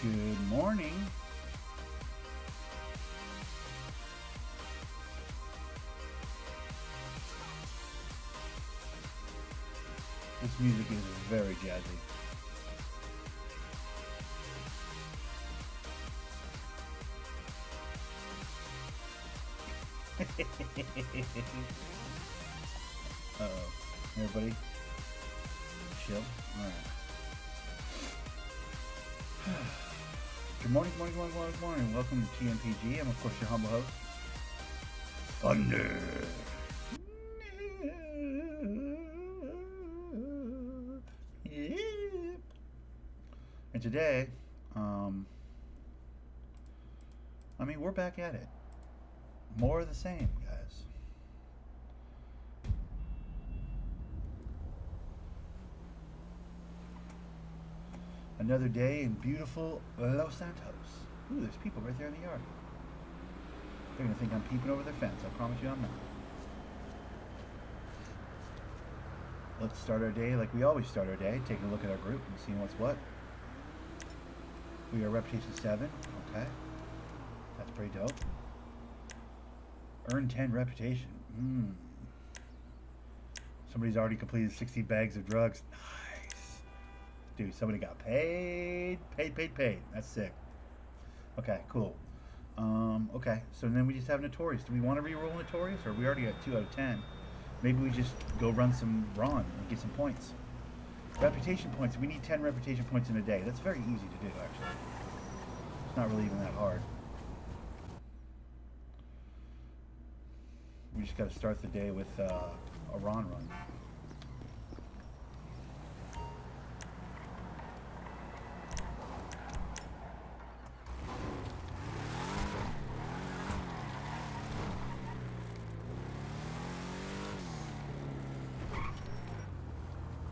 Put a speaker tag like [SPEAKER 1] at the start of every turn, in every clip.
[SPEAKER 1] Good morning. This music is very jazzy. Uh-oh. Everybody chill. Alright. Good morning, good morning, good morning, good morning. Welcome to TMPG. I'm of course your humble host, Thunder. Yeah. And today, I mean, we're back at it. More of the same, guys. Another day in beautiful Los Santos. Ooh, there's people right there in the yard. They're gonna think I'm peeping over their fence. I promise you I'm not. Let's start our day like we always start our day, taking a look at our group and seeing what's what. We are reputation 7. Okay. That's pretty dope. Earn 10 reputation. Somebody's already completed 60 bags of drugs. Nice. Dude, somebody got paid. Paid. That's sick. Okay, cool. Okay, so then we just have Notorious. Do we want to re-roll Notorious, or we already got 2 out of 10? Maybe we just go run some Brawn and get some points. Reputation points. We need 10 reputation points in a day. That's very easy to do, actually. It's not really even that hard. We just got to start the day with a Ron run.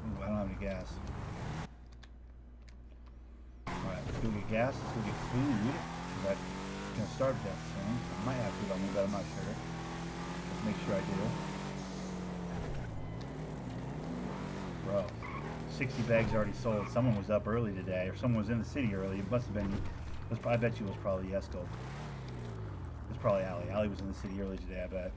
[SPEAKER 1] Ooh, I don't have any gas. Alright, let's go get gas. Let's go get food. I'm going to starve death soon. I might have food on me, but I'm not sure. Make sure I do. Bro, 60 bags already sold. Someone was up early today, or someone was in the city early. It must have been, I bet you it was probably Yesko. It was probably Allie. Allie was in the city early today, I bet.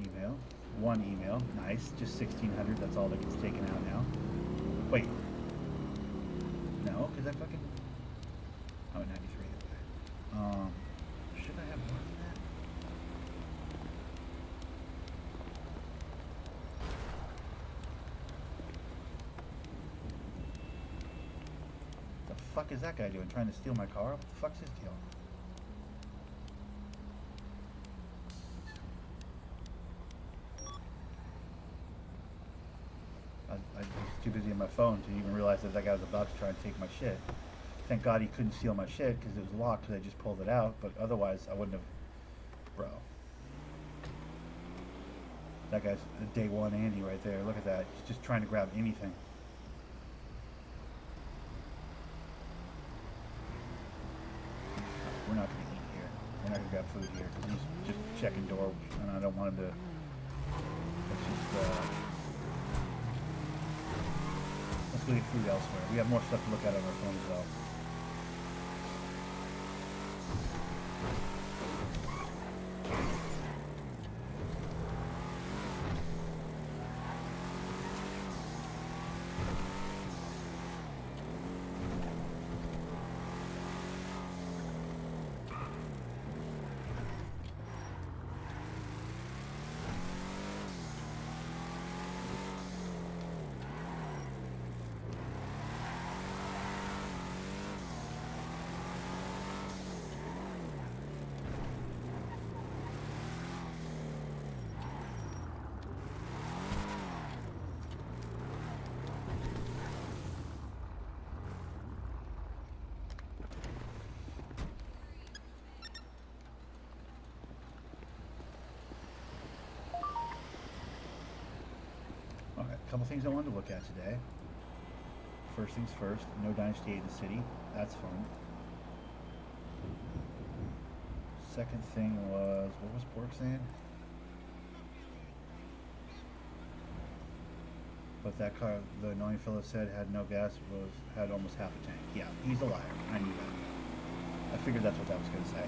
[SPEAKER 1] Email. 1 email. Nice. Just 1,600. That's all that gets taken out now. Wait. No, because I fucking... I'm at 93. Should I have more than that? The fuck is that guy doing? Trying to steal my car? What the fuck's his deal? I was too busy on my phone to even realize that guy was about to try and take my shit. Thank God he couldn't steal my shit because it was locked because I just pulled it out, but otherwise I wouldn't have... Bro. That guy's a day one Andy right there. Look at that. He's just trying to grab anything. We're not going to eat here. We're not going to grab food here because he's just checking door and I don't want him to... Let's just... Let's go get food elsewhere. We have more stuff to look at on our phone as well. A couple things I wanted to look at today. First things first, no Dynasty 8 in the city. That's fun. Second thing was, what was Pork saying? But that car, the annoying fellow said had no gas, had almost half a tank. Yeah, he's a liar. I knew that. I figured that's what that was going to say.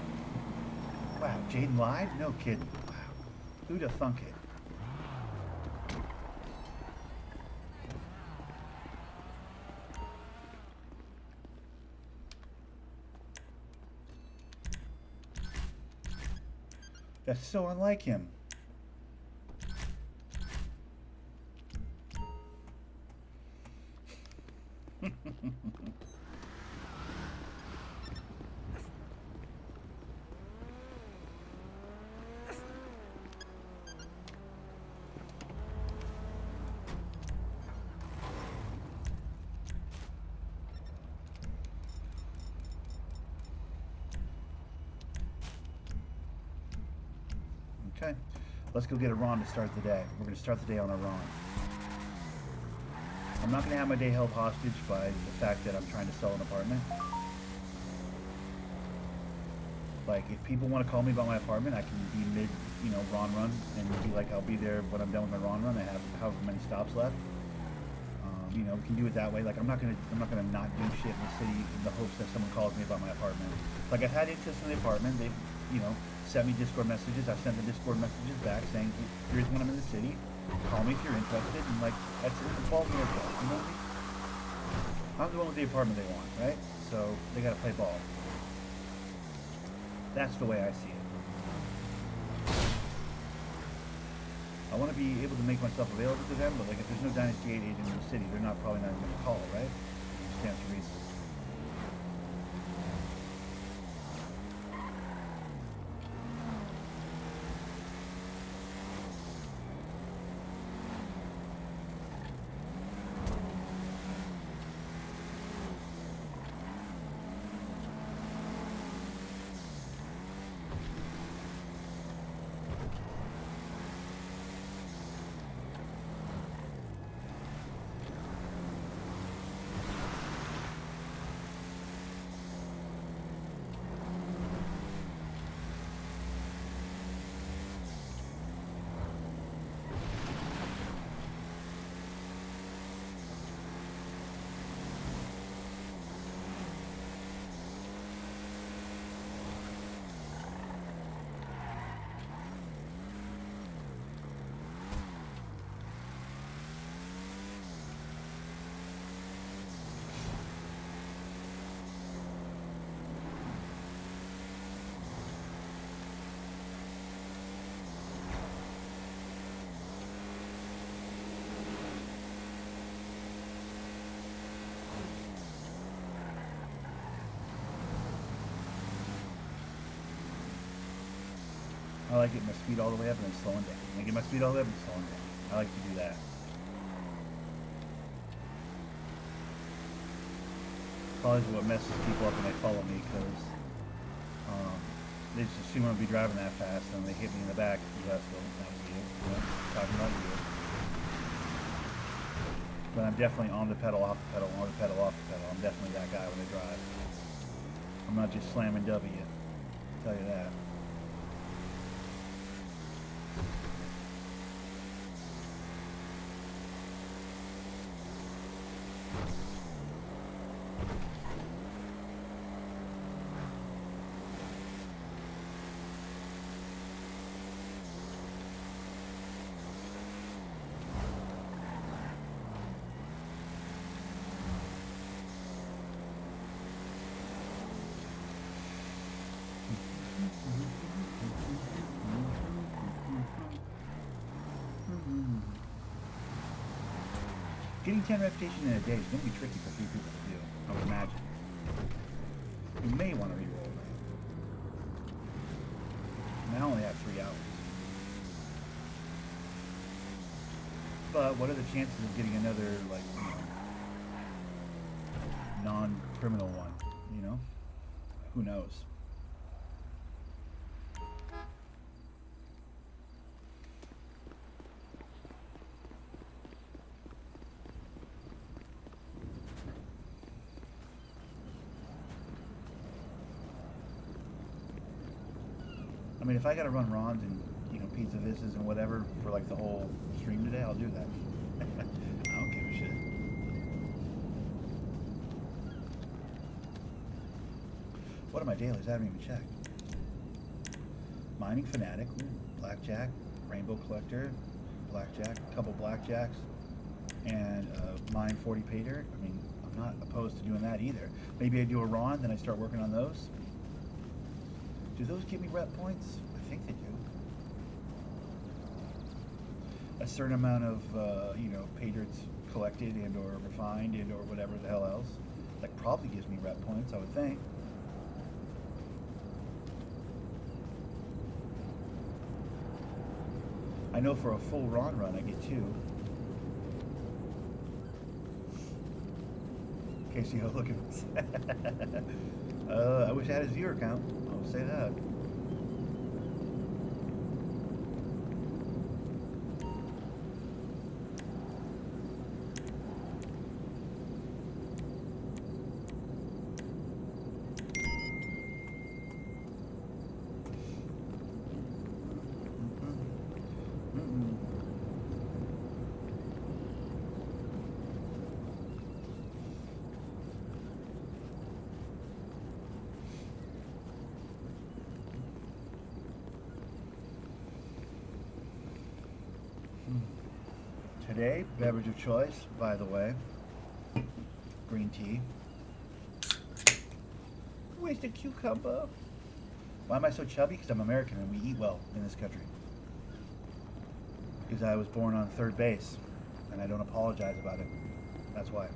[SPEAKER 1] Wow, Jaden lied? No kidding. Wow. Who'd have thunk it? That's so unlike him. Okay, let's go get a Ron to start the day. We're going to start the day on a Ron. I'm not going to have my day held hostage by the fact that I'm trying to sell an apartment. Like, if people want to call me about my apartment, I can be mid, Ron run, and be like, I'll be there when I'm done with my Ron run. I have however many stops left. We can do it that way. Like, I'm not gonna not do shit in the city in the hopes that someone calls me about my apartment. Like, I've had interest in the apartment. They've, sent me Discord messages. I sent the Discord messages back saying, here's when I'm in the city. Call me if you're interested. And like, that's it. The ball's in their court. You know what I mean? I'm the one with the apartment they want, right? So they gotta play ball. That's the way I see it. I want to be able to make myself available to them, but like if there's no Dynasty 8 agent in the city, they're probably not even going to call, right? Stands to reason. I like getting my speed all the way up and then slowing down. I get my speed all the way up and slowing down. I like to do that. Probably what messes people up when they follow me, because they just assume I'm going to be driving that fast, and they hit me in the back. Yes, well, that was you. Talking about you. But I'm definitely on the pedal, off the pedal, on the pedal, off the pedal. I'm definitely that guy when I drive. I'm not just slamming W. I'll tell you that. Getting 10 reputation in a day is going to be tricky for 3 people to do, I would imagine. You may want to reroll that. Now I only have 3 hours. But what are the chances of getting another, like, non-criminal one, Who knows? I mean, if I gotta run Ron's and, you know, pizza vistas and whatever for like the whole stream today, I'll do that. I don't give a shit. What are my dailies? I haven't even checked. Mining Fanatic, ooh, Blackjack, Rainbow Collector, Blackjack, couple Blackjacks, and Mine 40 Pater. I mean, I'm not opposed to doing that either. Maybe I do a Ron, then I start working on those. Do those give me rep points? I think they do. A certain amount of, you know, Patriots collected and or refined and or whatever the hell else. That probably gives me rep points, I would think. I know for a full Ron run I get 2. Casey, look at this. I wish I had his viewer count. I'll say that. Today, beverage of choice, by the way, green tea. Wasted cucumber. Why am I so chubby? Because I'm American and we eat well in this country. Because I was born on third base and I don't apologize about it. That's why.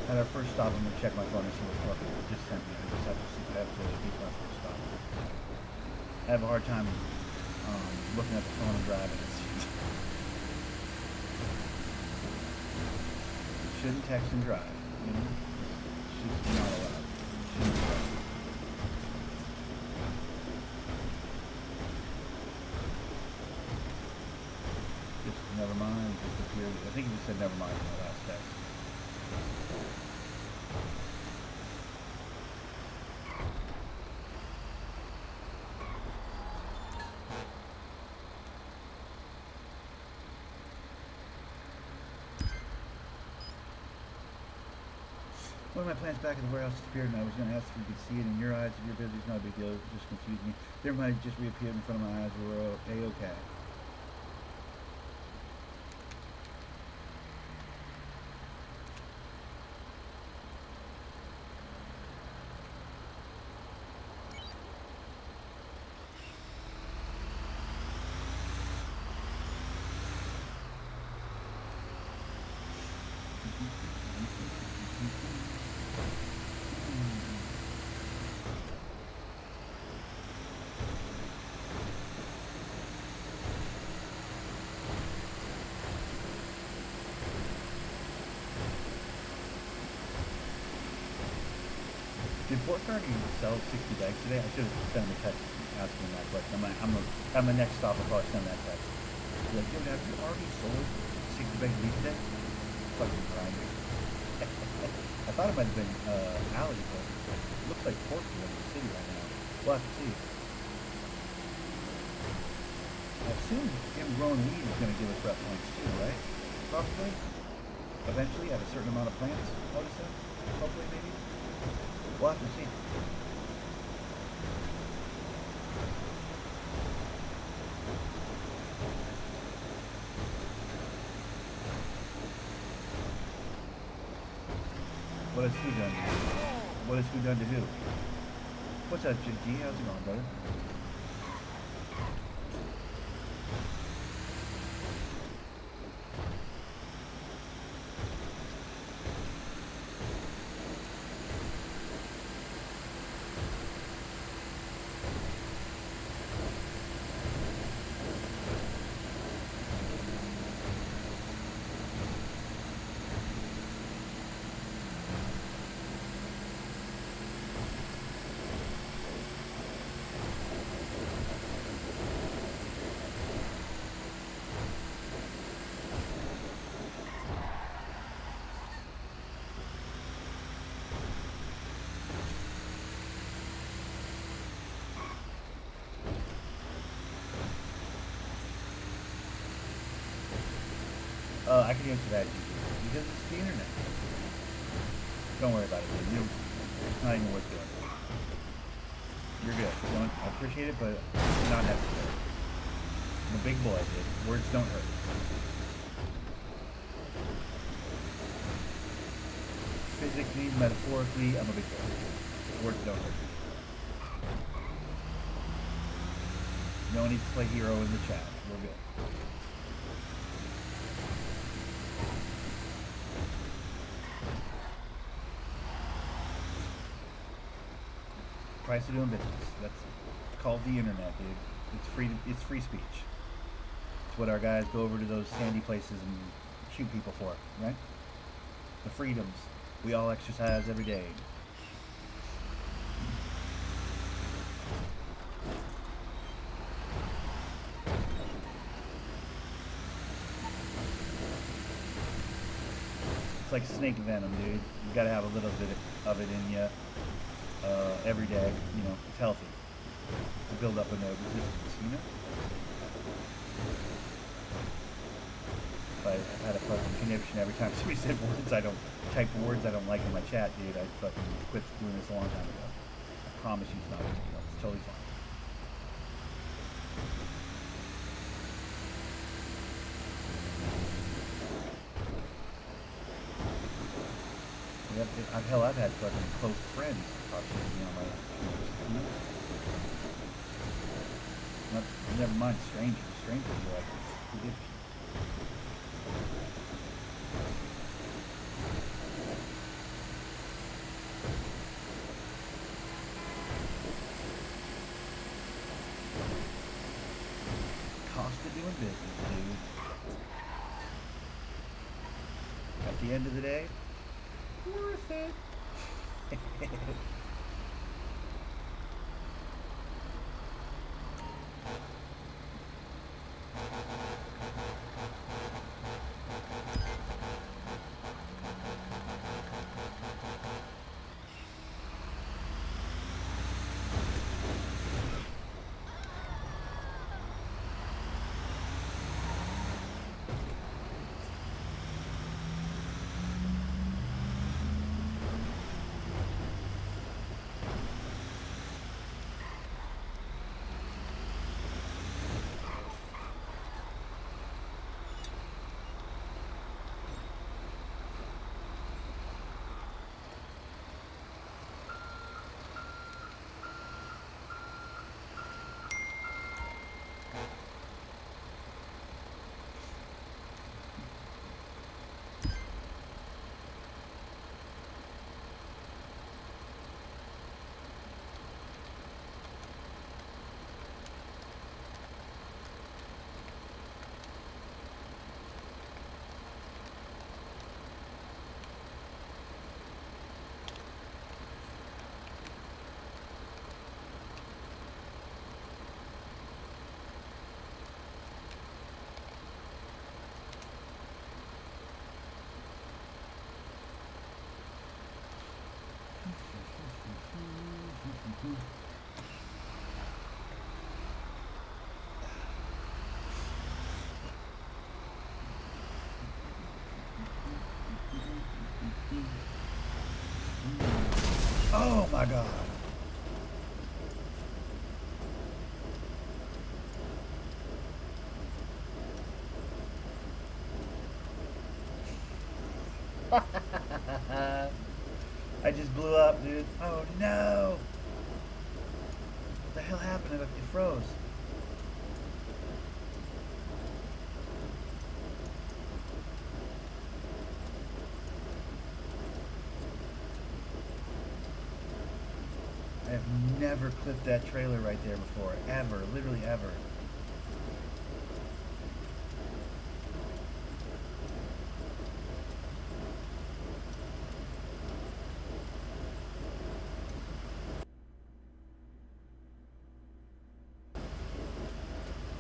[SPEAKER 1] At our first stop, I'm going to check my phone and see what Parker just sent me. I just have to see. I have to beat my first stop. I have a hard time looking at the phone and driving. Shouldn't text and drive. You know, it's just not allowed. Shouldn't text. Just never mind. Just appeared. I think he just said never mind in my last text. One of my plants back at the warehouse disappeared, and I was going to ask if you could see it in your eyes. If you're busy, it's not a big deal. It just confused me. There might have just reappeared in front of my eyes. We're A-okay. Did Port Carney sell 60 bags today? I should have sent him a text asking that question. I'm my next stop. I'll probably send that text. Be like, dude, have you already sold 60 bags of meat today? Fucking grinding. I thought it might have been Allie, but it looks like Port's in the city right now. We'll have to see. I assume him growing weed is going to give us rep points too, right? Probably. Eventually, at a certain amount of plants, I would assume. Hopefully, maybe. We'll have to see. What has who done? What has who done to who? What's up, JG? How's it going, brother? I can answer that because it's the internet. Don't worry about it, dude. It's not even worth doing. You're good. I appreciate it, but it's not necessary. I'm a big boy, dude. Words don't hurt. Physically, metaphorically, I'm a big boy. Words don't hurt. No one needs to play hero in the chat. We're good. Price of doing business. That's called the internet, dude. It's free speech. It's what our guys go over to those sandy places and shoot people for, right? The freedoms we all exercise every day. It's like snake venom, dude. You gotta have a little bit of it in you. Every day, you know, it's healthy to build up a resistance, you know? If I had a fucking conniption every time somebody said words I don't like in my chat, dude, I'd fucking quit doing this a long time ago. I promise you it's not, it's totally fine. Hell, I've had fucking close friends talk to me on my never mind strangers. Strangers are like, who gives a shit? Cost of doing business, dude. At the end of the day, worth it. Oh my god. I just blew up, dude. Oh no! What the hell happened? It froze. I have never clipped that trailer right there before. Ever. Literally ever.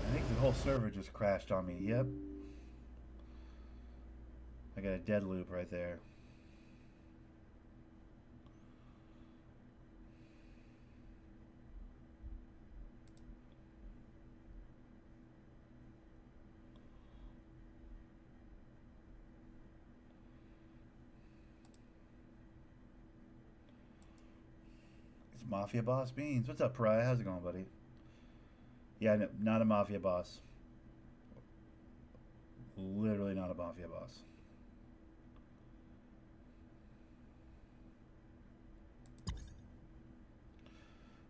[SPEAKER 1] I think the whole server just crashed on me. Yep. I got a dead loop right there. It's Mafia Boss Beans. What's up, Pariah? How's it going, buddy? Yeah, no, not a Mafia Boss. Literally not a Mafia Boss.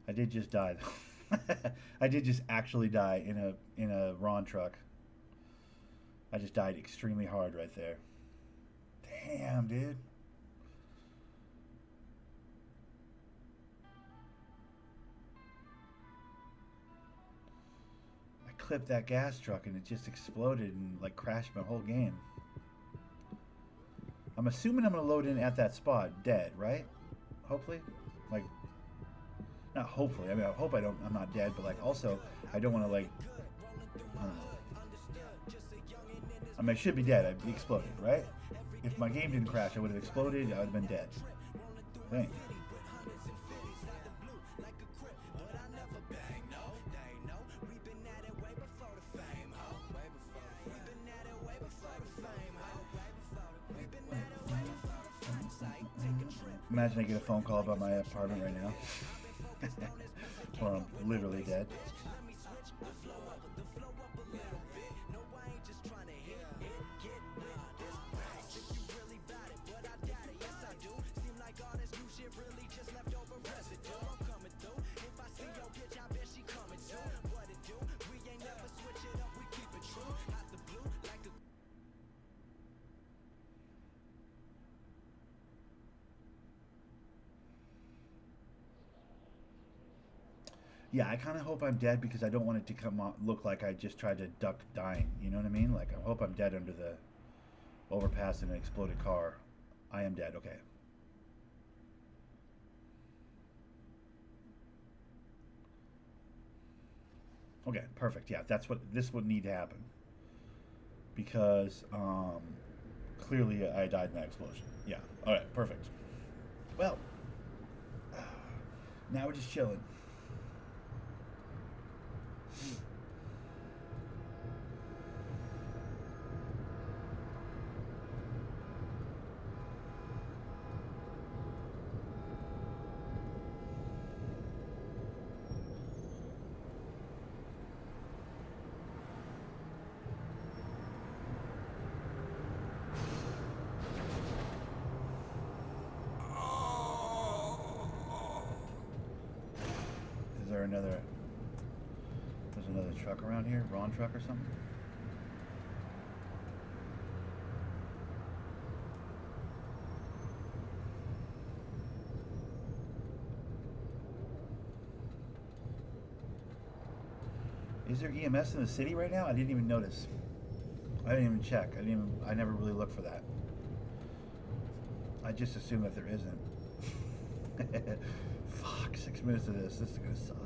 [SPEAKER 1] I did just die though. I did just actually die in a Ron truck. I just died extremely hard right there. Damn, dude. I clipped that gas truck and it just exploded and like crashed my whole game. I'm assuming I'm gonna load in at that spot dead, right? Hopefully, like, not hopefully. I mean, I hope I'm not dead, but like also I don't want to like. I mean, I should be dead. I'd be exploded, right? If my game didn't crash, I would have exploded. I would have been dead. I think. Imagine I get a phone call about my apartment right now. Or I'm literally dead. Yeah, I kind of hope I'm dead because I don't want it to come out, look like I just tried to duck dying. You know what I mean? Like, I hope I'm dead under the overpass in an exploded car. I am dead. Okay. Okay, perfect. Yeah, this would need to happen because clearly I died in that explosion. Yeah. All right. Perfect. Well, now we're just chilling. There's another truck around here, Ron truck or something. Is there EMS in the city right now? I didn't even notice. I didn't even check. I never really looked for that. I just assume that there isn't. Fuck, 6 minutes of this. This is gonna suck.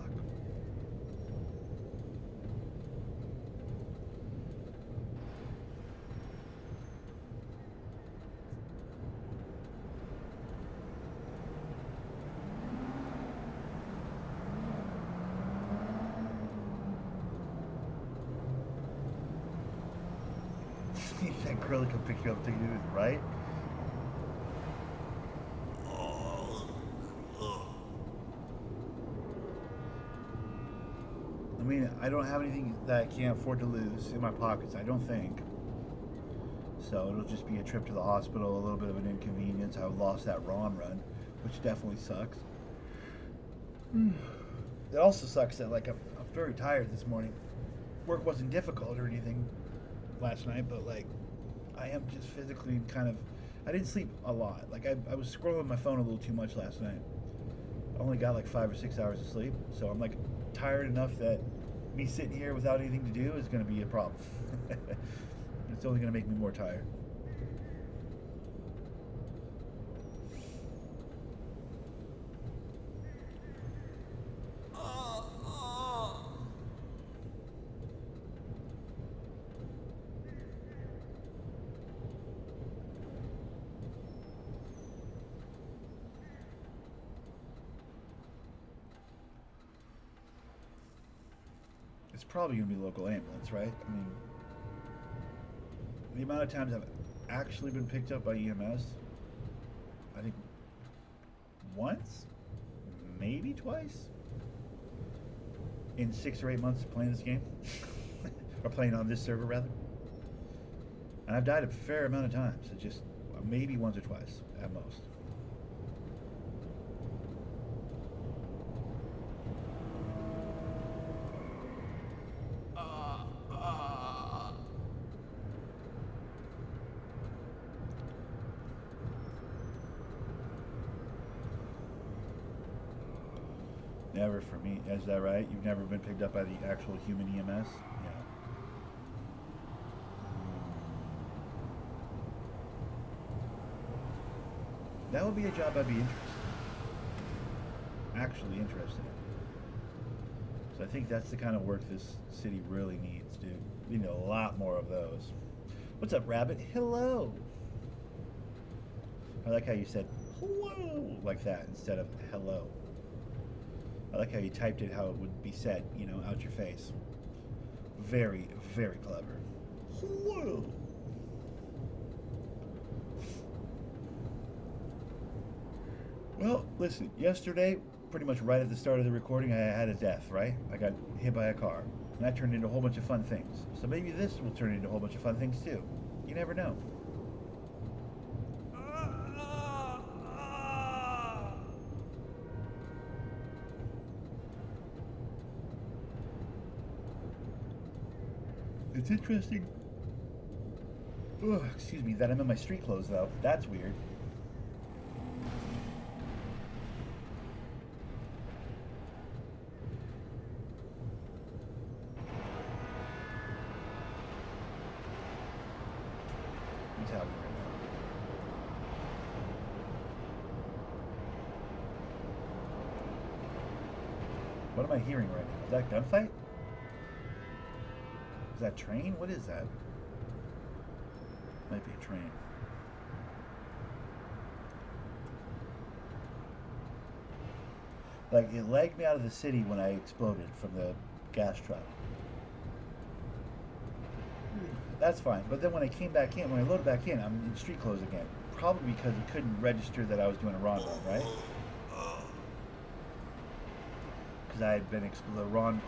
[SPEAKER 1] That girl that can pick you up to you, right? I don't have anything that I can't afford to lose in my pockets. I don't think. So it'll just be a trip to the hospital, a little bit of an inconvenience. I lost that Ron run, which definitely sucks. It also sucks that like I'm very tired this morning. Work wasn't difficult or anything last night, but like I am just physically kind of. I didn't sleep a lot. Like I was scrolling my phone a little too much last night. I only got like 5 or 6 hours of sleep, so I'm like tired enough that me sitting here without anything to do is going to be a problem. It's only going to make me more tired. It's probably going to be local ambulance, right? I mean, the amount of times I've actually been picked up by EMS, I think once, maybe twice, in 6 or 8 months of playing this game, or playing on this server rather. And I've died a fair amount of times. It just maybe once or twice at most. Never for me. Is that right? You've never been picked up by the actual human EMS? Yeah. That would be a job I'd be actually interested in. So I think that's the kind of work this city really needs, dude. We need a lot more of those. What's up, Rabbit? Hello. I like how you said hello like that instead of hello. I like how you typed it how it would be said, you know, out your face. Very, very clever. Hello. Well, listen, yesterday, pretty much right at the start of the recording, I had a death, right? I got hit by a car. And that turned into a whole bunch of fun things. So maybe this will turn into a whole bunch of fun things too. You never know. It's interesting. Ugh, excuse me, that I'm in my street clothes though. That's weird. What's happening right now? What am I hearing right now? Is that gunfight? Is that train? What is that? Might be a train. Like, it lagged me out of the city when I exploded from the gas truck. That's fine. But then when I came back in, when I loaded back in, I'm in street clothes again. Probably because it couldn't register that I was doing a Ron run, right? Because I had been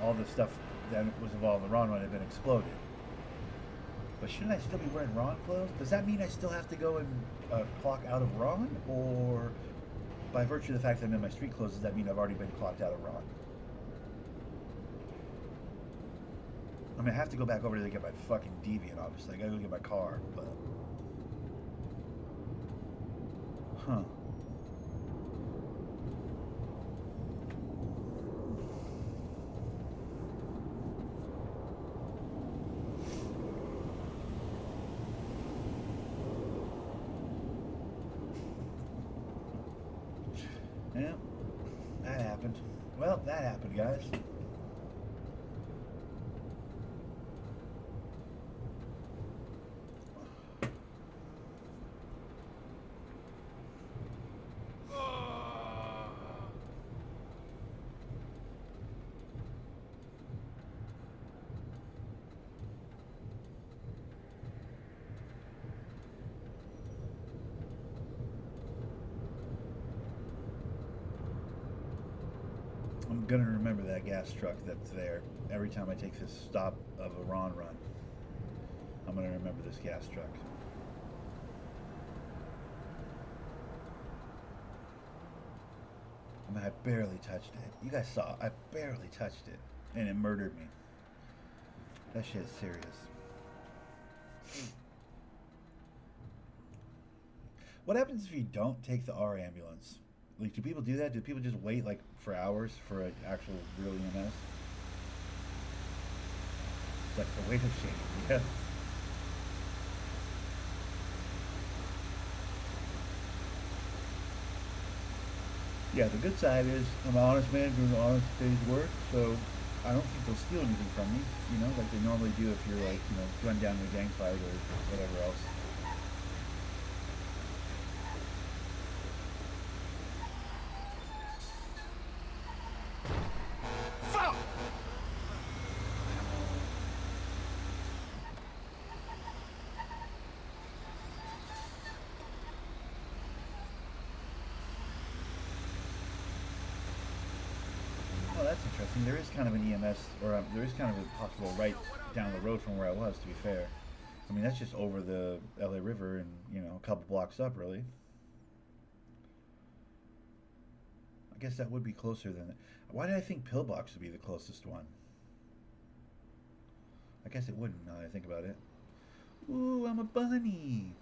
[SPEAKER 1] all the stuff that was involved in the Ron run had been exploded. But shouldn't I still be wearing Ron clothes? Does that mean I still have to go and clock out of Ron? Or by virtue of the fact that I'm in my street clothes, does that mean I've already been clocked out of Ron? I mean, I have to go back over there to get my fucking Deviant, obviously. I gotta go get my car, but... Huh. Yeah, that happened. Well, that happened, guys. gonna remember that gas truck that's there every time I take this stop of a Ron run. I'm gonna remember this gas truck. I mean, I barely touched it. You guys saw, I barely touched it, and it murdered me. That shit's serious. What happens if you don't take the R ambulance? Like, do people do that? Do people just wait like for hours for an actual real EMS? It's like the weight of shame. Yeah. Yeah, the good side is I'm an honest man doing an honest day's work, so I don't think they'll steal anything from me, you know, like they normally do if you're like, you know, run down in a gang fight or whatever else. Oh, that's interesting. There is kind of an EMS, or there is kind of a hospital right down the road from where I was, to be fair. I mean, that's just over the LA River and, you know, a couple blocks up, really. I guess that would be closer than. Why did I think Pillbox would be the closest one? I guess it wouldn't now that I think about it. Ooh, I'm a bunny.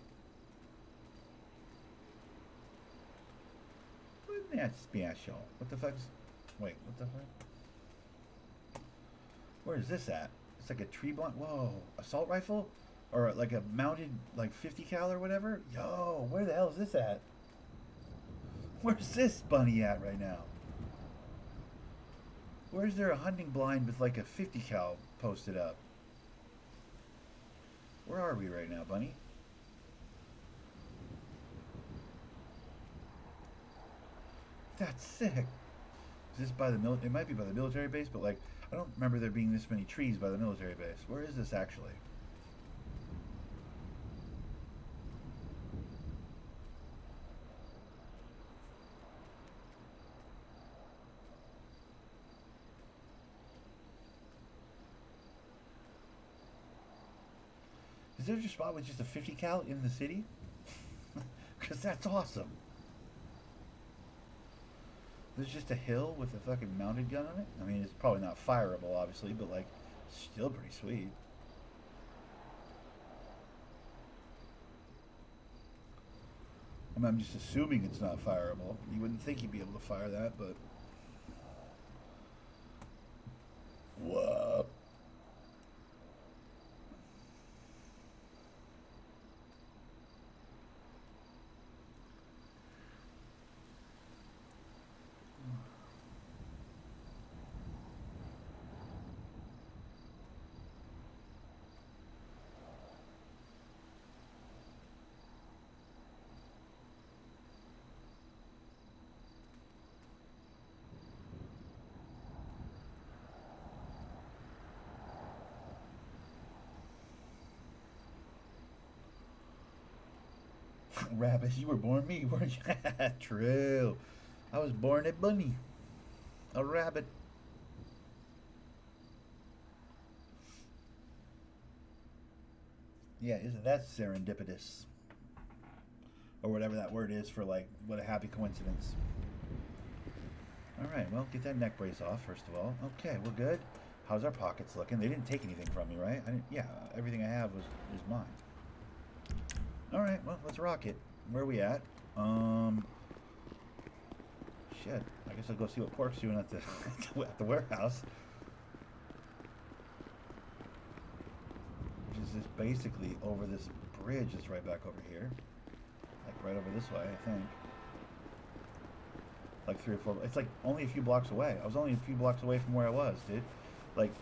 [SPEAKER 1] Wasn't that special? What the fuck's... Wait, what the fuck? Where is this at? It's like a tree blind... Whoa, assault rifle? Or like a mounted, like 50 cal or whatever? Yo, where the hell is this at? Where's this bunny at right now? Where's there a hunting blind with like a 50 cal posted up? Where are we right now, bunny? That's sick. Is this by the military? It might be by the military base, but like, I don't remember there being this many trees by the military base. Where is this actually? Is there a spot with just a 50 cal in the city? Because that's awesome. There's just a hill with a fucking mounted gun on it. I mean, it's probably not fireable, obviously, but like, still pretty sweet. I mean, I'm just assuming it's not fireable. You wouldn't think you'd be able to fire that, but... Whoa. Rabbit, you were born me, weren't you? True. I was born a bunny. A rabbit. Yeah, isn't that serendipitous? Or whatever that word is for like, what a happy coincidence. Alright, well, get that neck brace off, first of all. Okay, we're good. How's our pockets looking? They didn't take anything from me, right? Yeah, everything I have is mine. Alright, well, let's rock it. Where are we at? Shit. I guess I'll go see what Pork's doing at the at the warehouse. Which is just basically over this bridge that's right back over here. Like right over this way, I think. Like 3 or 4. It's like only a few blocks away. I was only a few blocks away from where I was, dude. Like,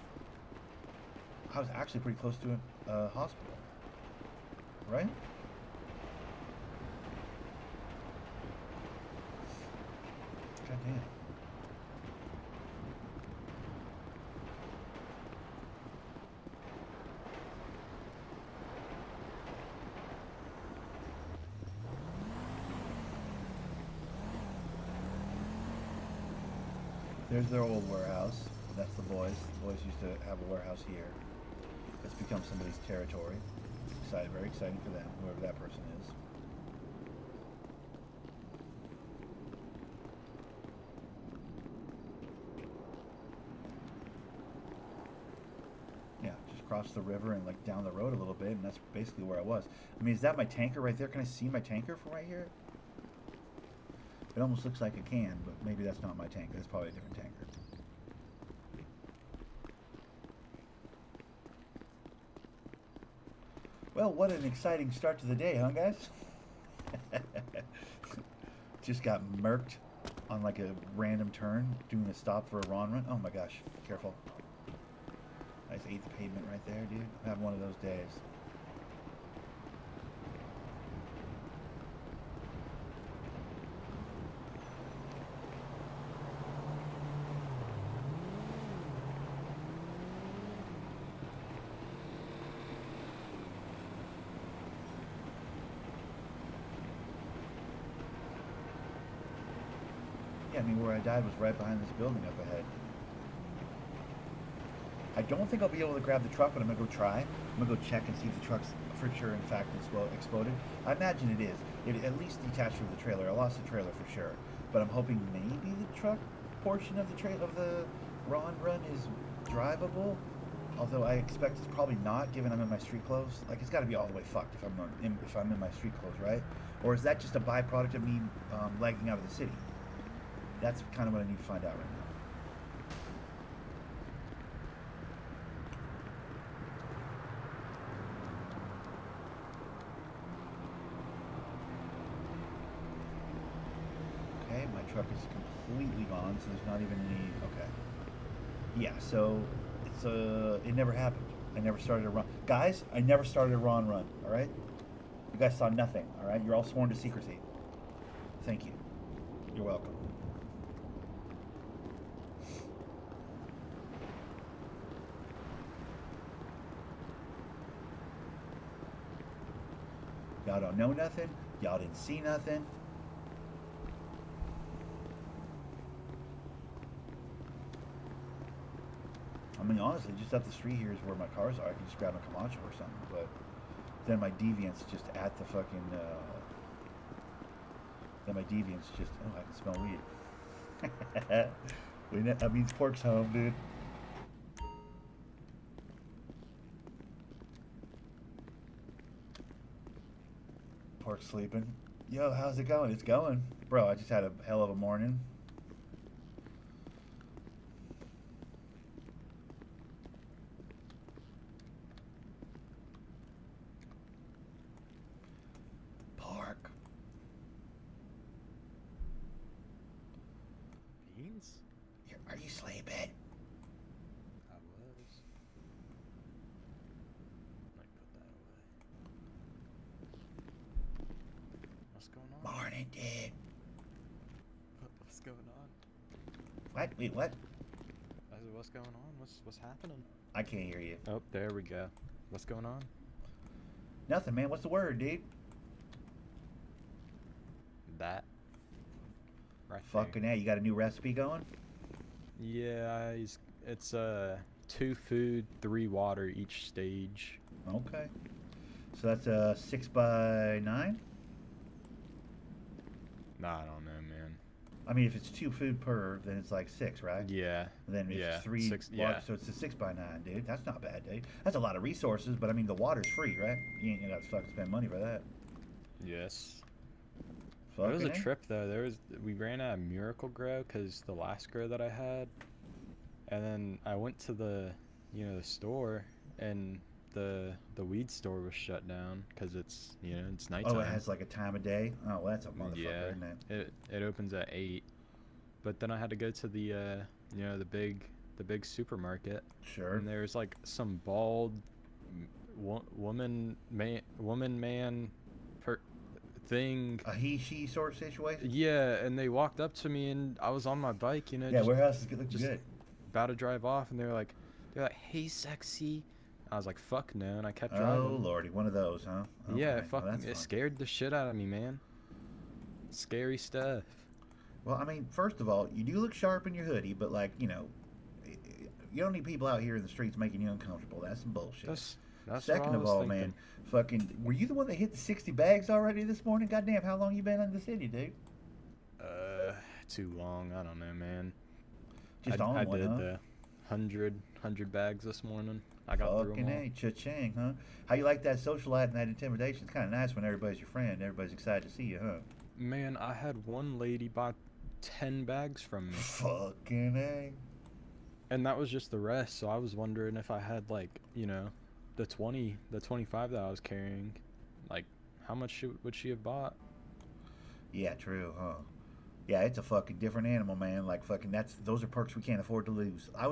[SPEAKER 1] I was actually pretty close to a hospital. Right? God damn. There's their old warehouse. That's the boys. The boys used to have a warehouse here. It's become somebody's territory. Excited, very exciting for them, whoever that person is. Yeah, just cross the river and like down the road a little bit, and that's basically where I was. I mean, is that my tanker right there? Can I see my tanker from right here? It almost looks like a can, but maybe that's not my tanker. That's probably a different tanker. Well, what an exciting start to the day, huh, guys? Just got murked on like a random turn, doing a stop for a Ron run. Oh my gosh, careful. I just ate the pavement right there, dude. I have one of those days. Yeah, I mean, where I died was right behind this building up ahead. I don't think I'll be able to grab the truck, but I'm going to go try. I'm going to go check and see if the truck's for sure, in fact, exploded. I imagine it is. It at least detached from the trailer. I lost the trailer for sure. But I'm hoping maybe the truck portion of the Ron run is drivable. Although I expect it's probably not, given I'm in my street clothes. Like, it's got to be all the way fucked if I'm in my street clothes, right? Or is that just a byproduct of me lagging out of the city? That's kind of what I need to find out right now. Okay, my truck is completely gone, so there's not even any. Okay. Yeah, so it's it never happened. I never started a run. Guys, I never started a Ron run, all right? You guys saw nothing, all right? You're all sworn to secrecy. Thank you. You're welcome. Y'all don't know nothing. Y'all didn't see nothing. I mean, honestly, just up the street here is where my cars are. I can just grab a Camacho or something, but then my deviant's just at the fucking, then my deviant's just, oh, I can smell weed. That means Pork's home, dude. Pork's sleeping. Yo, how's it going? It's going. Bro, I just had a hell of a morning. Pork.
[SPEAKER 2] Beans?
[SPEAKER 1] Are you sleeping?
[SPEAKER 2] I was. Might put that away. What's going on?
[SPEAKER 1] Morning, dude.
[SPEAKER 2] What's going on?
[SPEAKER 1] What? Wait, what?
[SPEAKER 2] I said, what's going on? What's happening?
[SPEAKER 1] I can't hear you.
[SPEAKER 2] Oh, there we go. What's going on?
[SPEAKER 1] Nothing, man. What's the word, dude?
[SPEAKER 2] That. Right
[SPEAKER 1] Fucking
[SPEAKER 2] there.
[SPEAKER 1] A, you got a new recipe going?
[SPEAKER 2] Yeah, it's 2 food, 3 water each stage.
[SPEAKER 1] Okay. So that's a 6x9?
[SPEAKER 2] Nah, I don't know, man.
[SPEAKER 1] I mean, if it's 2 food per, then it's like 6, right?
[SPEAKER 2] Yeah.
[SPEAKER 1] Then if
[SPEAKER 2] yeah.
[SPEAKER 1] it's 3
[SPEAKER 2] 6,
[SPEAKER 1] water,
[SPEAKER 2] yeah.
[SPEAKER 1] so it's a 6x9, dude. That's not bad, dude. That's a lot of resources, but I mean, the water's free, right? You ain't gonna fucking spend money for that.
[SPEAKER 2] Yes.
[SPEAKER 1] Fucking
[SPEAKER 2] It was a
[SPEAKER 1] A.
[SPEAKER 2] trip though. We ran out of Miracle Grow because the last grow that I had, and then I went to the store, and the weed store was shut down because it's it's nighttime.
[SPEAKER 1] Oh, it has like a time of day? Oh, well, that's a motherfucker,
[SPEAKER 2] Yeah,
[SPEAKER 1] isn't it?
[SPEAKER 2] it opens at 8, but then I had to go to the the big supermarket.
[SPEAKER 1] Sure.
[SPEAKER 2] And there's like some bald woman man thing.
[SPEAKER 1] A he-she sort of situation?
[SPEAKER 2] Yeah, and they walked up to me, and I was on my bike,
[SPEAKER 1] Yeah,
[SPEAKER 2] just
[SPEAKER 1] warehouses look
[SPEAKER 2] just
[SPEAKER 1] good.
[SPEAKER 2] about to drive off, and they're like, "Hey, sexy." I was like, "Fuck no," and I kept
[SPEAKER 1] Oh,
[SPEAKER 2] driving.
[SPEAKER 1] lordy, one of those, huh? Okay.
[SPEAKER 2] Yeah,
[SPEAKER 1] Well, that's
[SPEAKER 2] it
[SPEAKER 1] fun.
[SPEAKER 2] scared the shit out of me, man. Scary stuff.
[SPEAKER 1] Well, I mean, first of all, you do look sharp in your hoodie, but like, you don't need people out here in the streets making you uncomfortable. That's some bullshit.
[SPEAKER 2] That's what I
[SPEAKER 1] Second of
[SPEAKER 2] was
[SPEAKER 1] all,
[SPEAKER 2] thinking.
[SPEAKER 1] man, fucking, were you the one that hit the 60 bags already this morning? Goddamn, how long you been in the city, dude?
[SPEAKER 2] Uh, Too long. I don't know, man.
[SPEAKER 1] Just
[SPEAKER 2] I
[SPEAKER 1] on one,
[SPEAKER 2] did
[SPEAKER 1] huh?
[SPEAKER 2] the hundred bags this morning. I got through
[SPEAKER 1] Fucking
[SPEAKER 2] them all.
[SPEAKER 1] A, cha-ching, huh? How you like that socialite and that intimidation? It's kind of nice when everybody's your friend. Everybody's excited to see you, huh?
[SPEAKER 2] Man, I had one lady buy 10 bags from me,
[SPEAKER 1] Fucking A.
[SPEAKER 2] and that was just the rest. So I was wondering if I had like, the 25 that I was carrying, like, how much would she have bought?
[SPEAKER 1] Yeah, true, huh? Yeah, it's a fucking different animal, man. Like fucking, those are perks we can't afford to lose. I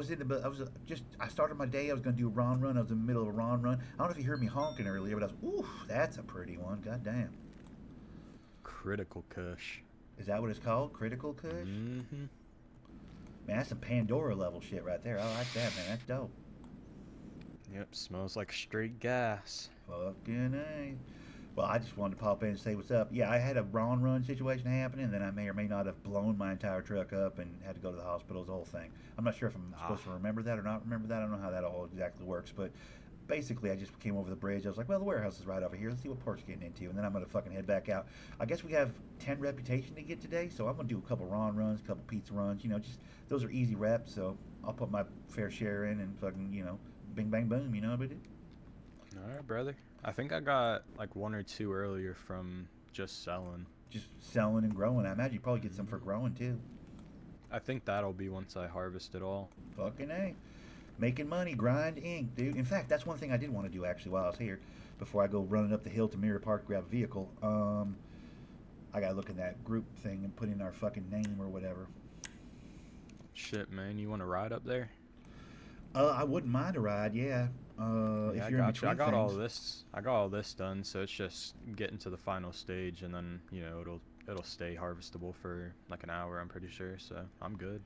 [SPEAKER 1] started my day. I was gonna do a Ron run. I was in the middle of a Ron run. I don't know if you heard me honking earlier, but I was, ooh, that's a pretty one. God damn.
[SPEAKER 2] Critical Kush.
[SPEAKER 1] Is that what it's called? Critical Kush?
[SPEAKER 2] Mm-hmm.
[SPEAKER 1] Man, that's some Pandora level shit right there. I like that, man. That's dope.
[SPEAKER 2] Yep, smells like straight gas.
[SPEAKER 1] Fucking A. Well, I just wanted to pop in and say what's up. Yeah, I had a Ron run situation happening, and then I may or may not have blown my entire truck up and had to go to the hospital, the whole thing. I'm not sure if I'm supposed to remember that or not remember that. I don't know how that all exactly works, but basically I just came over the bridge. I was like, well, the warehouse is right over here. Let's see what Port's getting into, and then I'm going to fucking head back out. I guess we have 10 reputation to get today, so I'm going to do a couple Ron runs, a couple pizza runs. Just those are easy reps, so I'll put my fair share in and fucking, bing, bang, boom, but it.
[SPEAKER 2] All right, brother. I think I got like one or two earlier from just selling.
[SPEAKER 1] Just selling and growing. I imagine you probably get some for growing, too.
[SPEAKER 2] I think that'll be once I harvest it all.
[SPEAKER 1] Fucking A. Making money, grind ink, dude. In fact, that's one thing I did want to do actually while I was here. Before I go running up the hill to Mirror Park to grab a vehicle. I gotta look in that group thing and put in our fucking name or whatever.
[SPEAKER 2] Shit, man, you want to ride up there?
[SPEAKER 1] I wouldn't mind a ride, yeah.
[SPEAKER 2] Yeah,
[SPEAKER 1] If
[SPEAKER 2] I
[SPEAKER 1] you're in
[SPEAKER 2] got you.
[SPEAKER 1] between
[SPEAKER 2] I
[SPEAKER 1] things.
[SPEAKER 2] got all this done, so it's just getting to the final stage, and then it'll stay harvestable for like an hour. I'm pretty sure, so I'm good.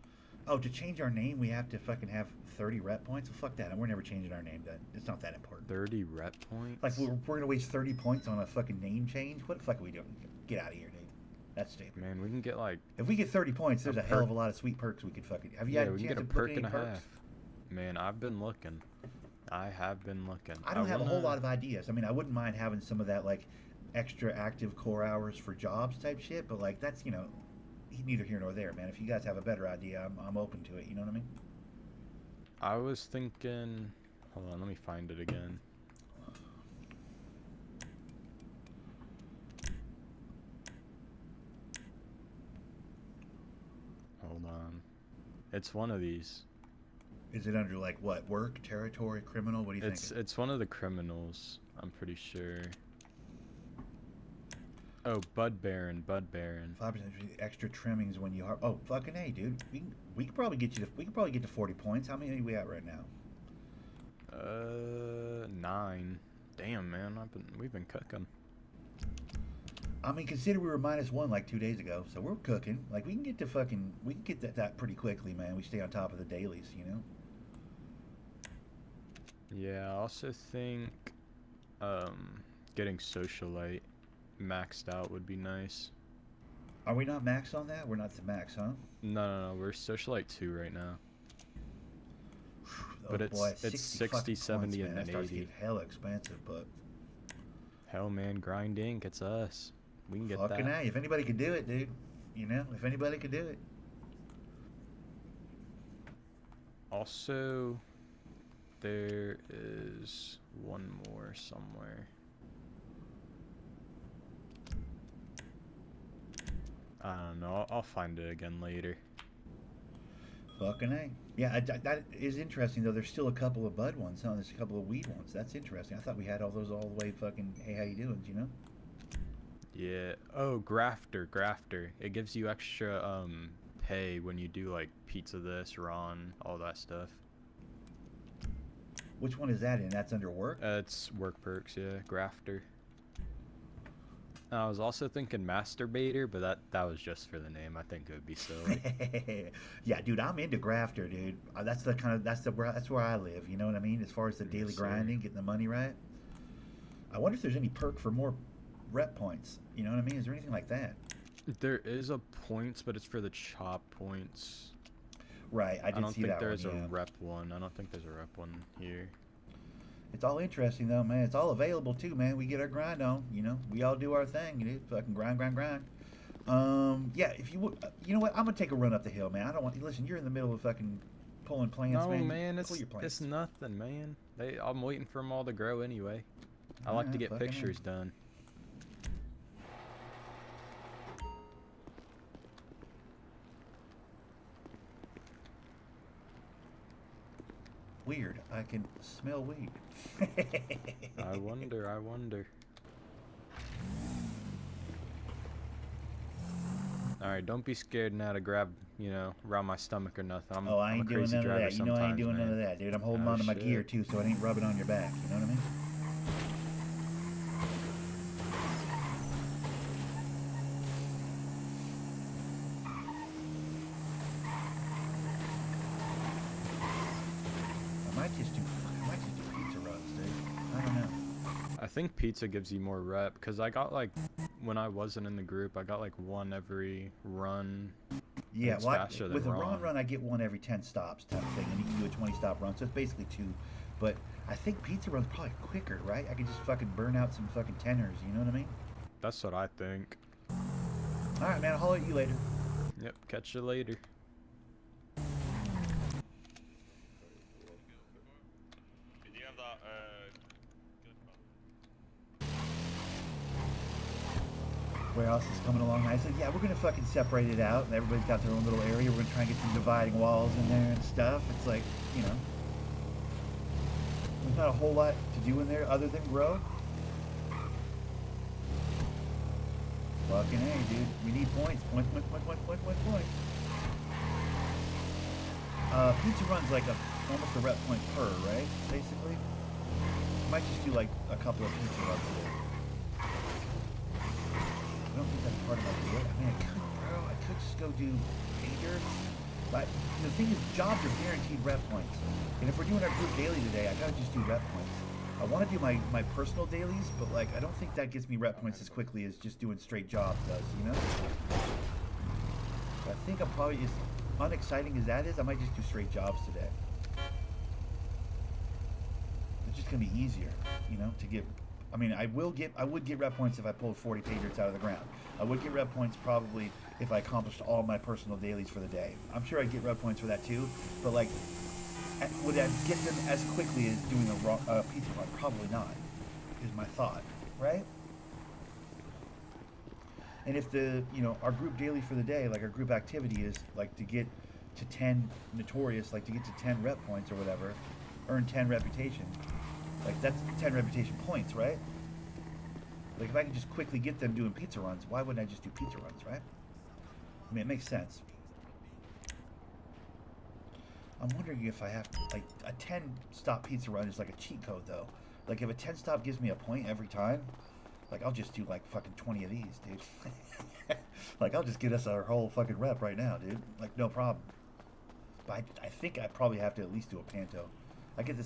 [SPEAKER 1] Oh, to change our name, we have to fucking have 30 rep points? Well, fuck that. We're never changing our name. It's not that important.
[SPEAKER 2] 30 rep points.
[SPEAKER 1] Like, we're going to waste 30 points on a fucking name change? What the fuck are we doing? Get out of here, dude. That's stupid.
[SPEAKER 2] Man, we can get like.
[SPEAKER 1] If we get 30 points, there's
[SPEAKER 2] a
[SPEAKER 1] a hell of
[SPEAKER 2] perk.
[SPEAKER 1] a lot of sweet perks we could fucking. Have you
[SPEAKER 2] Yeah,
[SPEAKER 1] had a
[SPEAKER 2] we can
[SPEAKER 1] chance
[SPEAKER 2] get a
[SPEAKER 1] to look
[SPEAKER 2] perk
[SPEAKER 1] at
[SPEAKER 2] and
[SPEAKER 1] any
[SPEAKER 2] a
[SPEAKER 1] perks?
[SPEAKER 2] half. Man, I've been looking. I have been looking.
[SPEAKER 1] I don't have a whole lot of ideas. I mean, I wouldn't mind having some of that, like, extra active core hours for jobs type shit, but, like, that's, neither here nor there, man. If you guys have a better idea, I'm open to it. You know what I mean?
[SPEAKER 2] I was thinking. Hold on, let me find it again. Hold on. It's one of these.
[SPEAKER 1] Is it under, like, what? Work, territory, criminal? What do you think?
[SPEAKER 2] It's one of the criminals, I'm pretty sure. Oh, Bud Baron. 5%
[SPEAKER 1] extra trimmings when you are. Oh, fucking A, dude. We could probably get to 40 points. How many are we at right now?
[SPEAKER 2] 9. Damn, man, we've been cooking.
[SPEAKER 1] I mean, consider we were -1 like 2 days ago, so we're cooking. Like, we can get that pretty quickly, man. We stay on top of the dailies,
[SPEAKER 2] Yeah, I also think getting socialite maxed out would be nice.
[SPEAKER 1] Are we not maxed on that? We're not to max, huh?
[SPEAKER 2] No, we're socialite 2 right now.
[SPEAKER 1] Oh,
[SPEAKER 2] But it's
[SPEAKER 1] boy,
[SPEAKER 2] 60,
[SPEAKER 1] fucking
[SPEAKER 2] 70,
[SPEAKER 1] man.
[SPEAKER 2] and
[SPEAKER 1] That
[SPEAKER 2] then
[SPEAKER 1] starts
[SPEAKER 2] 80.
[SPEAKER 1] getting hella expensive, but
[SPEAKER 2] Hell, man, grind ink, it's us. We can get
[SPEAKER 1] fucking
[SPEAKER 2] that.
[SPEAKER 1] A. If anybody could do it, dude. If anybody could do it.
[SPEAKER 2] Also, there is one more somewhere. I don't know. I'll find it again later.
[SPEAKER 1] Fucking A. Yeah, that is interesting, though. There's still a couple of bud ones, huh? There's a couple of weed ones. That's interesting. I thought we had all those all the way fucking, hey, how you doing,
[SPEAKER 2] Yeah. Oh, grafter. It gives you extra pay when you do like pizza this, Ron, all that stuff.
[SPEAKER 1] Which one is that in? That's under work?
[SPEAKER 2] It's work perks, yeah. Grafter. I was also thinking masturbator, but that was just for the name. I think it would be silly.
[SPEAKER 1] Yeah, dude, I'm into grafter, dude. That's where I live. You know what I mean? As far as the daily
[SPEAKER 2] Yes, sir.
[SPEAKER 1] grinding, getting the money right. I wonder if there's any perk for more rep points. You know what I mean? Is there anything like that?
[SPEAKER 2] There is a points, but it's for the chop points.
[SPEAKER 1] Right, I
[SPEAKER 2] I
[SPEAKER 1] did
[SPEAKER 2] don't
[SPEAKER 1] see
[SPEAKER 2] think
[SPEAKER 1] that
[SPEAKER 2] there's
[SPEAKER 1] one,
[SPEAKER 2] a
[SPEAKER 1] yeah.
[SPEAKER 2] rep one. I don't think there's a rep one here.
[SPEAKER 1] It's all interesting though, man. It's all available too, man. We get our grind on, you know. We all do our thing, you know. Fucking grind, grind, grind. Yeah. If you would, you know what? I'm gonna take a run up the hill, man. I don't want. Listen, you're in the middle of fucking pulling plants,
[SPEAKER 2] No,
[SPEAKER 1] man.
[SPEAKER 2] man,
[SPEAKER 1] Pull your
[SPEAKER 2] it's
[SPEAKER 1] plants.
[SPEAKER 2] nothing, man. I'm waiting for them all to grow anyway. I
[SPEAKER 1] All
[SPEAKER 2] like to
[SPEAKER 1] right,
[SPEAKER 2] get
[SPEAKER 1] fucking
[SPEAKER 2] pictures done.
[SPEAKER 1] Weird. I can smell weed.
[SPEAKER 2] I wonder, I wonder. Alright, don't be scared now to grab, you know, around my stomach or nothing.
[SPEAKER 1] Oh, I
[SPEAKER 2] I'm a
[SPEAKER 1] ain't doing
[SPEAKER 2] crazy
[SPEAKER 1] none of
[SPEAKER 2] driver
[SPEAKER 1] that. You know I ain't
[SPEAKER 2] sometimes,
[SPEAKER 1] doing none
[SPEAKER 2] man.
[SPEAKER 1] of that, dude. I'm holding
[SPEAKER 2] Oh,
[SPEAKER 1] on to my
[SPEAKER 2] shit.
[SPEAKER 1] gear too, so it ain't rubbing on your back. You know what I mean? I might just do pizza runs, dude. I don't know.
[SPEAKER 2] I think pizza gives you more rep, because I got like, when I wasn't in the group, I got like one every run.
[SPEAKER 1] Yeah,
[SPEAKER 2] It's
[SPEAKER 1] well,
[SPEAKER 2] faster than
[SPEAKER 1] with a
[SPEAKER 2] Ron.
[SPEAKER 1] run, I get one every 10 stops type of thing, and you can do a 20 stop run, so it's basically two. But I think pizza run's probably quicker, right? I could just fucking burn out some fucking tenors, you know what I mean?
[SPEAKER 2] That's what I think.
[SPEAKER 1] All right, man. I'll holler at you later.
[SPEAKER 2] Yep, catch you later.
[SPEAKER 1] Warehouse is coming along nicely. Yeah, we're gonna fucking separate it out, and everybody's got their own little area. We're gonna try and get some dividing walls in there and stuff. It's like, you know, there's not a whole lot to do in there other than grow. Fucking A, dude. We need points. Points. Pizza run's like almost a rep point per, right? Basically. Might just do like a couple of pizza runs today. I don't think that's part of my deal. I mean, I could, bro. I could just go do pager. But the thing is, jobs are guaranteed rep points. And if we're doing our group daily today, I gotta just do rep points. I want to do my personal dailies, but like I don't think that gets me rep points as quickly as just doing straight jobs does, you know? So I think I'm probably, as unexciting as that is, I might just do straight jobs today. It's just gonna be easier, you know, to get. I mean, I would get rep points if I pulled 40 pagers out of the ground. I would get rep points probably if I accomplished all my personal dailies for the day. I'm sure I'd get rep points for that too, but like, would I get them as quickly as doing a pizza run? Probably not, is my thought, right? And if our group daily for the day, like our group activity is like to get to 10 notorious, like to get to 10 rep points or whatever, earn 10 reputation. Like that's 10 reputation points, right? Like if I can just quickly get them doing pizza runs, why wouldn't I just do pizza runs, right? I mean, it makes sense. I'm wondering if I have to, like, a 10 stop pizza run is like a cheat code though. Like if a 10 stop gives me a point every time, like I'll just do like fucking 20 of these, dude. Like I'll just get us our whole fucking rep right now, dude. Like no problem. But I think I probably have to at least do a panto. I get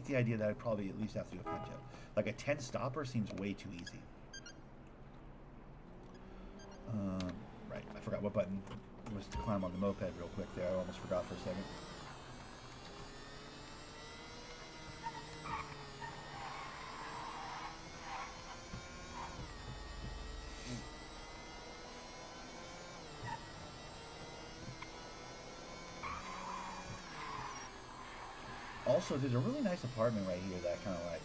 [SPEAKER 1] the idea that I probably at least have to do a panto. Like a 10 stopper seems way too easy. Right, I forgot what button was to climb on the moped real quick there. I almost forgot for a second. Also, there's a really nice apartment right here that I kind of like.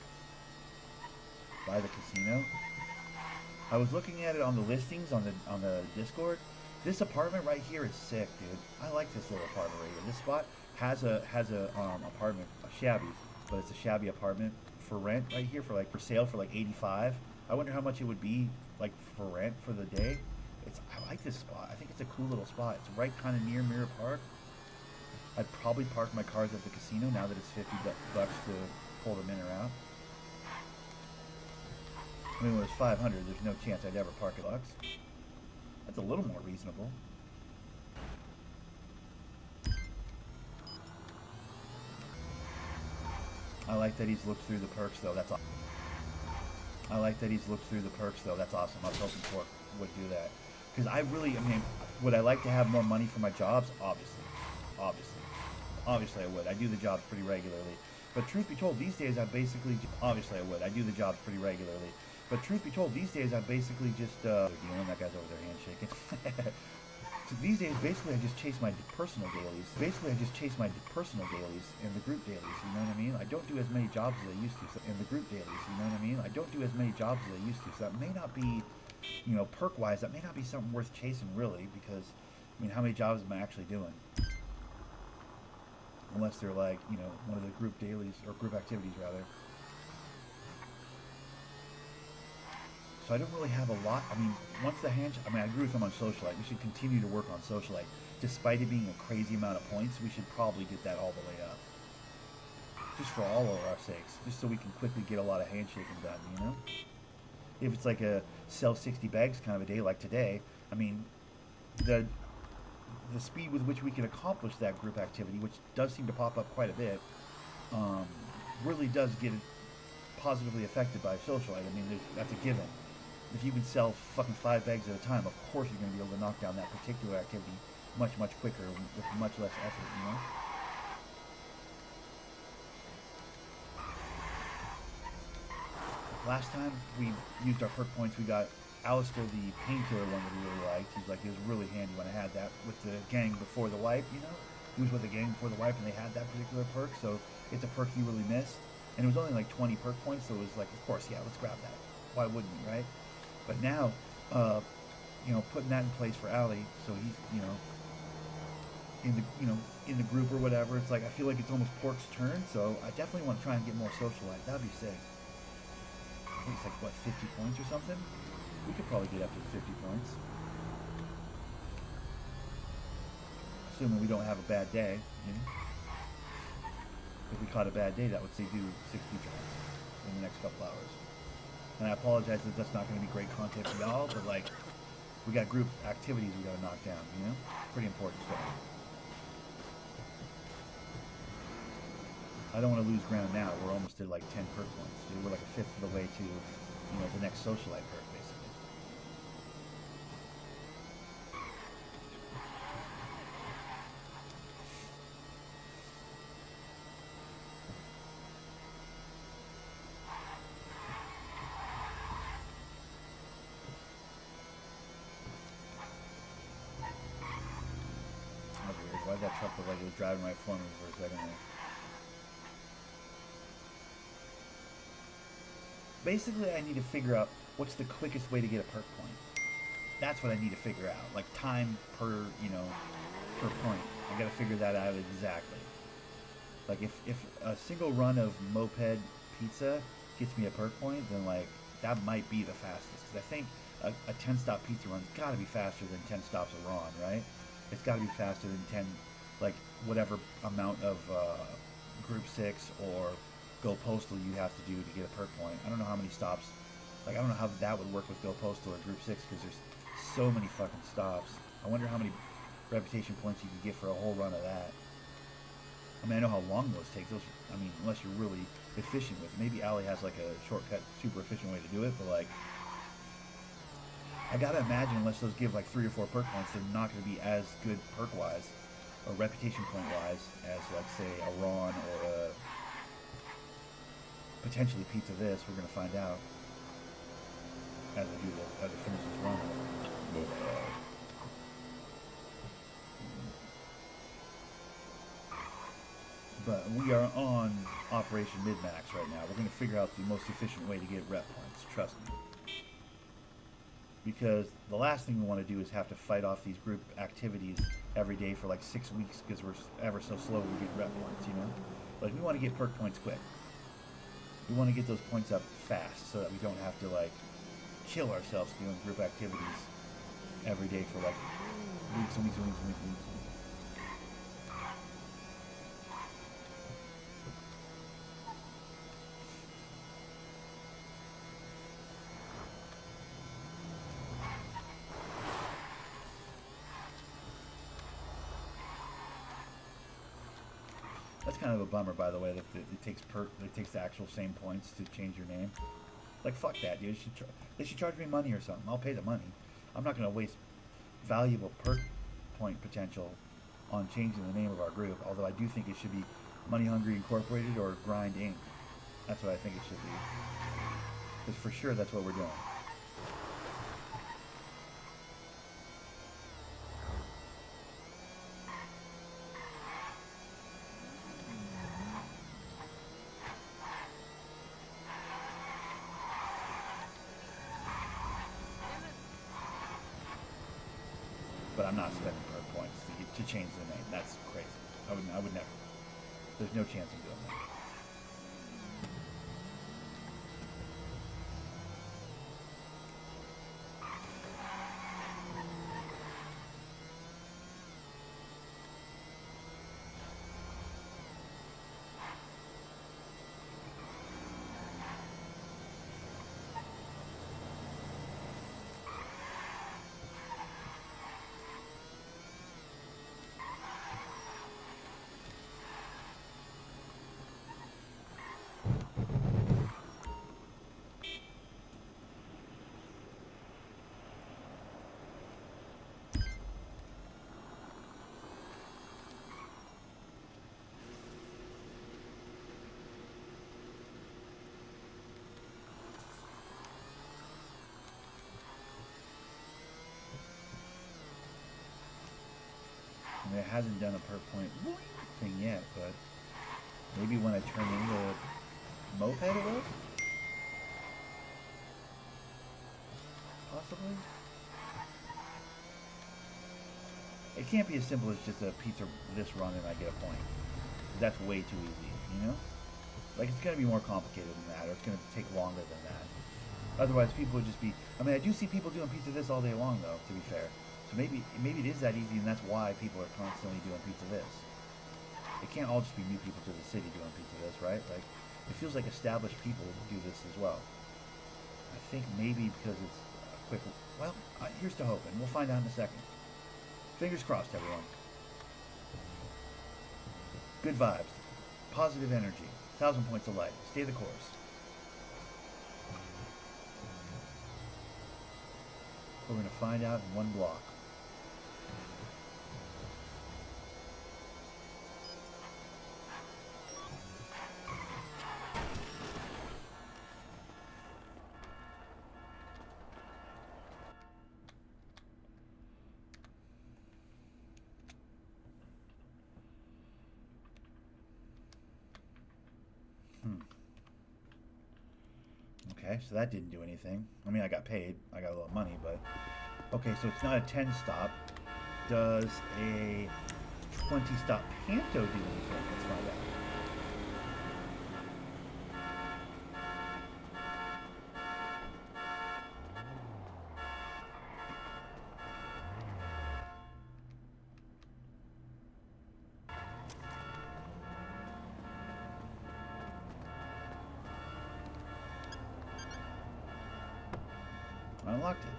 [SPEAKER 1] By the casino. I was looking at it on the listings on the Discord. This apartment right here is sick, dude. I like this little apartment right here. This spot has a apartment, a shabby, but it's a shabby apartment for rent right here for sale for like 85. I wonder how much it would be like for rent for the day. I like this spot. I think it's a cool little spot. It's right kind of near Mirror Park. I'd probably park my cars at the casino now that it's 50 bucks to pull them in or out. I mean, when it was 500, there's no chance I'd ever park at Lux. That's a little more reasonable. I like that he's looked through the perks, though. That's awesome. I was hoping Quark would do that. Because I really, I mean, would I like to have more money for my jobs? Obviously. Obviously. Obviously I would. I do the jobs pretty regularly. But truth be told, these days I basically, obviously I would. I do the jobs pretty regularly. But truth be told, these days I basically just, dealing, that guy's over there handshaking. So these days, basically, I just chase my personal dailies. Basically, I just chase my personal dailies and the group dailies, you know what I mean? I don't do as many jobs as I used to. So, and the group dailies, you know what I mean? I don't do as many jobs as I used to. So that may not be, you know, perk-wise, that may not be something worth chasing, really, because, I mean, how many jobs am I actually doing? Unless they're like, you know, one of the group dailies, or group activities, rather. So I don't really have a lot. I mean, once the handshake, I mean, I agree with them on Socialite. We should continue to work on Socialite. Despite it being a crazy amount of points, we should probably get that all the way up. Just for all of our sakes. Just so we can quickly get a lot of handshaking done, you know? If it's like a sell 60 bags kind of a day like today, I mean, the speed with which we can accomplish that group activity, which does seem to pop up quite a bit, really does get positively affected by Socialite. I mean, that's a given. If you can sell fucking 5 bags at a time, of course you're going to be able to knock down that particular activity much, much quicker with much less effort, you know? Last time we used our perk points, we got Alistair, the painkiller one that we really liked. He's like, it was really handy when I had that with the gang before the wipe, you know? He was with the gang before the wipe and they had that particular perk, so it's a perk you really missed. And it was only like 20 perk points, so it was like, of course, yeah, let's grab that. Why wouldn't you, right? But now, you know, putting that in place for Ali, so he's, you know, in the group or whatever. It's like I feel like it's almost Pork's turn, so I definitely want to try and get more Socialite. That'd be sick. I think it's like what, 50 points or something. We could probably get up to 50 points, assuming we don't have a bad day. You know? If we caught a bad day, that would say do 60 jobs in the next couple hours. And I apologize that that's not going to be great content for y'all, but like, we got group activities we got to knock down, you know? Pretty important stuff. I don't want to lose ground now. We're almost at like 10 perk points. Dude. We're like a fifth of the way to, you know, the next Socialite perk, basically. Why did that truck look like it was driving right for me for a second there? Basically, I need to figure out what's the quickest way to get a perk point. That's what I need to figure out. Like time per, you know, per point. I gotta figure that out exactly. Like if a single run of moped pizza gets me a perk point, then like that might be the fastest. Because I think a 10-stop pizza run's gotta be faster than 10 stops of Ron, right? It's got to be faster than 10, like whatever amount of group 6 or go postal you have to do to get a perk point. I don't know how many stops, like I don't know how that would work with go postal or group 6 because there's so many fucking stops. I wonder how many reputation points you could get for a whole run of that. I mean, I know how long those take. Those, I mean, unless you're really efficient with it. Maybe Ali has like a shortcut, super efficient way to do it, but like, I gotta imagine unless those give like 3 or 4 perk points, they're not gonna be as good perk-wise or reputation point-wise as like say a Ron or a potentially Pizza This. We're gonna find out as I finish this run. But we are on Operation Mid-Max right now. We're gonna figure out the most efficient way to get rep points. Trust me. Because the last thing we want to do is have to fight off these group activities every day for like 6 weeks because we're ever so slow to get rep points, you know? Like, we want to get perk points quick. We want to get those points up fast so that we don't have to, like, kill ourselves doing group activities every day for, like, weeks and weeks and weeks and weeks and weeks. That's kind of a bummer, by the way, that it takes the actual same points to change your name. Like, fuck that, dude. They should charge me money or something. I'll pay the money. I'm not gonna waste valuable perk point potential on changing the name of our group, although I do think it should be Money Hungry Incorporated or Grind Inc. That's what I think it should be. Because for sure that's what we're doing. But I'm not spending perk points to change the name. That's crazy. I would never. There's no chance of doing that. I mean, it hasn't done a perk point thing yet, but maybe when I turn into a moped it will? Possibly? It can't be as simple as just a pizza this run and I get a point. That's way too easy, you know? Like, it's going to be more complicated than that, or it's going to take longer than that. Otherwise, people would just be... I mean, I do see people doing pizza this all day long, though, to be fair. So maybe it is that easy, and that's why people are constantly doing pizza this. It can't all just be new people to the city doing pizza this, right? Like, it feels like established people do this as well. I think maybe because it's quick. Well, here's to hoping. We'll find out in a second. Fingers crossed, everyone. Good vibes, positive energy, 1,000 points of light. Stay the course. We're going to find out in one block. Okay, so that didn't do anything. I mean, I got paid. I got a little money, but... Okay, so it's not a 10 stop. Does a 20 stop Panto do anything? Let's find out. I unlocked it.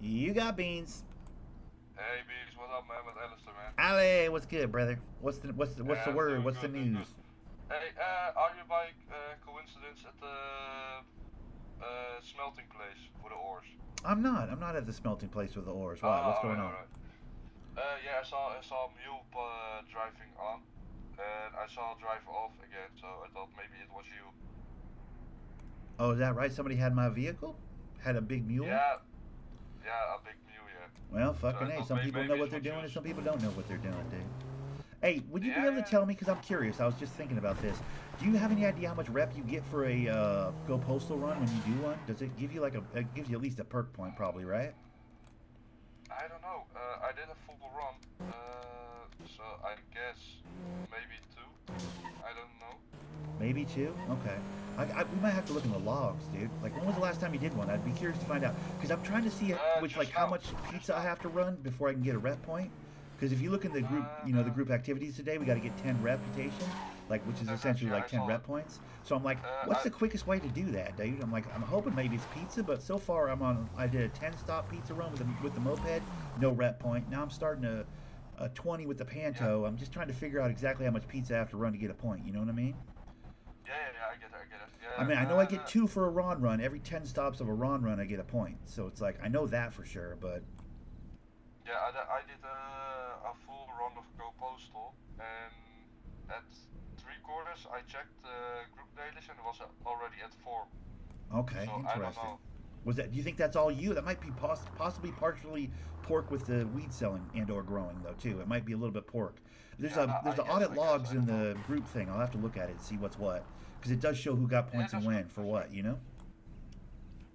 [SPEAKER 1] You got beans.
[SPEAKER 3] Hey Beans, what up man, with Alistair man?
[SPEAKER 1] Ale, what's good, brother? What's the word? What's the
[SPEAKER 3] good,
[SPEAKER 1] news?
[SPEAKER 3] Hey, are you by coincidence at the smelting place for the ores?
[SPEAKER 1] I'm not at the smelting place with the ores. Why? What's going on?
[SPEAKER 3] Yeah, I saw Mule driving on, and I saw drive off again. So I thought maybe it was you.
[SPEAKER 1] Oh, is that right? Somebody had my vehicle? Had a big mule?
[SPEAKER 3] Yeah, a big mule, yeah.
[SPEAKER 1] Well, fucking
[SPEAKER 3] So I
[SPEAKER 1] hey.
[SPEAKER 3] thought
[SPEAKER 1] Some people know
[SPEAKER 3] maybe
[SPEAKER 1] what
[SPEAKER 3] it's
[SPEAKER 1] they're
[SPEAKER 3] what you
[SPEAKER 1] doing, and
[SPEAKER 3] was-
[SPEAKER 1] some people don't know what they're doing, dude. Hey, would you be
[SPEAKER 3] Yeah,
[SPEAKER 1] able to
[SPEAKER 3] yeah.
[SPEAKER 1] tell me? Because I'm curious. I was just thinking about this. Do you have any idea how much rep you get for a Go Postal run when you do one? Does it give you like it gives you at least a perk point, probably, right?
[SPEAKER 3] I don't know. I did a full run, so I guess maybe 2. I don't know.
[SPEAKER 1] Maybe 2? Okay. We might have to look in the logs, dude. Like, when was the last time you did one? I'd be curious to find out. Because I'm trying to see which, like,
[SPEAKER 3] just
[SPEAKER 1] how
[SPEAKER 3] now.
[SPEAKER 1] much pizza I have to run before I can get a rep point. Because if you look in the group, the group activities today, we got to get 10 reputation. like which is
[SPEAKER 3] That's
[SPEAKER 1] essentially
[SPEAKER 3] yeah,
[SPEAKER 1] like
[SPEAKER 3] I
[SPEAKER 1] 10
[SPEAKER 3] saw
[SPEAKER 1] rep
[SPEAKER 3] it.
[SPEAKER 1] points. So I'm like, what's
[SPEAKER 3] I,
[SPEAKER 1] the quickest way to do that, dude? I'm like, I'm hoping maybe it's pizza, but so far I did a 10 stop pizza run with the moped, no rep point. Now I'm starting a 20 with the
[SPEAKER 3] yeah,
[SPEAKER 1] panto. I'm just trying to figure out exactly how much pizza I have to run to get a point. You know what I mean?
[SPEAKER 3] yeah, I get it, I get it.
[SPEAKER 1] I
[SPEAKER 3] Yeah,
[SPEAKER 1] mean, I know I get 2 for a Ron run. Every 10 stops of a Ron run, I get a point. So it's like I know that for sure, but
[SPEAKER 3] yeah, I did a full run of Go Postal, and at 3/4 I checked group dailies and it was already at 4.
[SPEAKER 1] okay,
[SPEAKER 3] So I don't
[SPEAKER 1] interesting.
[SPEAKER 3] know.
[SPEAKER 1] Was that? Do you think that's all you? That might be possibly partially pork with the weed selling and/or growing though too. It might be a little bit pork.
[SPEAKER 3] Yeah,
[SPEAKER 1] There's the audit logs
[SPEAKER 3] I
[SPEAKER 1] in
[SPEAKER 3] don't know.
[SPEAKER 1] the group thing. I'll have to look at it and see what's what because it does show who got
[SPEAKER 3] Yeah,
[SPEAKER 1] points and when for
[SPEAKER 3] that's good.
[SPEAKER 1] what. You know.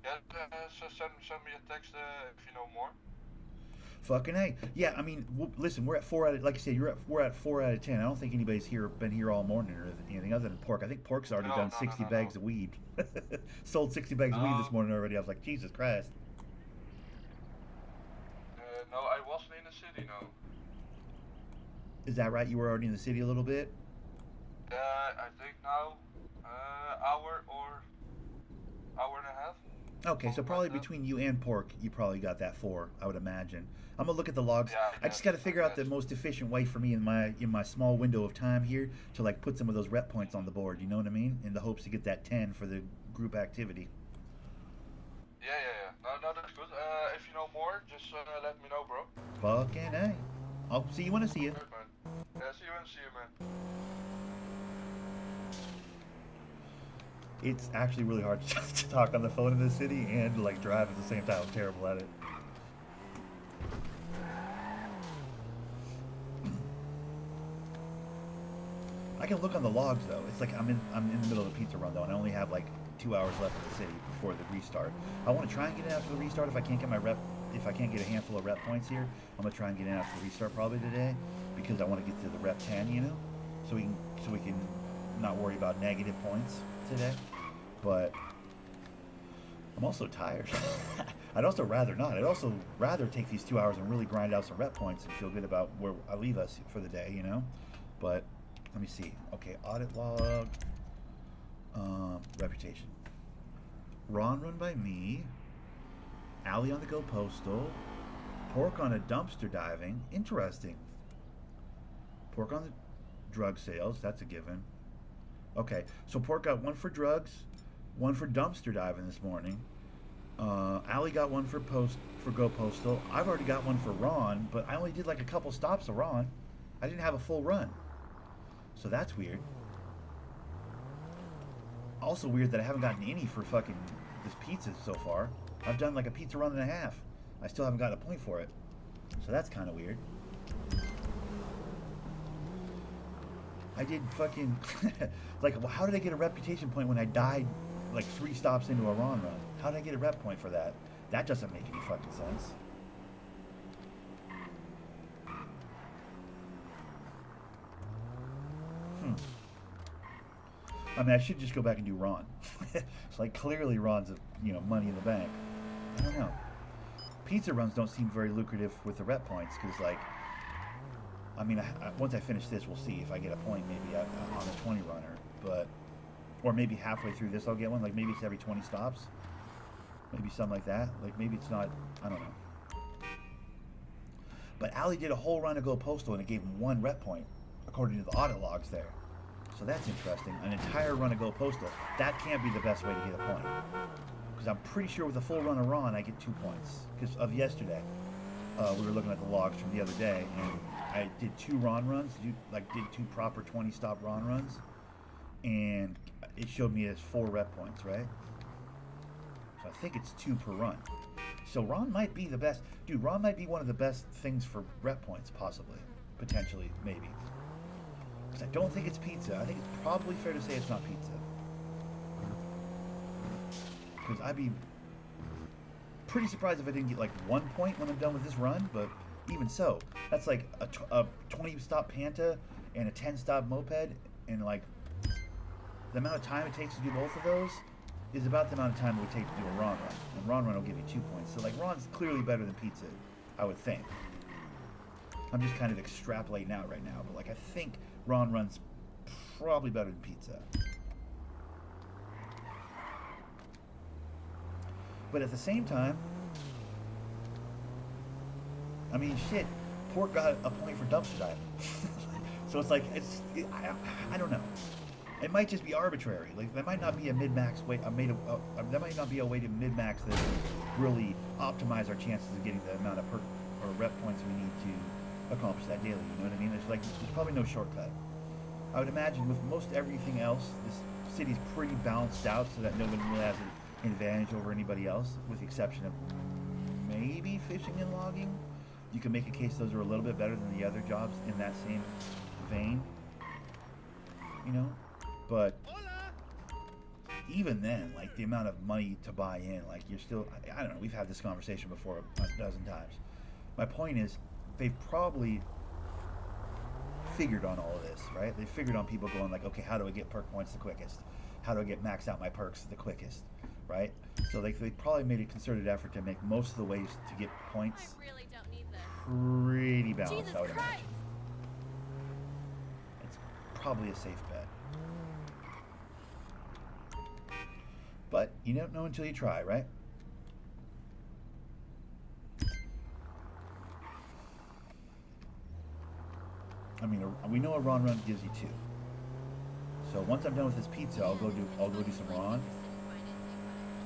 [SPEAKER 3] Yeah, so send me a text if you know more.
[SPEAKER 1] Fucking a. Yeah, I mean, listen, we're at 4 out of, like I said, we're at 4 out of 10. I don't think anybody's been here all morning or anything other than pork. I think pork's already
[SPEAKER 3] No,
[SPEAKER 1] done
[SPEAKER 3] no, no,
[SPEAKER 1] 60
[SPEAKER 3] no, no.
[SPEAKER 1] bags of weed. Sold 60 bags of weed this
[SPEAKER 3] No,
[SPEAKER 1] morning already. I was like, Jesus Christ.
[SPEAKER 3] no, I wasn't in the city. No.
[SPEAKER 1] Is that right? You were already in the city a little bit?
[SPEAKER 3] I think now, hour or hour and a half.
[SPEAKER 1] Okay, so
[SPEAKER 3] Something like
[SPEAKER 1] probably
[SPEAKER 3] that.
[SPEAKER 1] between you and pork, you probably got that 4, I would imagine. I'm gonna look at the logs.
[SPEAKER 3] Yeah,
[SPEAKER 1] I just got to
[SPEAKER 3] I
[SPEAKER 1] figure out the
[SPEAKER 3] guess.
[SPEAKER 1] most efficient way for me in my small window of time here to like put some of those rep points on the board. You know what I mean? In the hopes to get that 10 for the group activity.
[SPEAKER 3] Yeah. No, that's good. If you know more, just let me know, bro.
[SPEAKER 1] Fucking A. I'll see you when I see you.
[SPEAKER 3] Good, man. Yeah, see you, man.
[SPEAKER 1] It's actually really hard to talk on the phone in the city and like drive at the same time. I'm terrible at it. I can look on the logs though. It's like I'm in the middle of a pizza run though, and I only have like 2 hours left in the city before the restart. I want to try and get in after the restart if I can't get a handful of rep points here. I'm gonna try and get in after the restart probably today because I want to get to the rep 10, you know, so we can not worry about negative points today. But I'm also tired. I'd also rather not. I'd also rather take these 2 hours and really grind out some rep points and feel good about where I leave us for the day, you know. But let me see. Okay, audit log, reputation. Ron run by me. Alley on the go postal. Pork on a dumpster diving. Interesting. Pork on the drug sales. That's a given. Okay, so Pork got 1 for drugs, 1 for dumpster diving this morning. Allie got 1 for go postal. I've already got 1 for Ron, but I only did like a couple stops of Ron. I didn't have a full run, so that's weird. Also weird that I haven't gotten any for fucking this pizza so far. I've done like a pizza run and a half. I still haven't gotten a point for it, so that's kind of weird. I did fucking like, well, how did I get a reputation point when I died like 3 stops into a Ron run? How did I get a rep point for that? That doesn't make any fucking sense. I mean, I should just go back and do Ron. It's like clearly Ron's money in the bank. I don't know. Pizza runs don't seem very lucrative with the rep points because like, I mean, once I finish this, we'll see if I get a point maybe on a 20 runner, but or maybe halfway through this I'll get one. Like maybe it's every 20 stops, maybe something like that. Like maybe it's not. I don't know. But Allie did a whole run of go postal and it gave him 1 rep point, according to the audit logs there. So that's interesting. An entire run of go postal. That can't be the best way to get a point. Because I'm pretty sure with a full run of Ron, I get 2 points. Because of yesterday, we were looking at the logs from the other day, and I did 2 Ron runs. Did 2 proper 20 stop Ron runs, and it showed me as 4 rep points, right? So I think it's 2 per run. So Ron might be the best. Dude, Ron might be one of the best things for rep points, possibly. Potentially, maybe. Because I don't think it's pizza. I think it's probably fair to say it's not pizza. Because I'd be pretty surprised if I didn't get like 1 point when I'm done with this run, but even so, that's like a 20 stop Panta and a 10 stop moped, and like the amount of time it takes to do both of those is about the amount of time it would take to do a Ron run. And Ron run will give you 2 points. So like Ron's clearly better than pizza, I would think. I'm just kind of extrapolating out right now, but like I think Ron runs probably better than pizza. But at the same time, I mean, shit, pork got a point for dumpster diving. So it's like, I don't know. It might just be arbitrary. Like, there might not be a mid-max way, there might not be a way to mid-max that really optimize our chances of getting the amount of perk or rep points we need to accomplish that daily. You know what I mean? There's probably no shortcut. I would imagine with most everything else, this city's pretty balanced out so that nobody really has an advantage over anybody else, with the exception of maybe fishing and logging. You can make a case those are a little bit better than the other jobs in that same vein, you know? But even then, like, the amount of money to buy in, like, you're still, I don't know, we've had this conversation before a dozen times. My point is, they've probably figured on all of this, right? They figured on people going like, okay, how do I get perk points the quickest? How do I get max out my perks the quickest, right? So they probably made a concerted effort to make most of the ways to get points pretty balanced, I would imagine. It's probably a safe bet. But you don't know until you try, right? I mean, we know a Ron run gives you 2. So once I'm done with this pizza, I'll go do some Ron.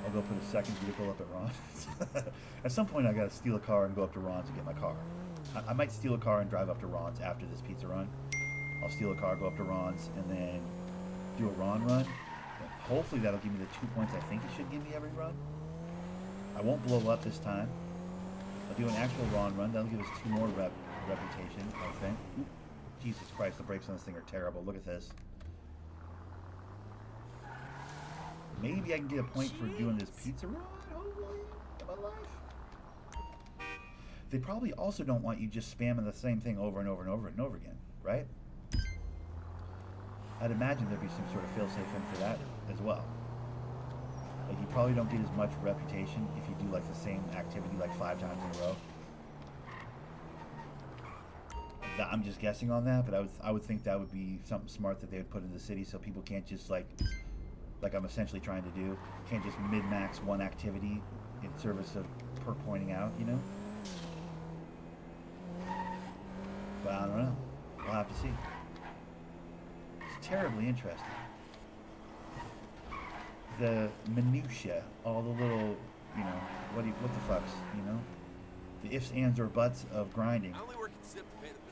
[SPEAKER 1] I'll go put a second vehicle up at Ron's. At some point, I gotta steal a car and go up to Ron's and get my car. I might steal a car and drive up to Ron's after this pizza run. I'll steal a car, go up to Ron's, and then do a Ron run. And hopefully that'll give me the 2 points I think it should give me every run. I won't blow up this time. I'll do an actual Ron run. That'll give us 2 more reputation, I think. Oop. Jesus Christ, the brakes on this thing are terrible. Look at this. Maybe I can get a point for doing this pizza run, hopefully, in my life. They probably also don't want you just spamming the same thing over and over and over and over again, right? I'd imagine there'd be some sort of fail-safe in for that as well. Like, you probably don't get as much reputation if you do like the same activity like 5 times in a row. I'm just guessing on that, but I would think that would be something smart that they would put in the city so people can't just like I'm essentially trying to do, can't just min-max one activity in service of perk pointing out, you know? But I don't know. We'll have to see. It's terribly interesting. The minutia, all the little, you know, what the fucks, you know? The ifs, ands, or buts of grinding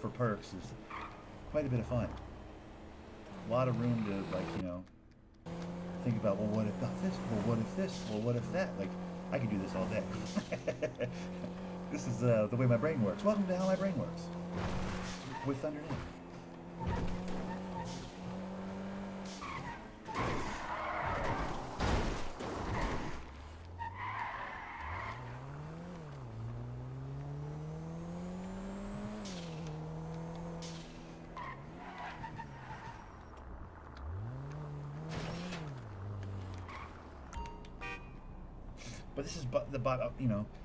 [SPEAKER 1] for perks is quite a bit of fun. A lot of room to, like, you know, think about, well, what if this? Well, what if this? Well, what if that? Like, I could do this all day. This is the way my brain works. Welcome to how my brain works. With underneath. But this is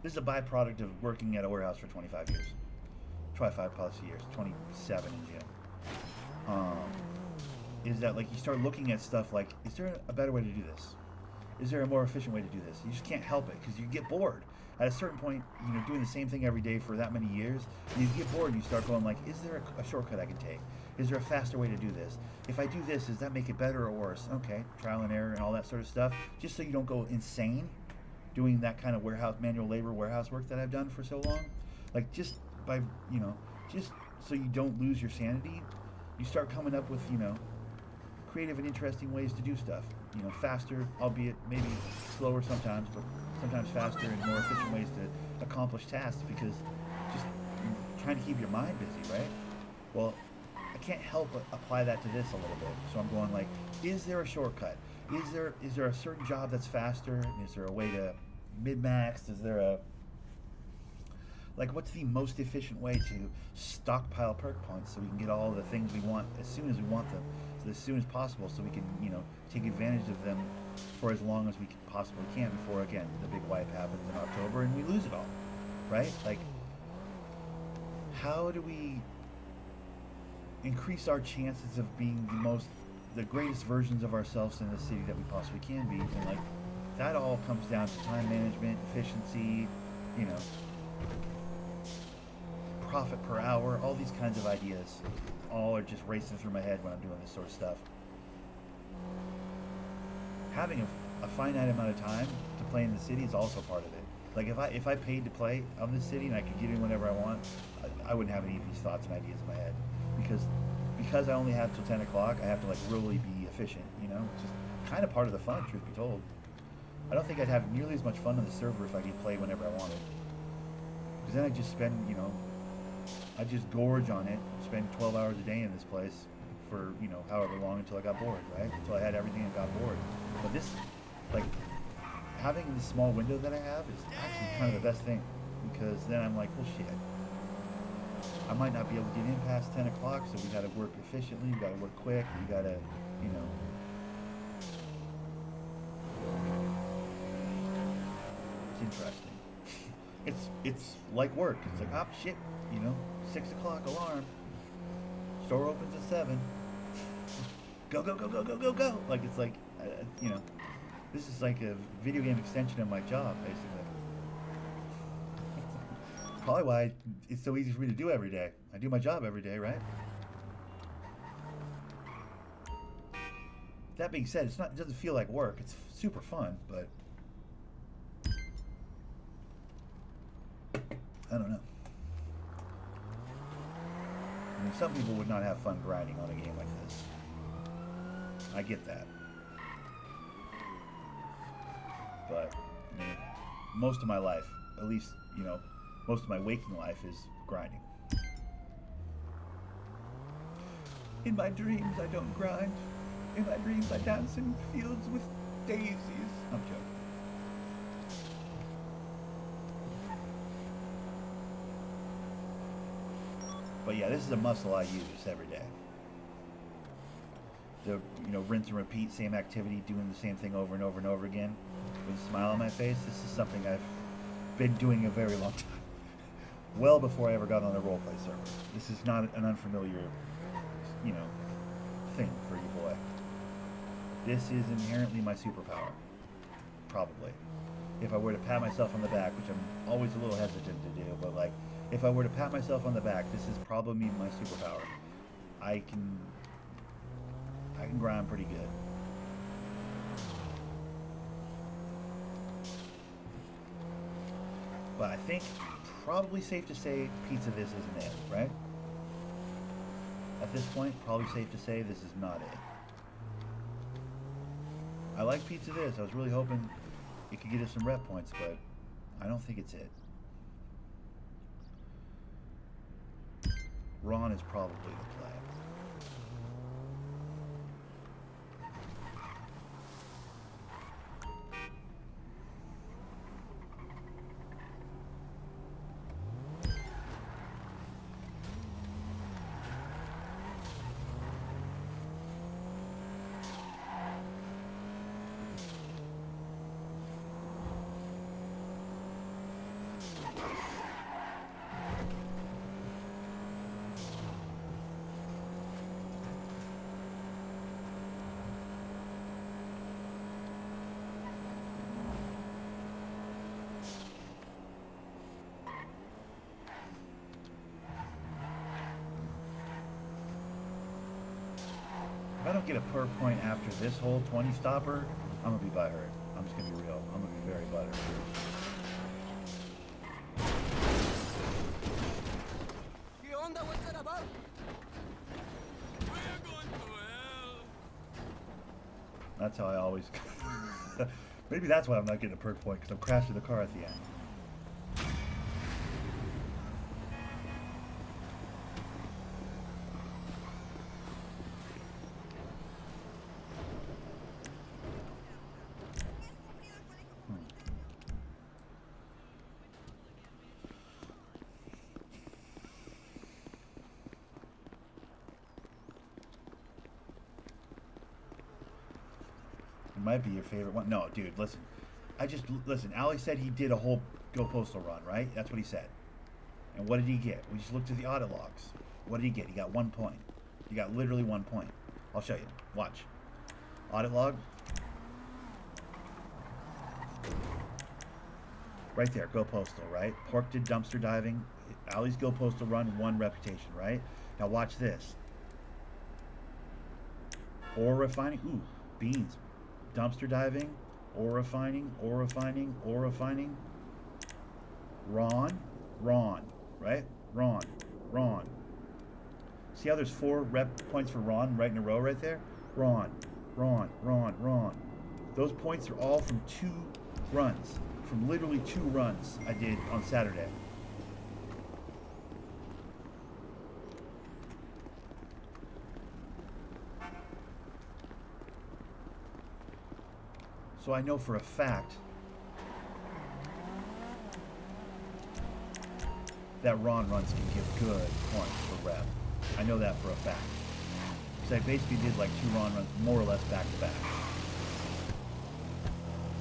[SPEAKER 1] this is a byproduct of working at a warehouse for 25 years, 25 plus years, 27 in June. Is that, like, you start looking at stuff like, is there a better way to do this? Is there a more efficient way to do this? You just can't help it because you get bored. At a certain point, you know, doing the same thing every day for that many years, you get bored and you start going like, is there a shortcut I can take? Is there a faster way to do this? If I do this, does that make it better or worse? Okay, trial and error and all that sort of stuff, just so you don't go insane doing that kind of manual labor warehouse work that I've done for so long. Like, just by, you know, just so you don't lose your sanity, you start coming up with, you know, creative and interesting ways to do stuff. You know, faster, albeit maybe slower sometimes, but sometimes faster and more efficient ways to accomplish tasks, because just trying to keep your mind busy, right? Well, I can't help but apply that to this a little bit. So I'm going like, is there a shortcut? Is there a certain job that's faster? Is there a way to mid-max? Is there a, like, what's the most efficient way to stockpile perk points so we can get all the things we want as soon as we want them, so as soon as possible, so we can, you know, take advantage of them for as long as we possibly can before, again, the big wipe happens in October and we lose it all, right? Like, how do we increase our chances of being the most the greatest versions of ourselves in the city that we possibly can be, and like that all comes down to time management, efficiency, you know, profit per hour, all these kinds of ideas, all are just racing through my head when I'm doing this sort of stuff. Having a finite amount of time to play in the city is also part of it. Like if I paid to play on this city and I could get in whenever I want, I wouldn't have any of these thoughts and ideas in my head, because I only have till 10 o'clock. I have to like really be efficient, you know, which is kind of part of the fun, truth be told. I don't think I'd have nearly as much fun on the server if I could play whenever I wanted, because then I just spend, you know, I just gorge on it, spend 12 hours a day in this place for, you know, however long until I got bored, right? Until I had everything and got bored. But this, like, having this small window that I have is actually kind of the best thing, because then I'm like, well, shit, I might not be able to get in past 10 o'clock, so we got to work efficiently, we got to work quick, we got to, you know. It's interesting. It's like work. It's like, oh, shit, you know, 6 o'clock alarm, store opens at 7. Go, go, go, go, go, go, go. Like, it's like, you know, this is like a video game extension of my job, basically. Probably why it's so easy for me to do every day. I do my job every day, right? That being said, it doesn't feel like work. It's super fun, but I don't know. I mean, some people would not have fun grinding on a game like this. I get that. But, I mean, most of my life, at least, you know, most of my waking life is grinding. In my dreams, I don't grind. In my dreams, I dance in fields with daisies. I'm joking. But yeah, this is a muscle I use every day. To, you know, rinse and repeat, same activity, doing the same thing over and over and over again with a smile on my face. This is something I've been doing a very long time. Well before I ever got on a roleplay server. This is not an unfamiliar, you know, thing for you boy. This is inherently my superpower. Probably. If I were to pat myself on the back, which I'm always a little hesitant to do, but like, if I were to pat myself on the back, this is probably my superpower. I can grind pretty good. But I think probably safe to say pizza this isn't it, right? At this point, probably safe to say this is not it. I like pizza this. I was really hoping it could get us some rep points, but I don't think it's it. Ron is probably the play. If I don't get a per point after this whole 20 stopper, I'm gonna be butthurt. I'm just gonna be real. I'm gonna be very butthurt.
[SPEAKER 4] What's that about? We're going to hell.
[SPEAKER 1] That's how I always. Maybe that's why I'm not getting a perk point, because I'm crashing the car at the end. Might be your favorite one. No, dude, listen. Listen, Ali said he did a whole Go Postal run, right? That's what he said. And what did he get? We just looked at the audit logs. What did he get? He got 1 point. He got literally 1 point. I'll show you. Watch. Audit log. Right there, go postal, right? Pork did dumpster diving. Allie's go postal run, 1 reputation, right? Now watch this. Ore refining. Ooh, beans. Dumpster diving. Ore refining. Ore refining. Ore refining. Ron. Right? Ron. See how there's 4 rep points for Ron right in a row right there? Ron. Those points are all from 2 runs. From literally 2 runs I did on Saturday. So I know for a fact that Ron runs can give good points for rep. I know that for a fact. Because I basically did like 2 Ron runs more or less back to back.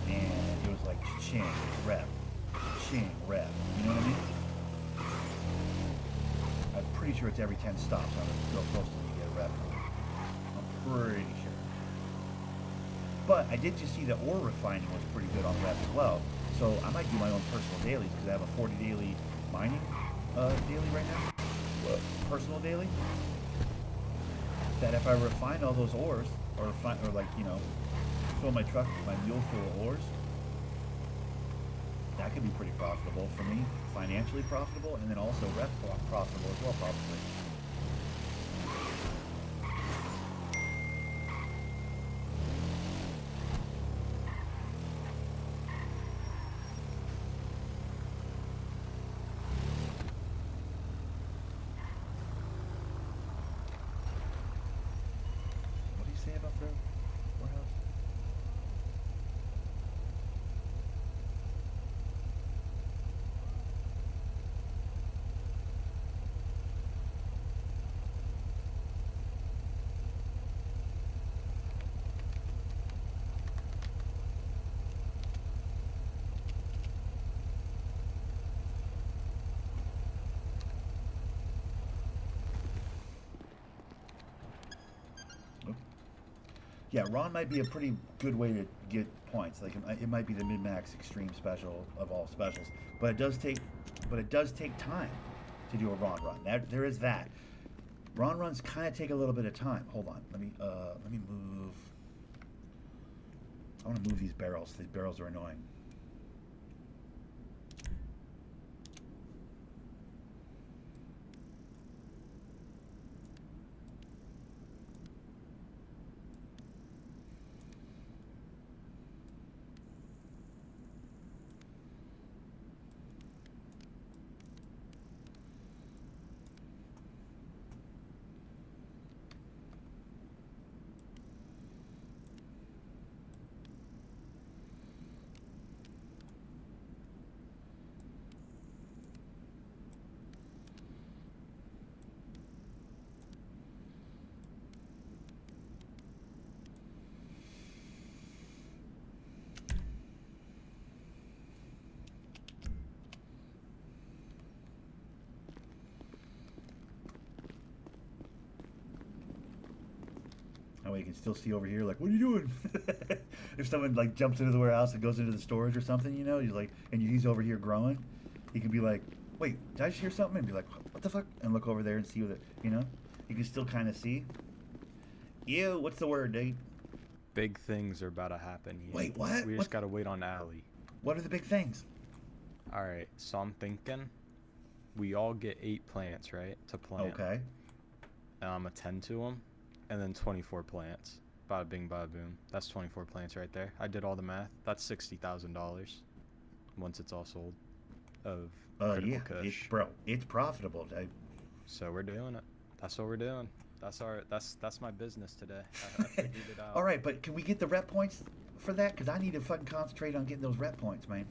[SPEAKER 1] And it was like ching, rep. You know what I mean? I'm pretty sure it's every 10 stops on a go postal you get a rep. I'm pretty sure. But I did just see that ore refining was pretty good on rep as well. So I might do my own personal dailies because I have a 40 daily mining daily right now. Personal daily. That if I refine all those ores, or like, you know, fill my truck, my mule full of ores, that could be pretty profitable for me, financially profitable, and then also rep profitable as well, probably. What do you say about the warehouse? Yeah, Ron might be a pretty good way to get points. Like it might be the min-max extreme special of all specials, but it does take time to do a Ron run. There is that. Ron runs kind of take a little bit of time. Hold on, let me move. I want to move these barrels. These barrels are annoying. That way you can still see over here, like, what are you doing? If someone like jumps into the warehouse and goes into the storage or something, you know, he's like, and he's over here growing, he can be like, wait, did I just hear something? And be like, what the fuck? And look over there and see what it, you know, you can still kind of see. Ew, what's the word, dude?
[SPEAKER 2] Big things are about to happen here.
[SPEAKER 1] Wait, what?
[SPEAKER 2] We just gotta wait on Allie.
[SPEAKER 1] What are the big things?
[SPEAKER 2] Alright, so I'm thinking we all get 8 plants, right, to plant.
[SPEAKER 1] Okay.
[SPEAKER 2] And I'm gonna tend to them, and then 24 plants. Bada bing, bada boom. That's 24 plants right there. I did all the math. That's $60,000 once it's all sold of Critical
[SPEAKER 1] Yeah,
[SPEAKER 2] Kush.
[SPEAKER 1] it's profitable, dude.
[SPEAKER 2] So we're doing it. That's what we're doing. That's my business today. I figured it out.
[SPEAKER 1] All right, but can we get the rep points for that? Because I need to fucking concentrate on getting those rep points, man.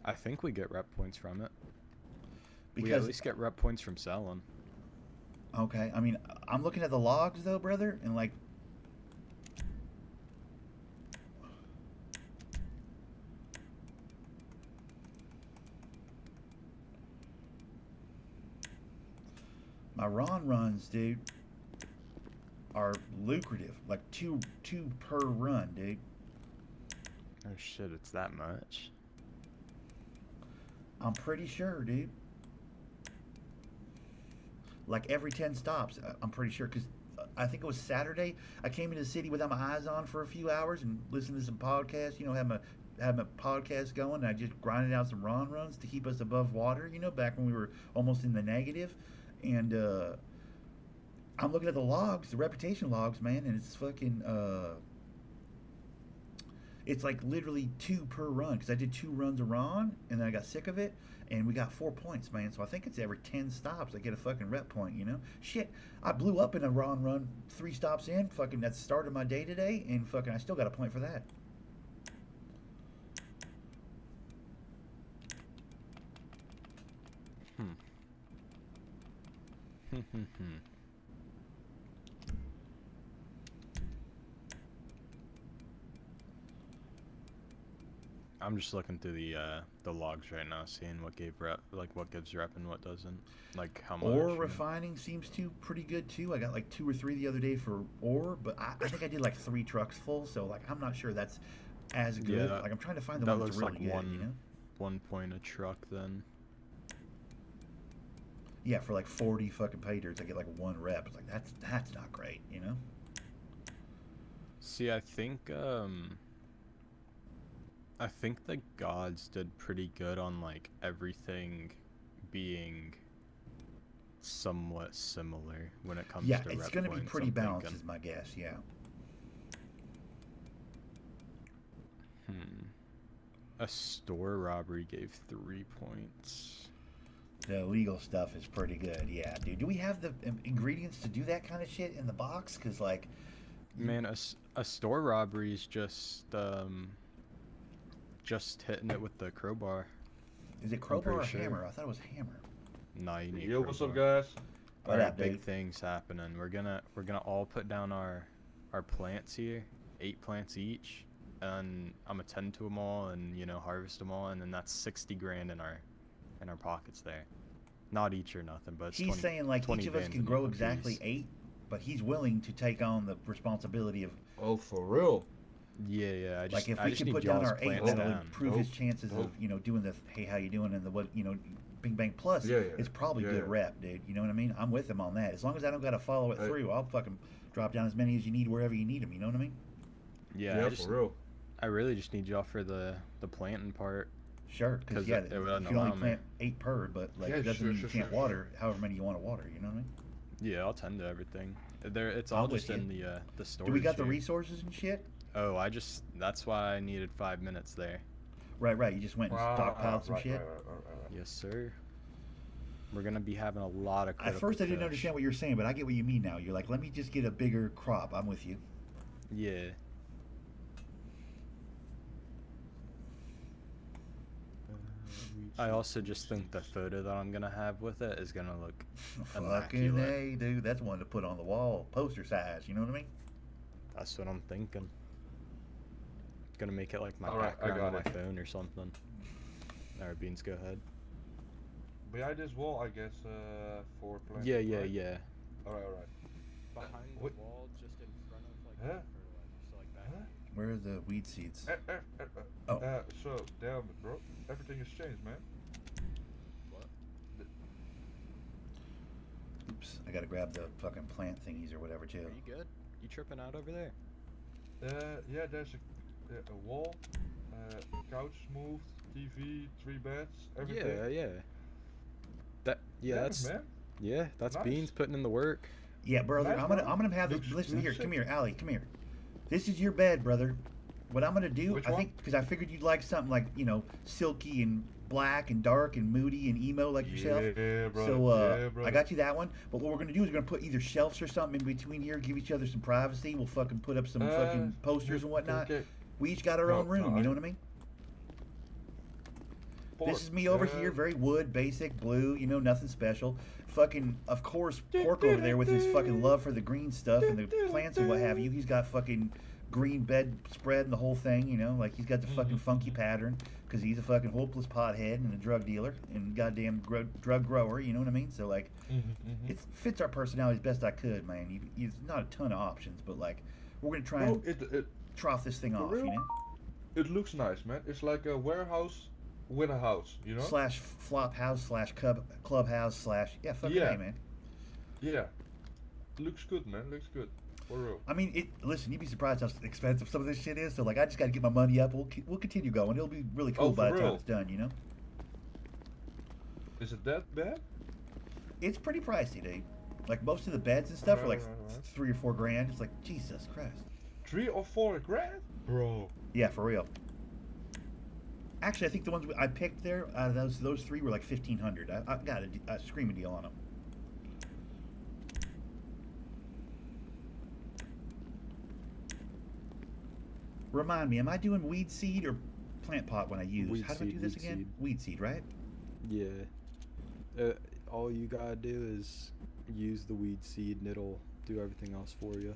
[SPEAKER 2] I think we get rep points from it.
[SPEAKER 1] Because
[SPEAKER 2] We at least get rep points from selling.
[SPEAKER 1] okay, I mean, I'm looking at the logs though, brother, and like, my Ron runs, dude, are lucrative. Like two per run, dude.
[SPEAKER 2] Oh shit, it's that much.
[SPEAKER 1] I'm pretty sure, dude. Like every 10 stops, I'm pretty sure, because I think it was Saturday. I came into the city without my eyes on for a few hours and listened to some podcasts. You know, had my podcast going. And I just grinded out some runs to keep us above water. You know, back when we were almost in the negative. And I'm looking at the logs, the reputation logs, man, and it's fucking. It's like literally 2 per run, because I did 2 runs of Ron and then I got sick of it, and we got 4 points, man. So I think it's every 10 stops I get a fucking rep point, you know? Shit, I blew up in a Ron run 3 stops in, fucking that's the start of my day today, and fucking I still got a point for that.
[SPEAKER 2] I'm just looking through the logs right now, seeing what gave rep, like what gives rep and what doesn't, like how much.
[SPEAKER 1] Ore refining seems to pretty good too. I got like 2 or 3 the other day for ore, but I think I did like 3 trucks full, so like I'm not sure that's as good.
[SPEAKER 2] Yeah,
[SPEAKER 1] like I'm trying to find the
[SPEAKER 2] that
[SPEAKER 1] one that's
[SPEAKER 2] looks
[SPEAKER 1] really
[SPEAKER 2] like
[SPEAKER 1] good, you know?
[SPEAKER 2] 1 point a truck then.
[SPEAKER 1] Yeah, for like 40 fucking pay dirts, I get like 1 rep. It's like that's not great, you know?
[SPEAKER 2] See, I think the gods did pretty good on like everything being somewhat similar when it comes
[SPEAKER 1] Yeah,
[SPEAKER 2] to
[SPEAKER 1] it's
[SPEAKER 2] rep
[SPEAKER 1] going to be
[SPEAKER 2] points,
[SPEAKER 1] pretty
[SPEAKER 2] I'm
[SPEAKER 1] balanced,
[SPEAKER 2] thinking.
[SPEAKER 1] is my guess. Yeah.
[SPEAKER 2] A store robbery gave 3 points.
[SPEAKER 1] The illegal stuff is pretty good. Yeah, dude. Do we have the ingredients to do that kind of shit in the box? Because like,
[SPEAKER 2] Man, a store robbery is just hitting it with the crowbar.
[SPEAKER 1] is it crowbar or
[SPEAKER 2] pretty sure.
[SPEAKER 1] hammer? I thought it was hammer.
[SPEAKER 2] Nah, you need
[SPEAKER 3] Yo, what's up,
[SPEAKER 2] crowbar.
[SPEAKER 3] guys?
[SPEAKER 1] What
[SPEAKER 2] Alright,
[SPEAKER 1] up,
[SPEAKER 2] big
[SPEAKER 1] dude?
[SPEAKER 2] things happening. We're gonna all put down our plants here, 8 plants each, and I'm gonna tend to them all and harvest them all, and then that's 60 grand in our pockets there. Not each or nothing, but it's
[SPEAKER 1] He's
[SPEAKER 2] 20,
[SPEAKER 1] saying like
[SPEAKER 2] 20
[SPEAKER 1] each of us
[SPEAKER 2] vans
[SPEAKER 1] can
[SPEAKER 2] a
[SPEAKER 1] grow
[SPEAKER 2] piece.
[SPEAKER 1] exactly 8, but he's willing to take on the responsibility of
[SPEAKER 3] Oh, for real?
[SPEAKER 2] Yeah. I just
[SPEAKER 1] like if
[SPEAKER 2] I
[SPEAKER 1] we
[SPEAKER 2] just
[SPEAKER 1] can
[SPEAKER 2] need
[SPEAKER 1] put down
[SPEAKER 2] y'all's
[SPEAKER 1] our 8,
[SPEAKER 2] plants
[SPEAKER 1] that'll
[SPEAKER 2] down.
[SPEAKER 1] improve his
[SPEAKER 3] Dope,
[SPEAKER 1] chances
[SPEAKER 3] dope.
[SPEAKER 1] of doing the hey how you doing and the what Bing Bang Plus.
[SPEAKER 3] Yeah.
[SPEAKER 1] It's probably
[SPEAKER 3] Yeah,
[SPEAKER 1] good
[SPEAKER 3] yeah.
[SPEAKER 1] rep, dude. You know what I mean? I'm with him on that. As long as I don't got to follow it
[SPEAKER 3] Hey.
[SPEAKER 1] through, I'll fucking drop down as many as you need wherever you need them. You know what I mean?
[SPEAKER 2] Yeah,
[SPEAKER 3] for real.
[SPEAKER 2] I really just need y'all for the planting part.
[SPEAKER 1] Sure, because
[SPEAKER 2] 'Cause
[SPEAKER 1] yeah,
[SPEAKER 2] it wouldn't
[SPEAKER 1] you can only
[SPEAKER 2] allow me.
[SPEAKER 1] plant 8 per, but like
[SPEAKER 3] Yeah,
[SPEAKER 1] it doesn't
[SPEAKER 3] sure,
[SPEAKER 1] mean you
[SPEAKER 3] sure,
[SPEAKER 1] can't
[SPEAKER 3] sure,
[SPEAKER 1] water however many you want to water. You know what I mean?
[SPEAKER 2] Yeah, I'll tend to everything. It's
[SPEAKER 1] I'm
[SPEAKER 2] all
[SPEAKER 1] with
[SPEAKER 2] just
[SPEAKER 1] you.
[SPEAKER 2] in the storage.
[SPEAKER 1] Do we got the
[SPEAKER 2] here.
[SPEAKER 1] resources and shit?
[SPEAKER 2] Oh, that's why I needed 5 minutes there.
[SPEAKER 1] Right. You just went and stockpiled some shit.
[SPEAKER 3] Right.
[SPEAKER 2] Yes, sir. We're gonna be having a lot of.
[SPEAKER 1] At first, I didn't
[SPEAKER 2] critical
[SPEAKER 1] understand what you're saying, but I get what you mean now. You're like, let me just get a bigger crop. I'm with you.
[SPEAKER 2] Yeah. I also just think the photo that I'm gonna have with it is gonna look
[SPEAKER 1] Fucking
[SPEAKER 2] immaculate.
[SPEAKER 1] A, dude. That's one to put on the wall, poster size. You know what I mean?
[SPEAKER 2] That's what I'm thinking. Gonna make it like my
[SPEAKER 3] Alright, I
[SPEAKER 2] background on my
[SPEAKER 3] got it.
[SPEAKER 2] phone or something. Alright, Beans, go ahead.
[SPEAKER 3] Behind this wall, I guess, 4 plants.
[SPEAKER 2] Yeah.
[SPEAKER 3] Alright.
[SPEAKER 2] Behind
[SPEAKER 3] Wait.
[SPEAKER 2] wall, just in front of like
[SPEAKER 3] Huh?
[SPEAKER 2] fertilizer, so like back.
[SPEAKER 3] Huh?
[SPEAKER 1] Where are the weed seeds?
[SPEAKER 3] Oh.
[SPEAKER 1] Oh.
[SPEAKER 3] So, damn it, bro. Everything has changed, man.
[SPEAKER 2] What?
[SPEAKER 1] Oops. I gotta grab the fucking plant thingies or whatever too.
[SPEAKER 2] Are you good? You tripping out over there?
[SPEAKER 3] Yeah, there's a wall, couch moved, TV, 3 beds, everything.
[SPEAKER 2] Yeah. That's
[SPEAKER 3] man.
[SPEAKER 2] that's
[SPEAKER 3] Nice.
[SPEAKER 2] Beans putting in the work.
[SPEAKER 1] Yeah, brother.
[SPEAKER 3] Nice,
[SPEAKER 1] I'm
[SPEAKER 3] bro.
[SPEAKER 1] gonna have this.
[SPEAKER 3] Looks-
[SPEAKER 1] Listen here.
[SPEAKER 3] looks
[SPEAKER 1] Come
[SPEAKER 3] sick.
[SPEAKER 1] here, Allie. Come here. This is your bed, brother. What I'm gonna do,
[SPEAKER 3] Which
[SPEAKER 1] I
[SPEAKER 3] one?
[SPEAKER 1] think, because I figured you'd like something like silky and black and dark and moody and emo like yourself.
[SPEAKER 3] Yeah, brother.
[SPEAKER 1] So
[SPEAKER 3] yeah, brother.
[SPEAKER 1] I got you that one. But what we're gonna do is we're gonna put either shelves or something in between here, give each other some privacy. We'll fucking put up some fucking posters and whatnot.
[SPEAKER 3] Okay.
[SPEAKER 1] We each got our own
[SPEAKER 3] No,
[SPEAKER 1] room.
[SPEAKER 3] no,
[SPEAKER 1] You know what I mean?
[SPEAKER 5] pork.
[SPEAKER 1] This is me over here, very wood, basic, blue, you know, nothing special. Fucking, of course, Pork over there with his fucking love for the green stuff and the plants and what have you. He's got fucking green bedspread and the whole thing, you know, like he's got the fucking funky pattern because he's a fucking hopeless pothead and a drug dealer and goddamn drug grower, you know what I mean? So, like, it fits our personalities best I could, man. He's not a ton of options, but, like, we're going to try and trough this thing off,
[SPEAKER 5] real?
[SPEAKER 1] you know?
[SPEAKER 5] It looks nice, man. It's like a warehouse with a house, you know?
[SPEAKER 1] Slash flop house, slash clubhouse, slash, yeah, fuck
[SPEAKER 5] Yeah.
[SPEAKER 1] yeah, man.
[SPEAKER 5] Yeah. Looks good, man. Looks good. For real.
[SPEAKER 1] I mean, listen, you'd be surprised how expensive some of this shit is. So, like, I just got to get my money up. We'll continue going. It'll be really cool by the time it's done, you know?
[SPEAKER 5] Is it that bad?
[SPEAKER 1] It's pretty pricey, dude. Like, most of the beds and stuff are like
[SPEAKER 5] Right.
[SPEAKER 1] $3 or $4 grand. It's like, Jesus Christ.
[SPEAKER 5] 3 or 4 grand? Bro.
[SPEAKER 1] Yeah, for real. Actually, I think the ones I picked there, those three were like $1,500. I got a screaming deal on them. Remind me, am I doing weed seed or plant pot when I use?
[SPEAKER 2] Weed
[SPEAKER 1] How do I do
[SPEAKER 2] seed,
[SPEAKER 1] this
[SPEAKER 2] weed
[SPEAKER 1] again?
[SPEAKER 2] seed.
[SPEAKER 1] Weed seed, right?
[SPEAKER 2] Yeah. All you gotta do is use the weed seed and it'll do everything else for you.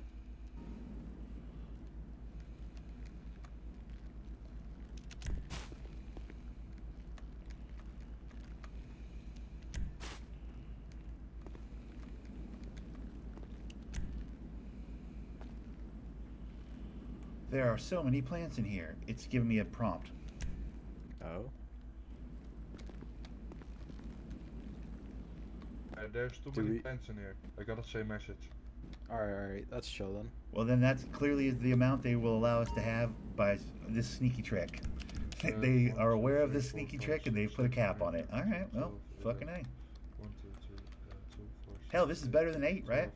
[SPEAKER 1] There are so many plants in here. It's giving me a prompt.
[SPEAKER 2] Oh?
[SPEAKER 5] There's too
[SPEAKER 2] Do
[SPEAKER 5] many
[SPEAKER 2] we-
[SPEAKER 5] plants in here. I got the same message.
[SPEAKER 2] Alright, that's chill then.
[SPEAKER 1] Well, then that's clearly the amount they will allow us to have by this sneaky trick. They
[SPEAKER 5] One,
[SPEAKER 1] are
[SPEAKER 5] two,
[SPEAKER 1] aware of
[SPEAKER 5] three,
[SPEAKER 1] this
[SPEAKER 5] four,
[SPEAKER 1] sneaky
[SPEAKER 5] five,
[SPEAKER 1] trick and they've
[SPEAKER 5] six,
[SPEAKER 1] put a
[SPEAKER 5] seven,
[SPEAKER 1] cap on it. All right, well,
[SPEAKER 5] 12,
[SPEAKER 1] fucking A.
[SPEAKER 5] 1, 2, 3, 2, 4,
[SPEAKER 1] Hell, this is
[SPEAKER 5] 6,
[SPEAKER 1] better than 8, right?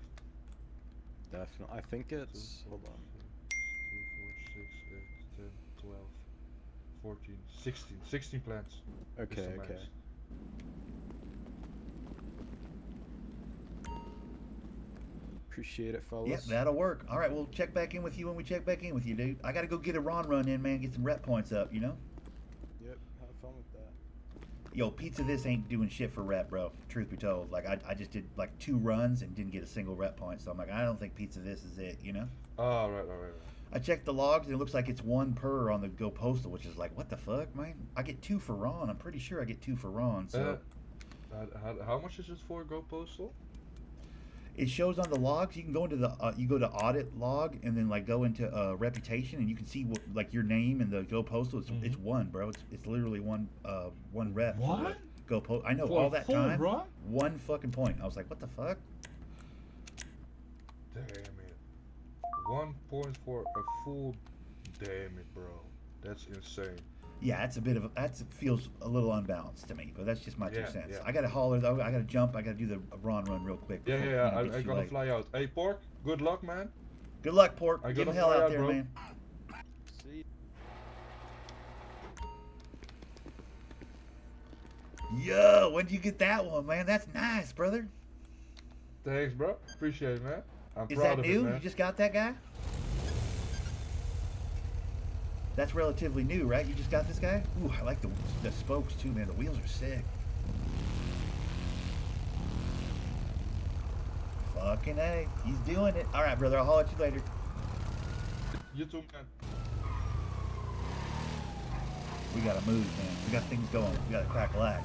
[SPEAKER 5] 12,
[SPEAKER 2] Definitely. I think it's. Hold on.
[SPEAKER 5] 2, 4, 6, 8, 10, 12, 14, 16. 16 plants. is
[SPEAKER 2] Okay,
[SPEAKER 5] the max.
[SPEAKER 2] okay. Appreciate it, fellas.
[SPEAKER 1] Yep, that'll work. All right, we'll check back in with you when we check back in with you, dude. I got to go get a run in, man, get some rep points up, you know?
[SPEAKER 2] Yep, have fun with that.
[SPEAKER 1] Yo, pizza this ain't doing shit for rep, bro. Truth be told. Like, I just did, like, 2 runs and didn't get a single rep point. So I'm like, I don't think pizza this is it, you know?
[SPEAKER 5] Oh, right.
[SPEAKER 1] I checked the logs and it looks like it's 1 per on the Go Postal, which is like, what the fuck, man? I get 2 for Ron. I'm pretty sure I get 2 for Ron, so...
[SPEAKER 5] How much is it for Go Postal?
[SPEAKER 1] It shows on the logs. You can go into the you go to audit log and then like go into reputation and you can see what, like your name and the Go Postal. It's 1, bro. It's literally one rep. for
[SPEAKER 5] What?
[SPEAKER 1] Go Postal. I know
[SPEAKER 5] For
[SPEAKER 1] all
[SPEAKER 5] a
[SPEAKER 1] that
[SPEAKER 5] full
[SPEAKER 1] time.
[SPEAKER 5] run?
[SPEAKER 1] 1 fucking point. I was like, what the fuck?
[SPEAKER 5] Damn it. 1 point for a full. Damn it, bro. That's insane.
[SPEAKER 1] Yeah, that's a bit of that feels a little unbalanced to me, but that's just my 2
[SPEAKER 5] Yeah,
[SPEAKER 1] cents.
[SPEAKER 5] yeah.
[SPEAKER 1] I gotta holler though. I gotta jump. I gotta do the Ron run real quick.
[SPEAKER 5] Yeah,
[SPEAKER 1] before,
[SPEAKER 5] yeah.
[SPEAKER 1] you know, it
[SPEAKER 5] I
[SPEAKER 1] gets too
[SPEAKER 5] gotta
[SPEAKER 1] late.
[SPEAKER 5] fly out. Hey, Pork. Good luck, man.
[SPEAKER 1] Good luck, Pork.
[SPEAKER 5] I
[SPEAKER 1] Get
[SPEAKER 5] gotta
[SPEAKER 1] the hell
[SPEAKER 5] fly
[SPEAKER 1] out
[SPEAKER 5] out,
[SPEAKER 1] there,
[SPEAKER 5] bro.
[SPEAKER 1] man.
[SPEAKER 2] See?
[SPEAKER 1] Yo, when'd you get that one, man? That's nice, brother.
[SPEAKER 5] Thanks, bro. Appreciate it, man. I'm
[SPEAKER 1] Is
[SPEAKER 5] proud
[SPEAKER 1] that
[SPEAKER 5] of
[SPEAKER 1] new?
[SPEAKER 5] it, man.
[SPEAKER 1] You just got that guy? That's relatively new, right? You just got this guy? Ooh, I like the spokes too, man. The wheels are sick. Fucking A. He's doing it. All right, brother. I'll holler at you later.
[SPEAKER 5] You too, man.
[SPEAKER 1] We gotta move, man. We got things going. We gotta crack a lack.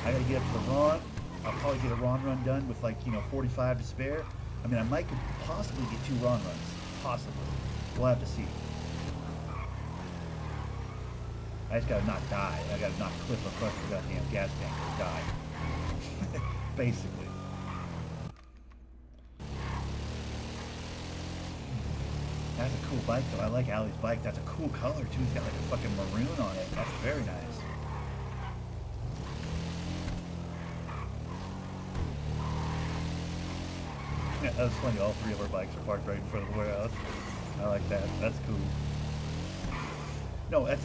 [SPEAKER 1] I gotta get up to the Ron. I'll probably get a Ron run done with like, 45 to spare. I mean, I might could possibly get 2 Ron runs. Possibly. We'll have to see. I just gotta not die. I gotta not clip a fucking goddamn gas tank or die. Basically. That's a cool bike though. I like Allie's bike. That's a cool color too. It's got like a fucking maroon on it. That's very nice. Yeah, that was funny. All 3 of our bikes are parked right in front of the warehouse. I like that. That's cool. No, that's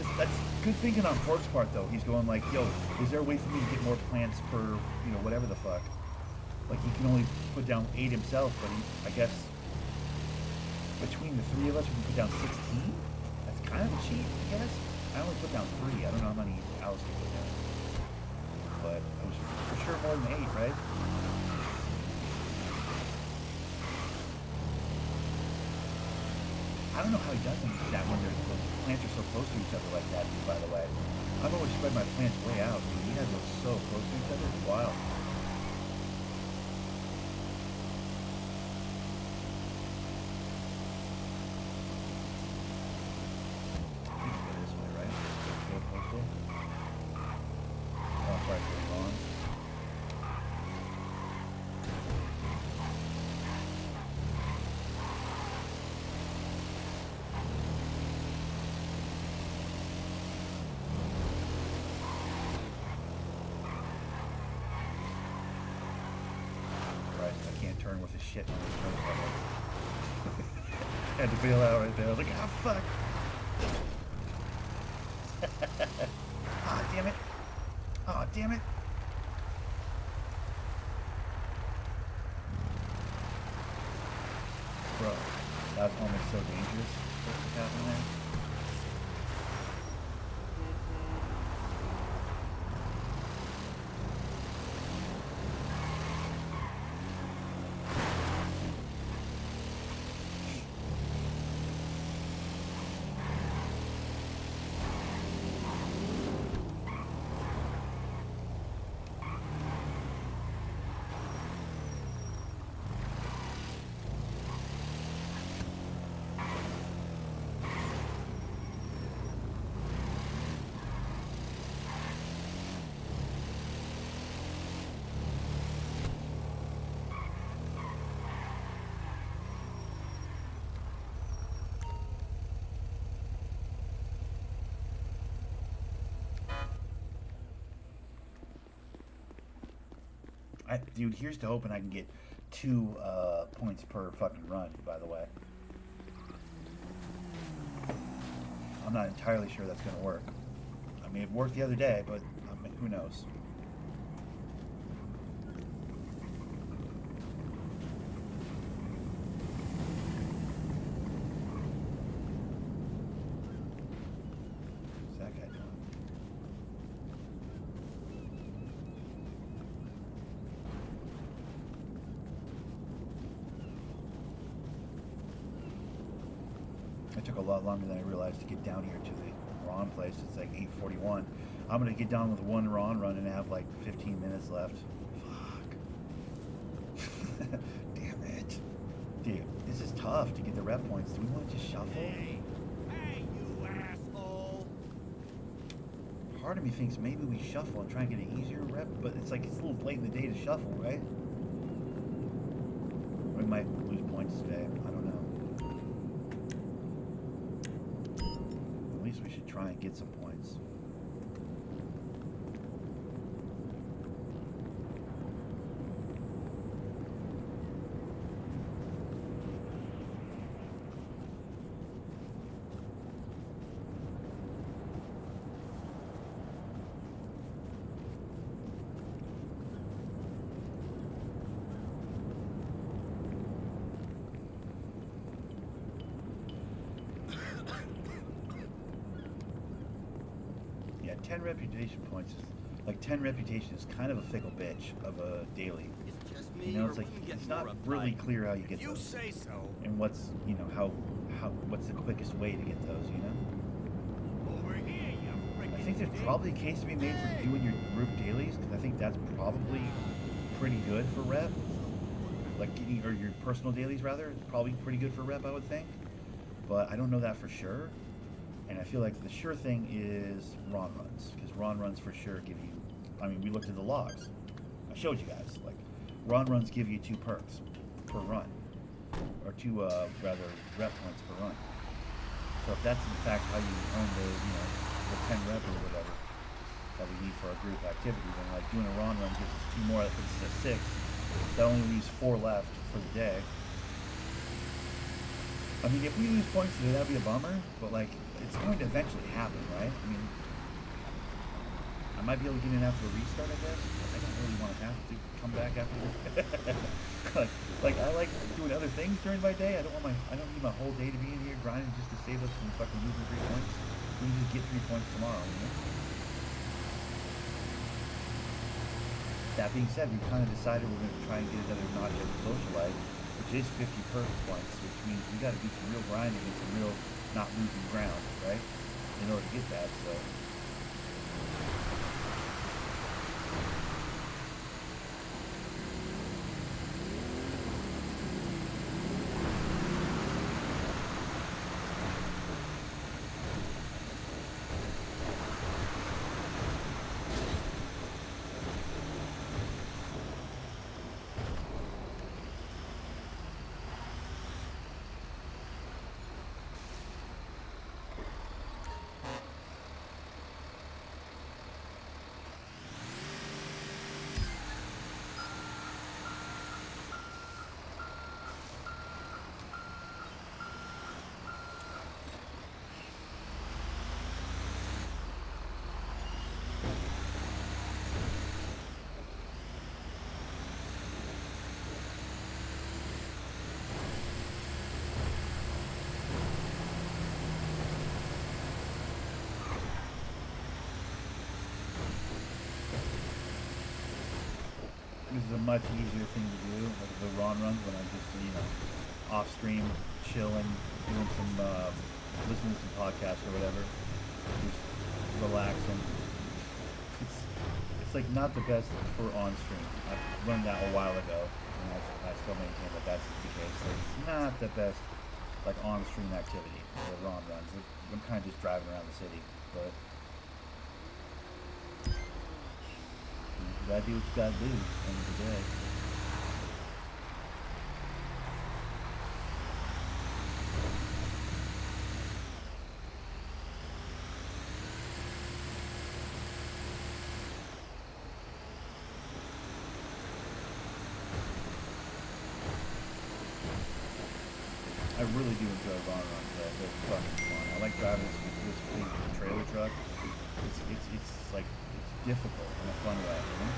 [SPEAKER 1] good thinking on Pork's part though. He's going like, yo, is there a way for me to get more plants per, whatever the fuck? Like he can only put down 8 himself, but I guess between the 3 of us we can put down 16? That's kind of a cheat, I guess. I only put down 3. I don't know how many Alice can put down. But it was for sure more than 8, right? I don't know how he does that when those plants are so close to each other like that, by the way. I've always spread my plants way out. I mean, you guys are so close to each other. It's wild. Turn with his shit on his nose. Had to bail out right there. I was like, ah, fuck. Ah, damn it. Oh, damn it. Bro, that was almost so dangerous. What was happening there? Dude, here's to hoping I can get 2 points per fucking run, by the way. I'm not entirely sure that's going to work. I mean, it worked the other day, but I mean, who knows? What's that guy doing? It took a lot longer than I realized to get down here to the Ron place. It's like 8:41. I'm gonna get down with 1 Ron run and have like 15 minutes left. Fuck. Damn it. Dude, this is tough to get the rep points. Do we want to just shuffle?
[SPEAKER 4] Hey, you asshole!
[SPEAKER 1] Part of me thinks maybe we shuffle and try and get an easier rep, but it's like it's a little late in the day to shuffle, right? We might lose points today. I don't know. At least we should try and get some points. Yeah, 10 reputation points is like 10 reputation is kind of a fickle bitch of a daily.
[SPEAKER 4] It's just me,
[SPEAKER 1] You know,
[SPEAKER 4] or
[SPEAKER 1] it's like
[SPEAKER 4] we can get
[SPEAKER 1] it's
[SPEAKER 4] more
[SPEAKER 1] not
[SPEAKER 4] uptight.
[SPEAKER 1] really clear how you get
[SPEAKER 4] If you
[SPEAKER 1] those,
[SPEAKER 4] say so.
[SPEAKER 1] and what's how what's the quickest way to get those. You know,
[SPEAKER 4] Over here, you freaking
[SPEAKER 1] I think there's
[SPEAKER 4] dick.
[SPEAKER 1] probably a case to be made for doing your group dailies because I think that's probably pretty good for rep. Like getting or your personal dailies rather, it's probably pretty good for rep, I would think. But I don't know that for sure. And I feel like the sure thing is Ron runs, because Ron runs for sure give you, I mean, we looked at the logs. I showed you guys, like, Ron runs give you 2 perks per run, or 2, rather, rep points per run. So if that's in fact how you earn the, you know, the 10 rep or whatever that we need for our group activity, then like doing a Ron run gives us 2 more, that puts us at 6. That only leaves 4 left for the day. I mean, if we lose points today, that'd be a bummer, but like, it's going to eventually happen, right? I mean, I might be able to get in after the restart, I guess. But I don't really want to have to come back after this. like, I like doing other things during my day. I don't need my whole day to be in here grinding just to save us from fucking losing 3 points. You just get 3 points tomorrow, you know? That being said, we kind of decided we're going to try and get another notch at the social life, which is 50 perk points, which means we got to do some real grinding and some real not losing ground, right? In order to get that, so. This is a much easier thing to do, like the Ron runs when I'm just, you know, off stream, chilling, doing some, listening to some podcasts or whatever, just relaxing. It's like not the best for on stream. I learned that a while ago, and I still maintain that that's the case. So it's not the best, like on stream activity, the Ron runs. I'm kind of just driving around the city, but. You gotta do what you gotta do at the end of the day. I really do enjoy Ron runs. They're fucking fun. I like driving this big trailer truck. It's like difficult in a fun way, you know?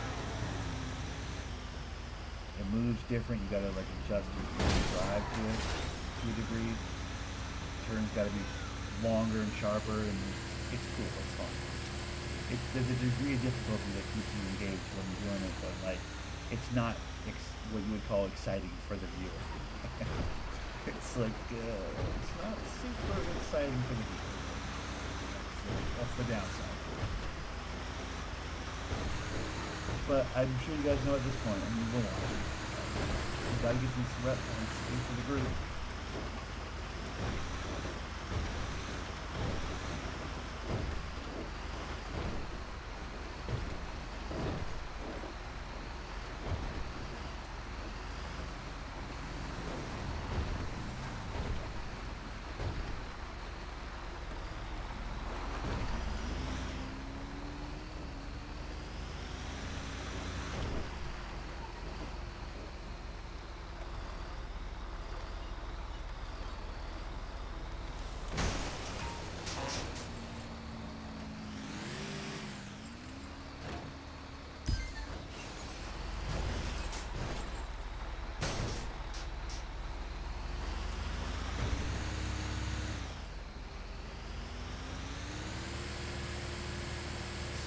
[SPEAKER 1] It moves different, you gotta like adjust your drive to it to a degree. Turns gotta be longer and sharper, and it's cool, it's fun. There's a degree of difficulty that keeps you engaged when you're doing it, but like, it's not what you would call exciting for the viewer. It's like, it's not super exciting for the viewer. That's the downside. But I'm sure you guys know at this point, I mean, go on. You gotta get these rep points into the group.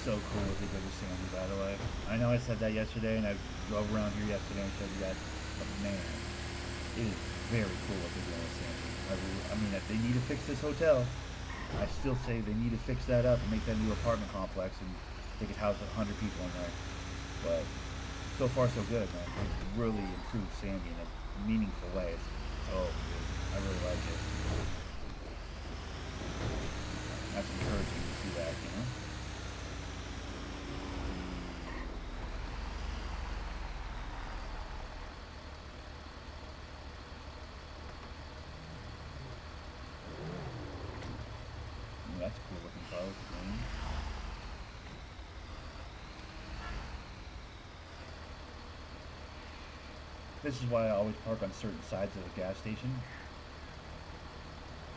[SPEAKER 1] So cool with the bigger Sandy, by the way. I know I said that yesterday, and I drove around here yesterday and showed you guys, but man, it is very cool what they're doing with Sandy. I mean, if they need to fix this hotel, I still say they need to fix that up and make that new apartment complex, and they could house 100 people in there. But so far, so good, man. It's really improved Sandy in a meaningful way. Oh, dude, I really like it. That's encouraging to see that, you know? That's a cool looking car with the green. This is why I always park on certain sides of the gas station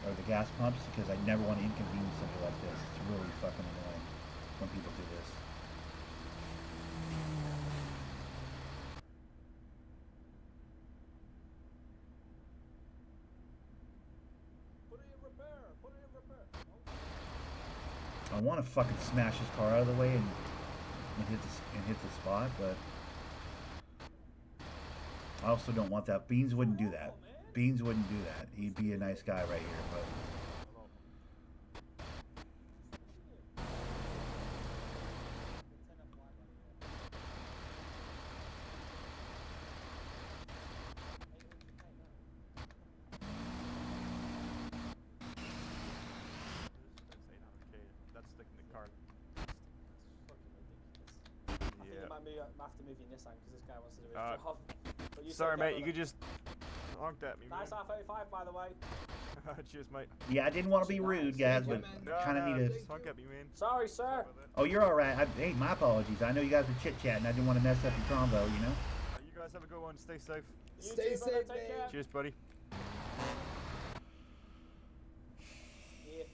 [SPEAKER 1] or the gas pumps, because I never want to inconvenience somebody like this. It's really fucking annoying when people do this.
[SPEAKER 4] Put it in repair. Put it in repair.
[SPEAKER 1] I want to fucking smash his car out of the way and hit the spot, but I also don't want that. Beans wouldn't do that. Beans wouldn't do that. He'd be a nice guy right here, but.
[SPEAKER 6] I have to move you Nissan because this guy wants to do his job. But you
[SPEAKER 7] Sorry, mate. You could just honk at me, man.
[SPEAKER 6] Nice R35, by the way.
[SPEAKER 7] Cheers, mate.
[SPEAKER 1] Yeah, I didn't want to be rude, guys, but kind of need to.
[SPEAKER 7] Just honk at me, man.
[SPEAKER 6] Sorry, sir.
[SPEAKER 1] Oh, you're all right. Hey, my apologies. I know you guys were chit-chatting. I didn't want to mess up your convo, you know?
[SPEAKER 7] You guys have a good one. Stay safe.
[SPEAKER 6] You Stay too, safe, take care.
[SPEAKER 7] Cheers, buddy.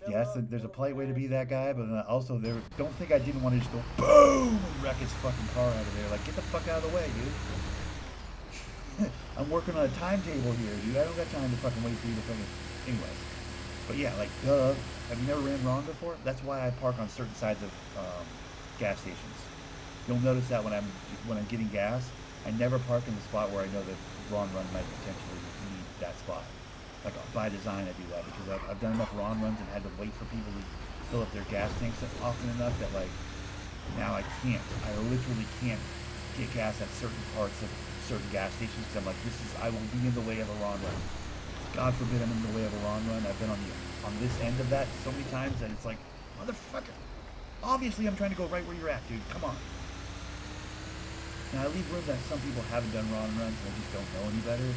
[SPEAKER 1] Yes, there's a polite way to be that guy, but also don't think I didn't want to just go boom and wreck his fucking car out of there. Like, get the fuck out of the way, dude. I'm working on a timetable here, dude. I don't got time to fucking wait for you to fucking. Anyways, but yeah, like, duh. Have you never ran wrong before? That's why I park on certain sides of gas stations. You'll notice that when I'm getting gas, I never park in the spot where I know that wrong run might potentially need that spot. Like, by design I do that because I've done enough wrong runs and had to wait for people to fill up their gas tanks often enough that, like, now I can't. I literally can't get gas at certain parts of certain gas stations because I'm like, I will be in the way of a wrong run. God forbid I'm in the way of a wrong run. I've been on this end of that so many times that it's like, motherfucker, obviously I'm trying to go right where you're at, dude. Come on. Now, I leave room that some people haven't done wrong runs and I just don't know any better.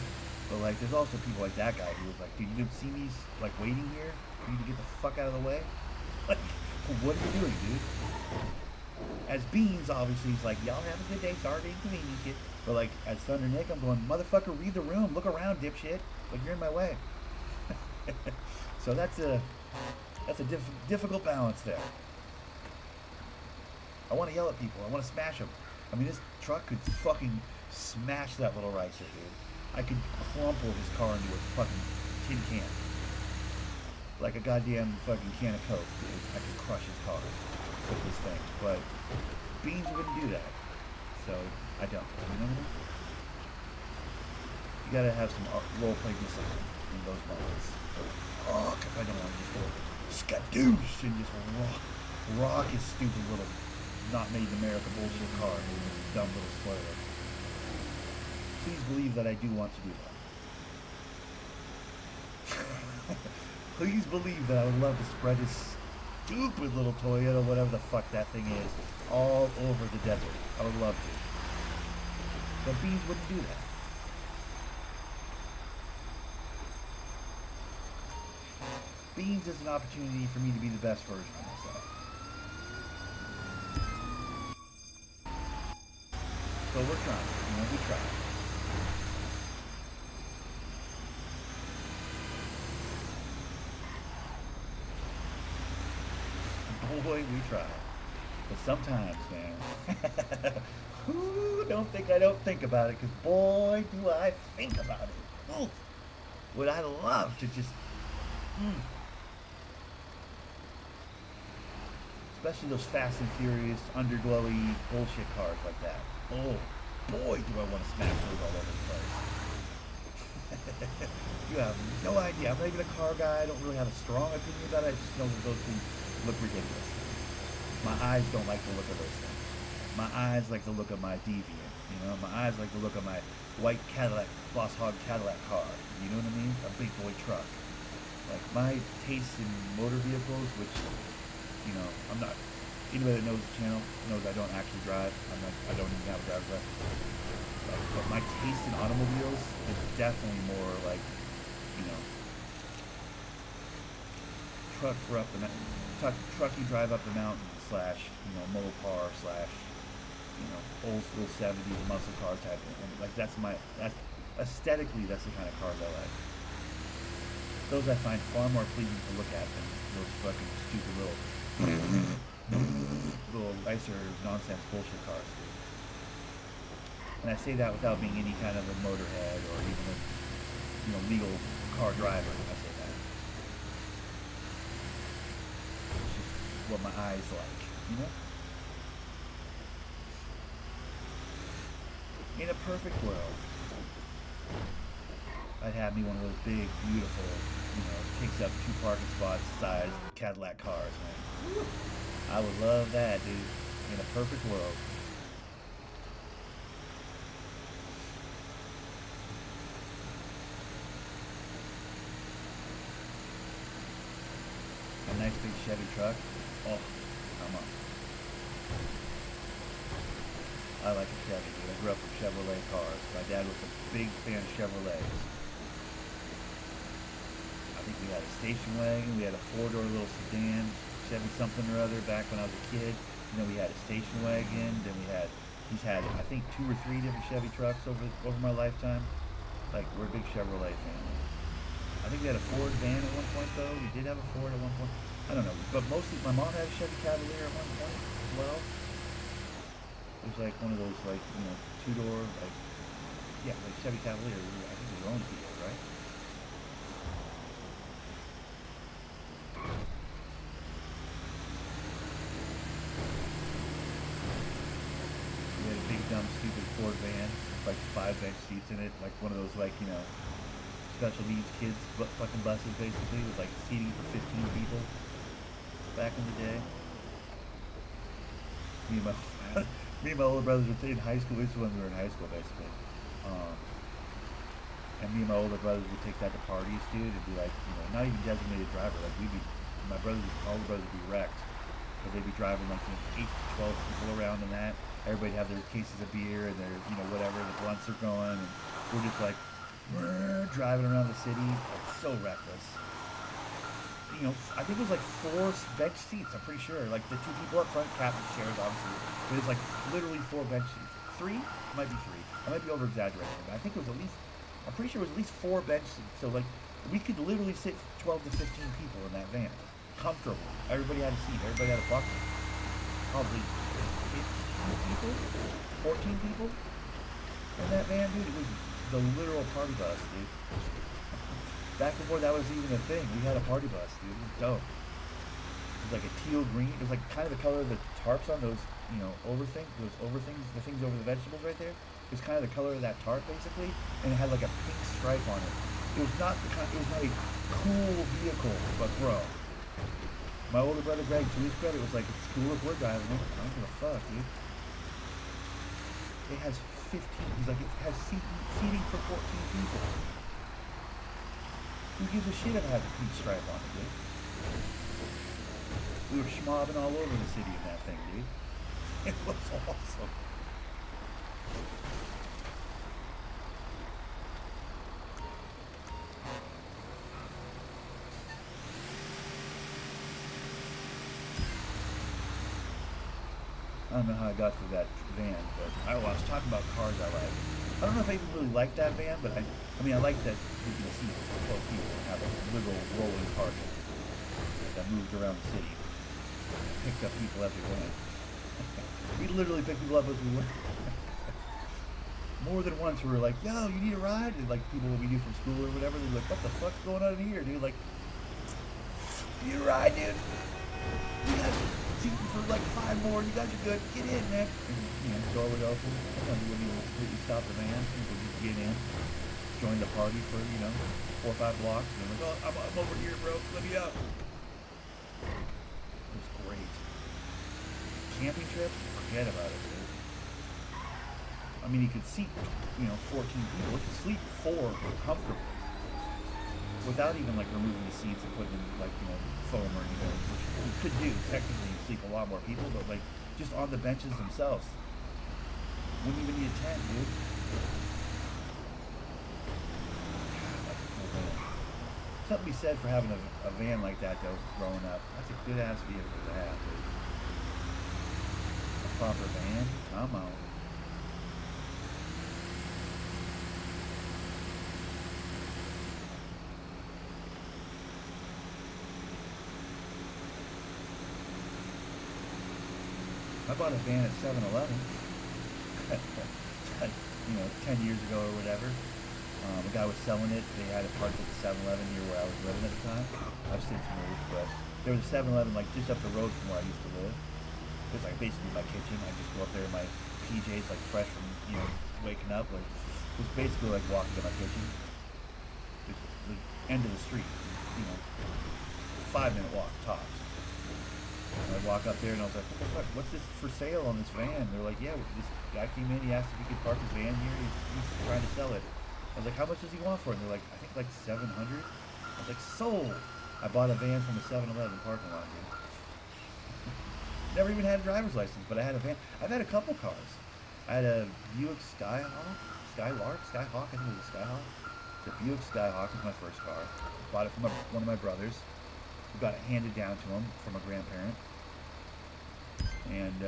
[SPEAKER 1] But, like, there's also people like that guy who was like, dude, you didn't see me, like, waiting here for you to get the fuck out of the way? Like, what are you doing, dude? As Beans, obviously, he's like, y'all have a good day, sorry to inconvenience you. But, like, as Thunder Nick, I'm going, motherfucker, read the room, look around, dipshit. Like, you're in my way. So that's a difficult balance there. I want to yell at people. I want to smash them. I mean, this truck could fucking smash that little ricer, dude. I could crumple his car into a fucking tin can. Like a goddamn fucking can of Coke, dude. I could crush his car with this thing. But Beans wouldn't do that. So, I don't. You know what I mean? You gotta have some role-play discipline in those moments. Fuck, if I don't want to just go skadoosh and just rock his stupid little not made in America bullshit car with his dumb little spoiler. Please believe that I do want to do that. Please believe that I would love to spread this stupid little Toyota, whatever the fuck that thing is, all over the desert. I would love to. But Beans wouldn't do that. Beans is an opportunity for me to be the best version of myself. So we're trying. You know, we try. Boy, we try. But sometimes, man, don't think I don't think about it, because boy, do I think about it. Ooh, would I love to just, especially those Fast and Furious, underglowy bullshit cars like that. Oh, boy, do I want to smash those all over the place. You have no idea. I'm not even a car guy. I don't really have a strong opinion about it. I just know that those things look ridiculous. My eyes don't like the look of those things. My eyes like the look of my Deviant, you know? My eyes like the look of my white Cadillac, Boss Hog Cadillac car, you know what I mean? A big boy truck. Like, my taste in motor vehicles, which, you know, I'm not, anybody that knows the channel knows I don't actually drive. I don't even have a driver's license. But my taste in automobiles is definitely more like, you know, trucky drive up the mountain / you know, Mopar / you know, old school 70s muscle car type of thing. Like, that's aesthetically, that's the kind of cars I like. Those I find far more pleasing to look at than those fucking stupid little nicer nonsense bullshit cars. And I say that without being any kind of a motorhead or even a, you know, legal car driver when I say that. what my eyes like, you know? In a perfect world, I'd have me one of those big, beautiful, you know, takes up 2 parking spots size Cadillac cars, man. I would love that, dude. In a perfect world. A nice big Chevy truck. Oh, come on. I like a Chevy, dude. I grew up with Chevrolet cars. My dad was a big fan of Chevrolets. I think we had a station wagon. We had a 4-door little sedan, Chevy something or other back when I was a kid. And then we had a station wagon. Then he's had, I think, 2 or 3 different Chevy trucks over my lifetime. Like, we're a big Chevrolet family. I think we had a Ford van at one point, though. We did have a Ford at one point. I don't know. But mostly, my mom had a Chevy Cavalier at one point as well. It was like one of those, like, you know, 2-door, like, yeah, like Chevy Cavalier. I think we owned it, right? We had a big, dumb, stupid Ford van, like 5 bench seats in it, like one of those, like, you know, special needs kids fucking buses, basically, with like seating for 15 people back in the day. Me and my older brothers were in high school. This is when we were in high school, basically. And me and my older brothers would take that to parties, dude, and be like, you know, not even designated driver. Like, my older brothers would be wrecked. But they'd be driving like 8 to 12 people around in that. Everybody have their cases of beer and their, you know, whatever, the blunts are going. And we're just like, driving around the city, like, so reckless. You know, I think it was like 4 bench seats, I'm pretty sure. Like, the 2 people up front, captain's chairs, obviously. But it's like literally 4 bench seats. 3? Might be 3. I might be over exaggerating. I think it was at least, I'm pretty sure it was at least 4 bench seats. So, like, we could literally sit 12 to 15 people in that van. Comfortable. Everybody had a seat. Everybody had a bucket. Probably 15 people? 14 people in that van, dude. It was the literal party bus, dude. Back before that was even a thing, we had a party bus, dude. It was dope. It was like a teal green. It was like kind of the color of the tarps on those, you know, the things over the vegetables right there. It was kind of the color of that tarp, basically, and it had like a pink stripe on it. It was not a cool vehicle, but bro, my older brother Greg, to his credit, was like, it's cool if we're driving it. I don't give a fuck, dude. It has 15. He's like, it has seating for 14 people. Who gives a shit if it has a pink stripe on it, dude? We were schmobbing all over the city in that thing, dude. It was awesome. I don't know how I got to that van, but I was talking about cars I like. I don't know if I even really like that van, but I mean, I like that you can see 12 people and have a literal rolling cart that moved around the city. Picked up people as we went. We literally picked people up as we went. More than once we were like, yo, you need a ride? And like people we knew from school or whatever, they'd be like, what the fuck's going on in here, dude? Like, you need a ride, dude? We got seating for like 5 more, you guys are good. Get in, man. And, you know, door would open. Sometimes we wouldn't even completely stop the van. People would just get in, join the party for, you know, 4 or 5 blocks. And they're like, oh, I'm over here, bro. Let me up. It was great. Camping trip? Forget about it, dude. I mean, you could seat, you know, 14 people. You could sleep 4 comfortably. Without even, like, removing the seats and putting in, like, you know, foam or anything. Which you could do. Technically, you sleep a lot more people, but, like, just on the benches themselves. Wouldn't even need a tent, dude. That's a cool van. Something to be said for having a van like that, though, growing up. That's a good-ass vehicle to have, dude. A proper van? Come on. I bought a van at 7-Eleven, you know, 10 years ago or whatever. The guy was selling it. They had it parked at the 7-Eleven near where I was living at the time. I've since moved, but there was a 7-Eleven like just up the road from where I used to live. It's like basically my kitchen. I just go up there in my PJs, like fresh from waking up. Like it was basically like walking to my kitchen. It's the end of the street, 5-minute walk tops. And I walk up there and I was like, what the fuck? What's this for sale on this van? They're like, yeah, this guy came in. He asked if he could park his van here. He's trying to sell it. I was like, how much does he want for it? And they're like, I think like 700. I was like, sold. I bought a van from a 7-Eleven parking lot, dude. Never even had a driver's license, but I had a van. I've had a couple cars. I had a Buick Skyhawk, I think it was a Skyhawk. The Buick Skyhawk was my first car. Bought it from one of my brothers. We got it handed down to him from a grandparent. And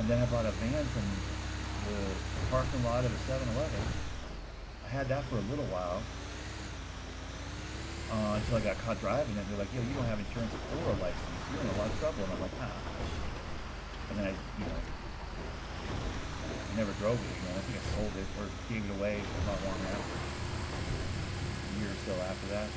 [SPEAKER 1] then I bought a van from the parking lot of a 7-Eleven. I had that for a little while. Until I got caught driving it. They're like, yo, you don't have insurance or a license. You're in a lot of trouble. And I'm like, ah. And then I never drove it again. I think I sold it or gave it away not long after. A year or so after that.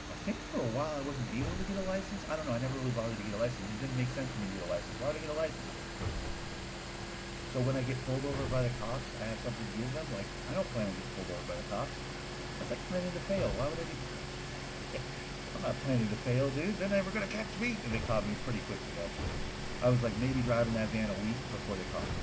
[SPEAKER 1] I think for a while I wasn't able to get a license. I don't know. I never really bothered to get a license. It didn't make sense for me to get a license. Why would I get a license? So when I get pulled over by the cops, I have something to give them. Like, I don't plan on getting pulled over by the cops. That's like planning to fail. Why would I be? I'm not planning to fail, dude. They're never gonna catch me. And they caught me pretty quickly, actually. I was like maybe driving that van a week before they caught me.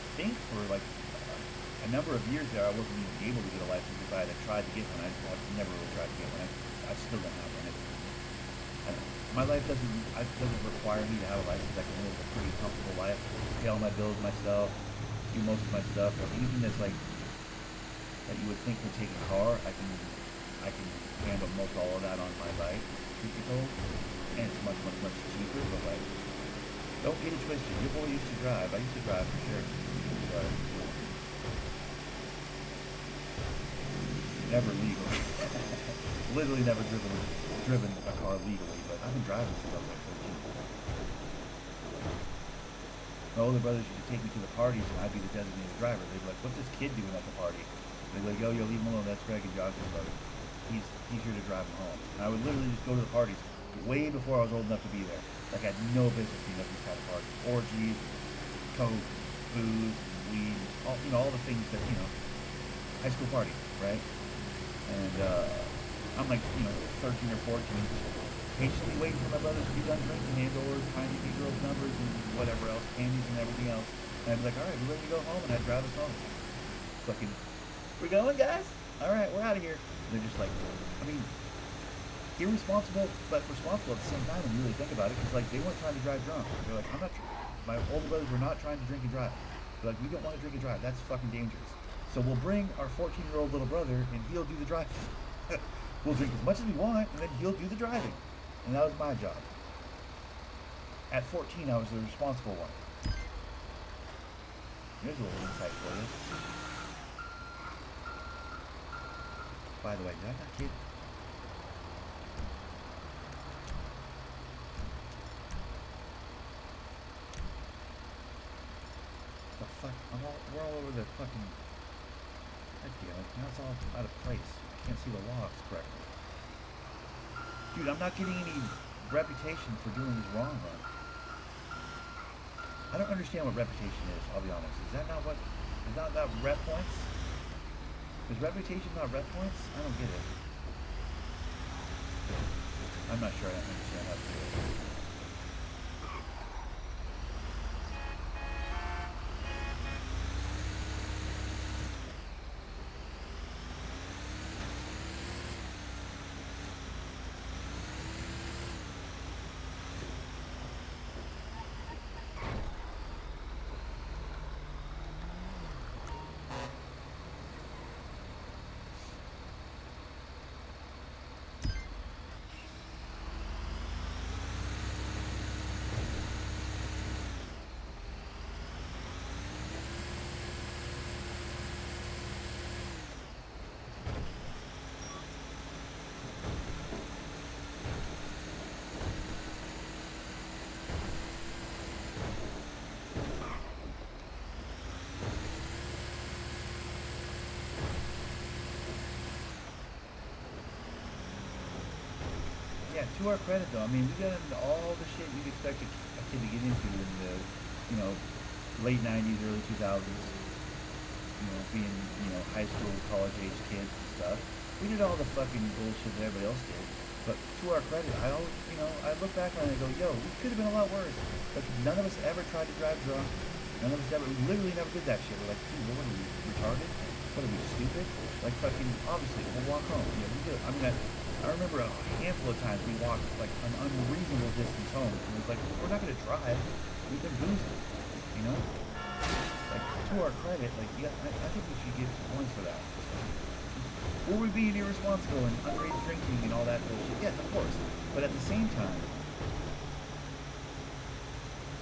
[SPEAKER 1] I think for like a number of years there, I wasn't even able to get a license. If I had tried to get one, I've never really tried to get one. I still don't have one. My life doesn't require me to have a license. I can live a pretty comfortable life, pay all my bills myself, do most of my stuff. Or anything that's like that you would think would take a car, I can handle most all of that on my bike, truth be told. And it's much cheaper. But like, don't get it twisted. Your boy used to drive. I used to drive for sure. But never legal. Literally never driven a car legally, but I've been driving since I was like 13. My older brothers used to take me to the parties and I'd be the designated driver. They'd be like, what's this kid doing at the party? They'd be like, yo, leave him alone, that's Greg and Josh's brother. He's here to drive him home. And I would literally just go to the parties way before I was old enough to be there. Like I had no business being at these kind of parties. Orgies, coke, booze, weed, all the things that, high school party, right? And I'm like, 13 or 14, patiently waiting for my brothers to be done drinking, and/or trying to get girls' numbers and whatever else, candies and everything else. And I'd be like, all right, we're ready to go home, and I'd drive us home. Fucking, we going, guys? All right, we're out of here. And they're just like, irresponsible, but responsible at the same time when you really think about it, because like they weren't trying to drive drunk. They're like, my older brothers were not trying to drink and drive. They're like, we don't want to drink and drive. That's fucking dangerous. So we'll bring our 14-year-old little brother, and he'll do the driving. We'll drink as much as we want, and then he'll do the driving. And that was my job. At 14, I was the responsible one. Here's a little insight for you. By the way, did I not get... The fuck? We're all over the fucking... God damn it. Now it's all out of place. I can't see the logs correctly. Dude, I'm not getting any reputation for doing this wrong, man. I don't understand what reputation is, I'll be honest. Is that not rep points? Is reputation not rep points? I don't get it. I'm not sure I understand how to do it. yeah, to our credit though, I mean, we got into all the shit you'd expect a kid to get into in the, you know, late 90s, early 2000s. You know, being, you know, high school, college age kids and stuff. We did all the fucking bullshit that everybody else did. But to our credit, I always, you know, I look back on it and go, yo, we could have been a lot worse. But none of us ever tried to drive drunk. None of us ever, we literally never did that shit. We're like, dude, what are we, retarded? What are we, stupid? Like fucking, obviously, we'll walk home. Yeah, we do. I mean, I remember a handful of times we walked like an unreasonable distance home. And it was like, we're not going to drive. We've been boozing, you know? Like, to our credit, like, yeah, I think we should give some points for that. Were we being irresponsible and underage drinking and all that bullshit? Yes, of course. But at the same time,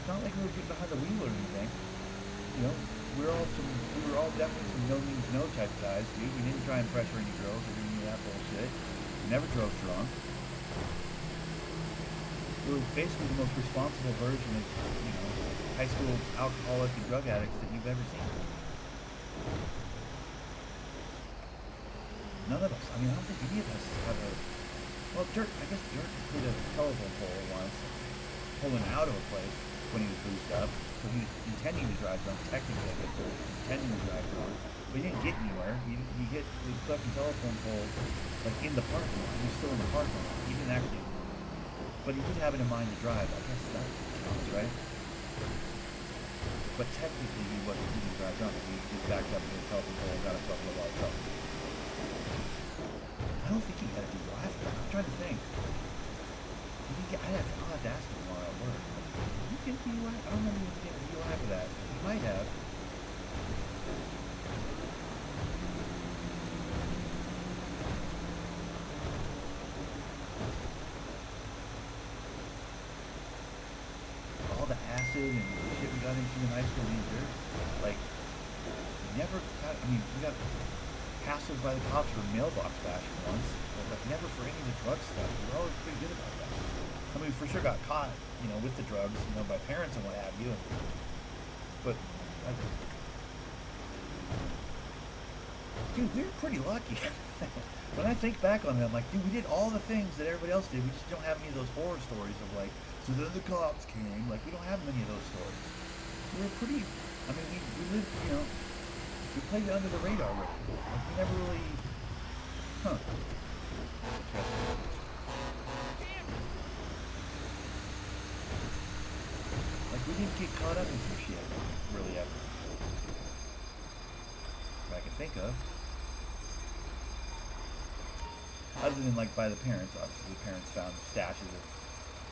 [SPEAKER 1] it's not like we were getting behind the wheel or anything. You know, we were all definitely some no means no type guys, dude. We didn't try and pressure any girls or any of that bullshit. We never drove drunk. We were basically the most responsible version of, you know, high school alcoholic and drug addicts that you've ever seen. None of us. I mean, I don't think any of us have a... Well, Dirk, I guess Dirk did a telephone pole once, pulling out of a place when he was boozed up. So he was intending to drive drunk, technically, I guess, intending to drive drunk. But he didn't get anywhere. He hit his fucking telephone pole, like, in the parking lot. He was still in the parking lot. He didn't actually... But he did have it in mind to drive. I guess that counts, right? But technically, he didn't drive drunk. He just backed up to the telephone pole and got himself in a lot of trouble. I don't think he had a DUI for that. I'm trying to think. Did he get, I'll have to ask him tomorrow at work. Did he get a DUI? I don't remember if he got a DUI for that. He might have. All the acid and shit we got into in high school either. Like, never got, I mean, we got hassled by the cops for mailbox bashing once, but like never for any of the drug stuff. We were always pretty good about that. I mean, we for sure got caught, you know, with the drugs, you know, by parents and what have you. But, dude, we were pretty lucky. When I think back on it, I'm like, dude, we did all the things that everybody else did. We just don't have any of those horror stories of like, so then the cops came. Like, we don't have many of those stories. We were pretty, I mean, we lived, you know, we played it under the radar already. Like, we never really, Like, we didn't get caught up in some shit, really, ever. That I can think of. Other than, like, by the parents, obviously. The parents found stashes of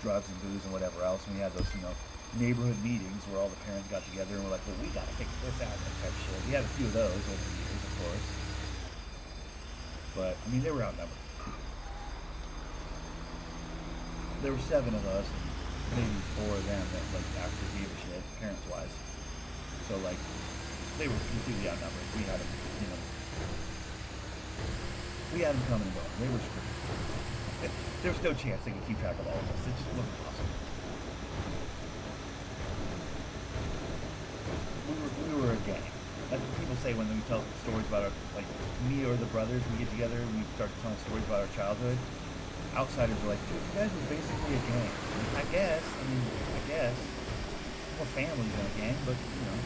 [SPEAKER 1] drugs and booze and whatever else, and we had those, you know, neighborhood meetings where all the parents got together and were like, well, we gotta fix this out, that type of shit. We had a few of those over the years, of course. But, I mean, they were outnumbered. There were 7 of us, and maybe 4 of them that, like, actually gave a shit, parents-wise. So, like, they were completely outnumbered. We had them, you know, we had them coming and going. They were screwed. There was no chance they could keep track of all of us. It just wasn't possible. We were a gang. That's what people say when we tell stories about our, like, me or the brothers, we get together and we start telling stories about our childhood. Outsiders are like, dude, you guys were basically a gang. I guess. More families than a gang, but, you know,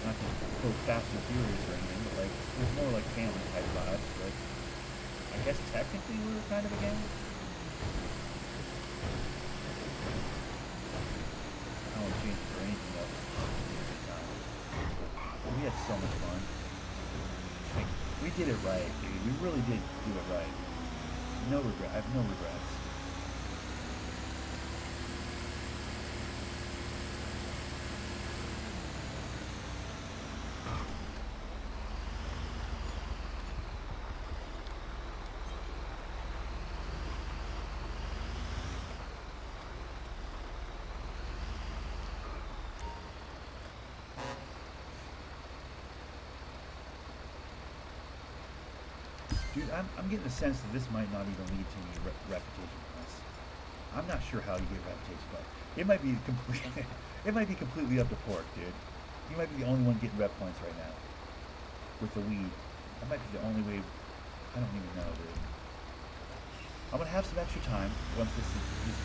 [SPEAKER 1] not to go Fast and Furious or anything, but, like, it was more like family type vibes, but I guess technically we were kind of a gang. I don't want to change it for anything else. We had so much fun. Like, we did it right, dude. We really did do it right. No regret. I have no regrets. Dude, I'm getting the sense that this might not even lead to any reputation points. I'm not sure how you get reputation points. It might be completely up to Pork, dude. He might be the only one getting rep points right now with the weed. That might be the only way. I don't even know, dude. I'm gonna have some extra time once this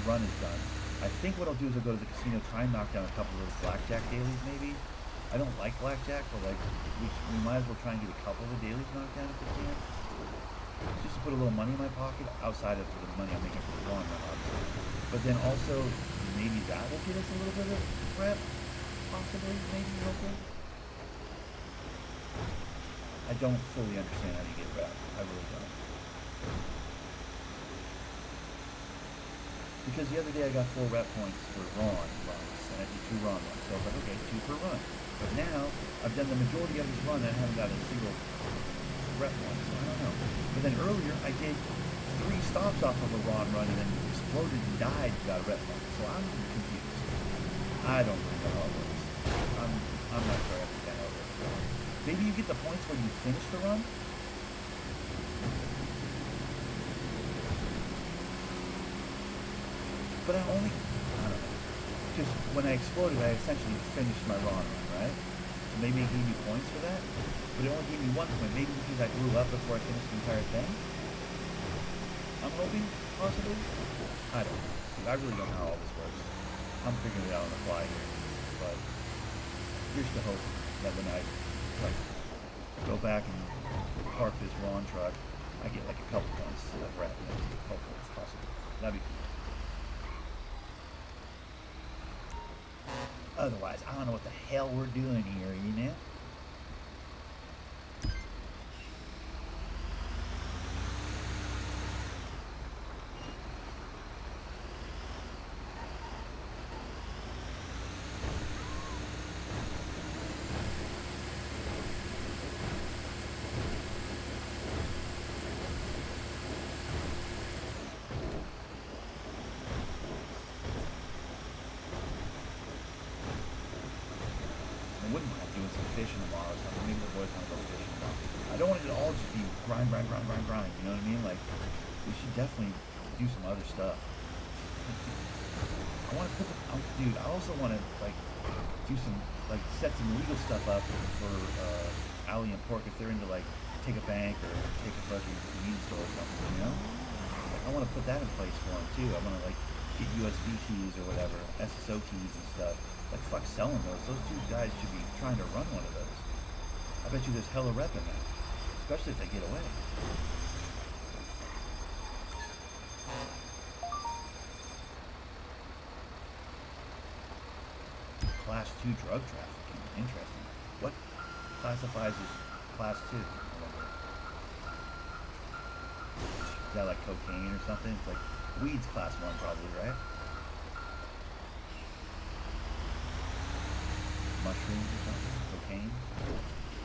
[SPEAKER 1] run is done. I think what I'll do is I'll go to the casino, try and knock down a couple of those blackjack dailies maybe. I don't like blackjack, but like we might as well try and get a couple of the dailies knocked down if we can. Just to put a little money in my pocket outside of the money I'm making for the long run, obviously. But then also maybe that will get us a little bit of prep, possibly, maybe, hopefully. I don't fully understand how you get rep. I really don't. Because the other day I got 4 rep points for runs, and I did 2 run runs. So I was like, okay, 2 per run. But now, I've done the majority of this run and I haven't got a single rep point, so I don't know. But then earlier, I did 3 stops off of a run and then exploded and died and got a rep point. So I'm confused. I don't really know how it works. I'm not sure I understand how it works. Maybe you get the points when you finish the run? But I don't know. Because when I exploded, I essentially finished my run, right? So maybe it gave me points for that, but it only gave me 1 point. Maybe because I blew up before I finished the entire thing? I'm hoping, possibly? I don't know. I really don't know how all this works. I'm figuring it out on the fly here. But here's the hope that when I go back and park this Ron truck, I get like a couple points of rep. Hopefully it's possible. That'd be cool. Otherwise, I don't know what the hell we're doing here, you know? I wouldn't mind doing some fishing tomorrow or something. Maybe the boys want to go fishing tomorrow. I don't want it to all just be grind, you know what I mean? Like, we should definitely do some other stuff. I want to put dude, I also want to, like, do some, like, set some legal stuff up for Ali and Pork if they're into, like, take a bank or take a fucking convenience store or something, you know? Like, I want to put that in place for them, too. I want to, like, get USB keys or whatever, SSO keys and stuff. Like, fuck selling those. Those 2 guys should be trying to run one of those. I bet you there's hella rep in that. Especially if they get away. Class 2 drug trafficking. Interesting. What classifies as Class 2? Is that like cocaine or something? It's like weed's Class 1 probably, right? Mushrooms or something? Cocaine?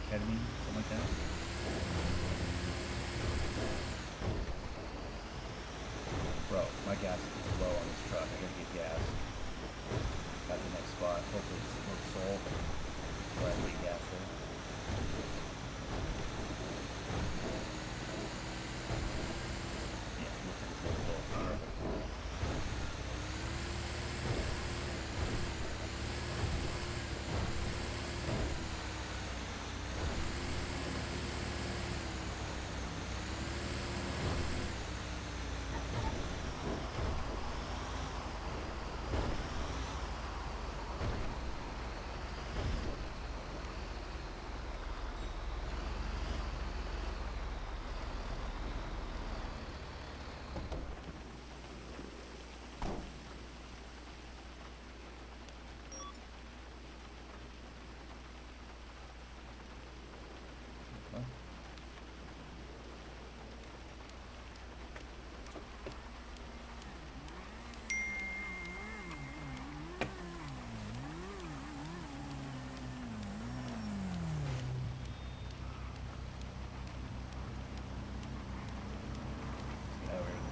[SPEAKER 1] Ketamine? Something like that? Bro, my gas is low on this truck. I gotta get gas. Got the next spot. Hopefully it's North Soul. Where I can get gas there. Yeah, looks like it's North Soul. Perfect.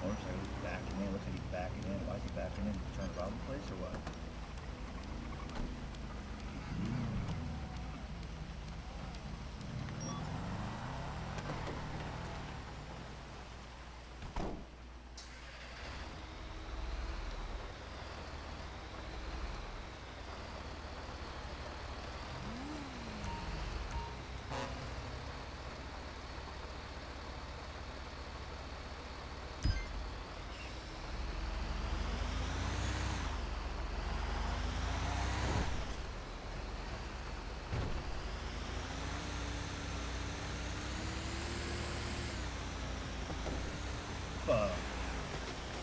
[SPEAKER 1] Motorcycle backing in. Looks like he's backing in. Why is he backing in? Trying to rob the place or what?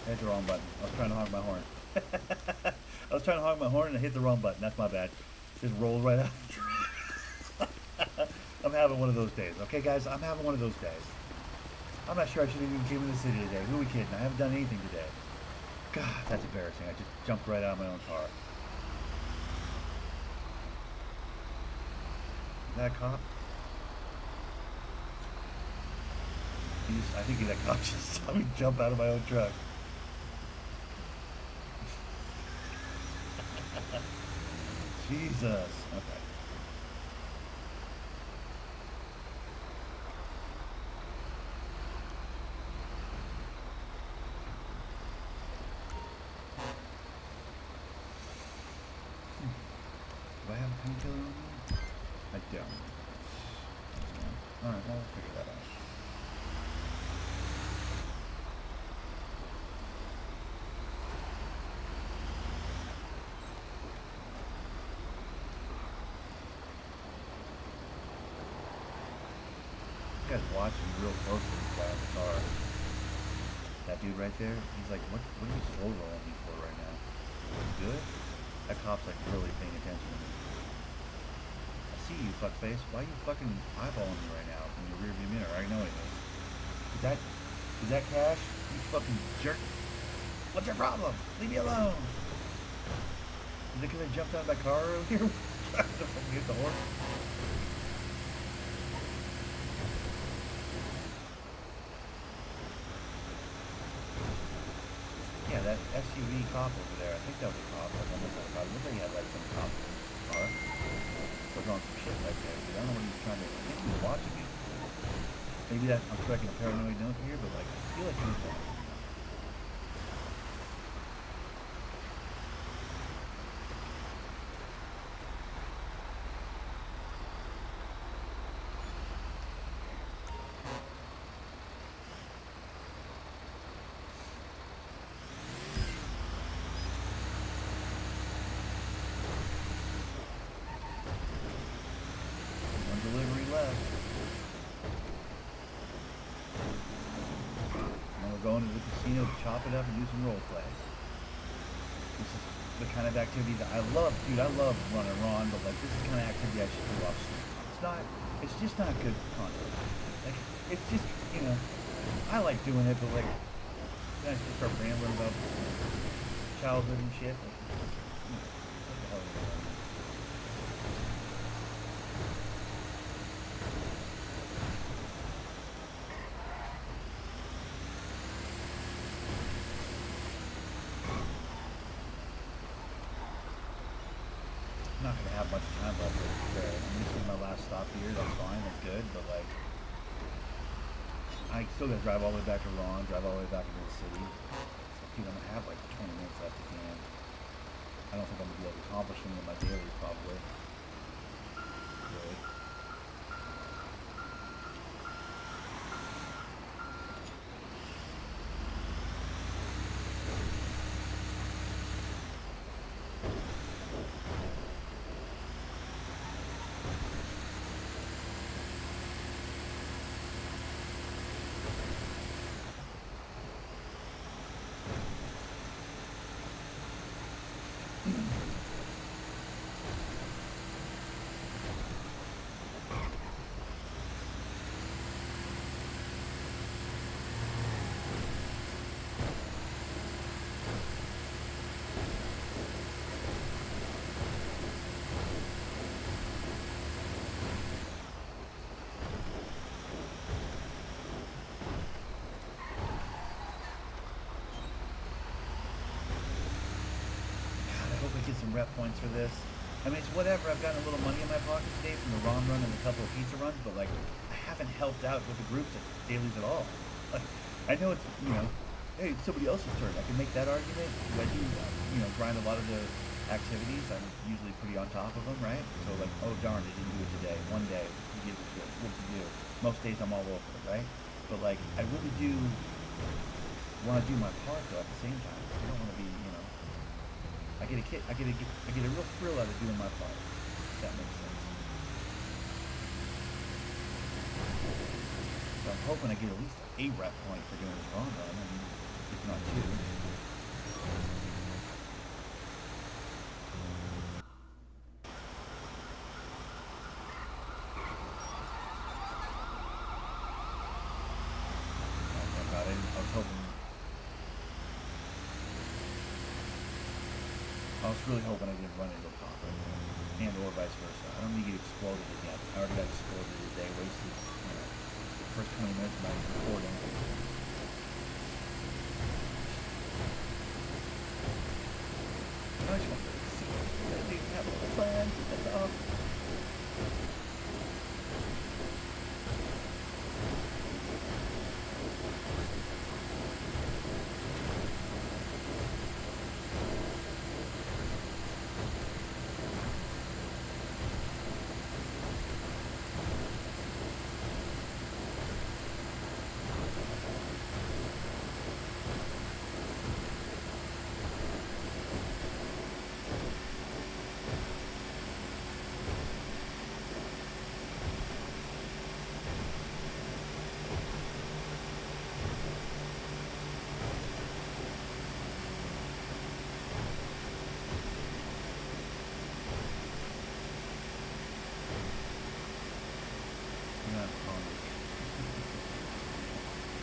[SPEAKER 1] I hit the wrong button. I was trying to honk my horn. I was trying to honk my horn and I hit the wrong button. That's my bad. Just rolled right out. I'm having one of those days. Okay, guys, I'm having one of those days. I'm not sure I should have even came in the city today. Who are we kidding? I haven't done anything today. God, that's embarrassing. I just jumped right out of my own car. Is that a cop? I think that cop just saw me jump out of my own truck. Jesus. Okay. Do I have a painkiller on me? I don't. Alright, well, we'll figure that out. You guys watching real close to this guy in the car. That dude right there, he's like, what are you slow rolling me for right now? You good? That cop's like really paying attention to me. I see you, fuckface. Why are you fucking eyeballing me right now from your rear view mirror? I already know what it is. Is that cash? You fucking jerk. What's your problem? Leave me alone. Is it because I jumped out of my car earlier? Trying to fucking get the horse? Yeah, that SUV cop over there, I think that was a cop. I almost had a cop. It looked like he had like some cop car. Was on some shit right there, dude. I don't know what he was trying to. I think he was watching me. Maybe that I'm striking a paranoid note here, but like I feel like he was watching me. Delivery left. Now we're going to the casino to chop it up and do some role play. This is the kind of activity that I love, dude. I love running Ron, but like this is the kind of activity I should do off street. It's just not good content. Like it's just, you know, I like doing it, but like then I just start rambling about childhood and shit. Like, what the hell is that? I'm not gonna have much time left for today. I mean, this is my last stop here. That's fine. That's good. But like, I still gotta drive all the way back to Ron, drive all the way back into the city. Dude, I'm gonna have like 20 minutes left at the end. I don't think I'm gonna be able to accomplish them with my dailies probably. Really. Get some rep points for this. I mean, it's whatever. I've gotten a little money in my pocket today from the Ron run and a couple of pizza runs, but like, I haven't helped out with the groups at dailies at all. Like, I know it's, you know, hey, it's somebody else's turn. I can make that argument. I do, you know, grind a lot of the activities. I'm usually pretty on top of them, right? So like, oh darn, I didn't do it today. One day, you get it to what to do. Most days I'm all over it, right? But like, I really do want to do my part though at the same time. I don't want to be, you know. I get a real thrill out of doing my part. If that makes sense. So I'm hoping I get at least a rep point for doing this Ron run. I mean, if not two. Oh my god, I was hoping. I was really hoping I didn't run into a pop right there. And or vice versa. I don't need to get exploded again. I already got exploded today, wasted, you know, the first 20 minutes of my recording. I just want to see what I didn't have a plan. That's all.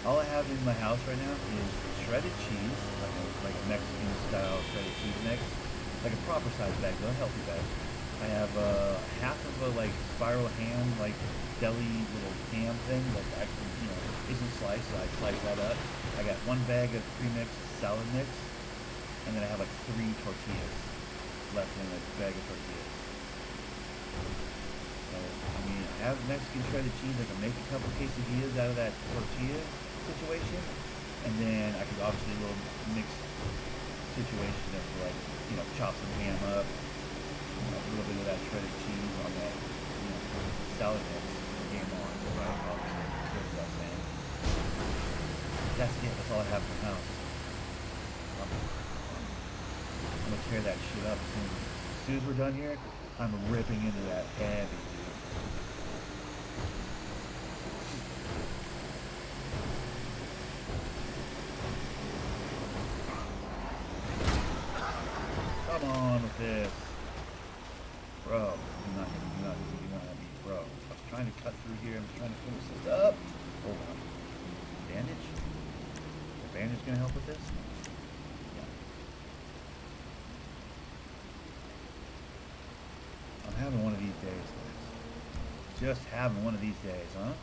[SPEAKER 1] All I have in my house right now is shredded cheese, like a Mexican style shredded cheese mix, like a proper size bag, though, a healthy bag. I have half of a like spiral ham, like deli little ham thing that actually, you know, isn't sliced, so I slice that up. I got one bag of pre-mixed salad mix, and then I have like 3 tortillas left in a bag of tortillas. So, I mean, I have Mexican shredded cheese. I can make a couple quesadillas out of that tortilla situation, and then I could obviously a little mixed situation of like, you know, chop some ham up, you know, a little bit of that shredded cheese on that, you know, salad mix, game on, right? Obviously, goes without saying. That's it. That's all I have in the house. I'm gonna tear that shit up as soon as we're done here. I'm ripping into that heavy, dude. Come on with this. Bro, you're not gonna be, bro. I was trying to cut through here. I'm trying to finish this up. Hold on. Bandage? Is the bandage gonna help with this? Yeah. I'm having one of these days, guys. Just having one of these days, huh?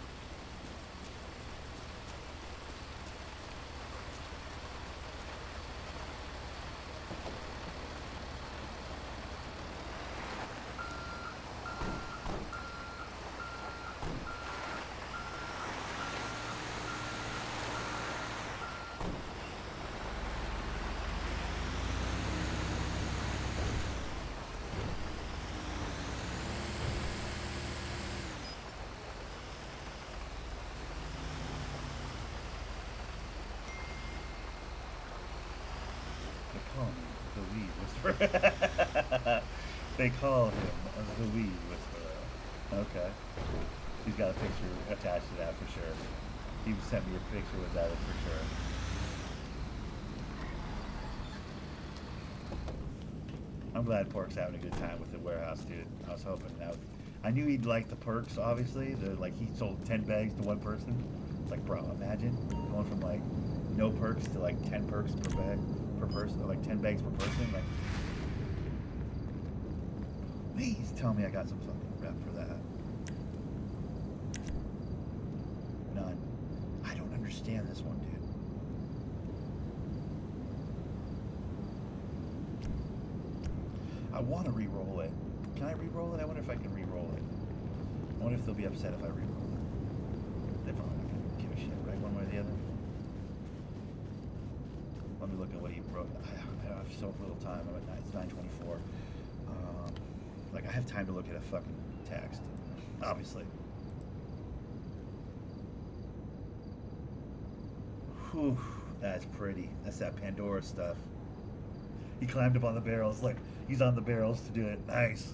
[SPEAKER 1] The weed whisperer. They call him the weed whisperer. Okay. He's got a picture attached to that for sure. He sent me a picture with that for sure. I'm glad Pork's having a good time with the warehouse, dude. I was hoping that. I knew he'd like the perks, obviously. Like he sold 10 bags to one person. Like, bro, imagine going from like no perks to like 10 perks per bag per person, or like 10 bags per person. Like, please tell me I got some fucking rep for that. None. I don't understand this one, dude. I want to re-roll it. Can I re-roll it? I wonder if I can re-roll it. I wonder if they'll be upset if I re-roll it. They're probably not going to give a shit, right? One way or the other. Let me look at what he wrote. I have so little time. I'm at it's 9:24. Like, I have time to look at a fucking text. Obviously. Whew. That's pretty. That's that Pandora stuff. He climbed up on the barrels. Look, he's on the barrels to do it. Nice.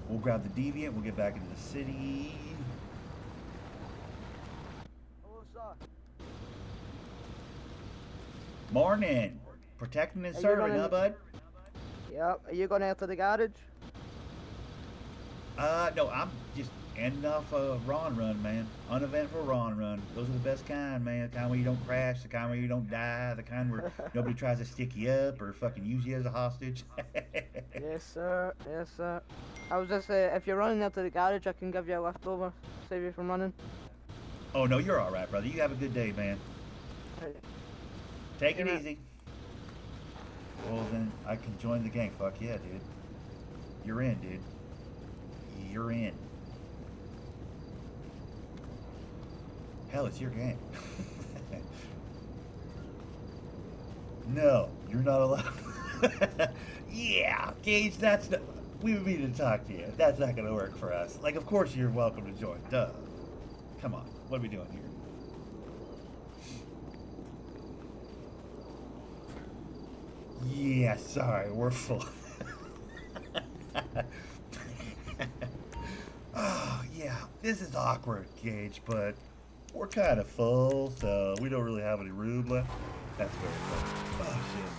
[SPEAKER 1] We'll grab the deviant. We'll get back into the city.
[SPEAKER 8] Hello, sir.
[SPEAKER 1] Morning. Protecting and
[SPEAKER 8] Are you
[SPEAKER 1] serving,
[SPEAKER 8] running-
[SPEAKER 1] huh, bud?
[SPEAKER 8] Yep. Are you going out to the garage?
[SPEAKER 1] No, I'm just ending off a Ron run, man. Uneventful Ron run. Those are the best kind, man. The kind where you don't crash, the kind where you don't die, the kind where nobody tries to stick you up or fucking use you as a hostage.
[SPEAKER 8] Yes, sir. Yes, sir. I was just if you're running out to the garage, I can give you a lift over, save you from running.
[SPEAKER 1] Oh, no, you're all right, brother. You have a good day, man.
[SPEAKER 8] Right.
[SPEAKER 1] Take it
[SPEAKER 8] Yeah.
[SPEAKER 1] easy. Well, then I can join the gang. Fuck yeah, dude. You're in, dude. You're in. Hell, it's your gang. No, you're not allowed. Yeah, Gage, that's not... We would mean to talk to you. That's not going to work for us. Like, of course you're welcome to join. Duh. Come on. What are we doing here? Yeah, sorry, we're full. Oh, yeah, this is awkward, Gage, but we're kind of full, so we don't really have any room left. That's very funny. Oh, shit.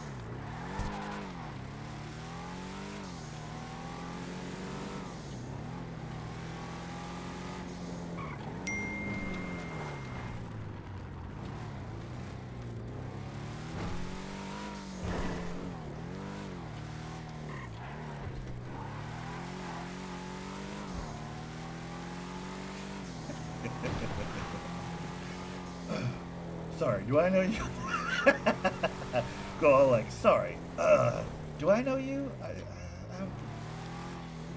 [SPEAKER 1] Sorry, do I know you? Go all like, sorry. Do I know you?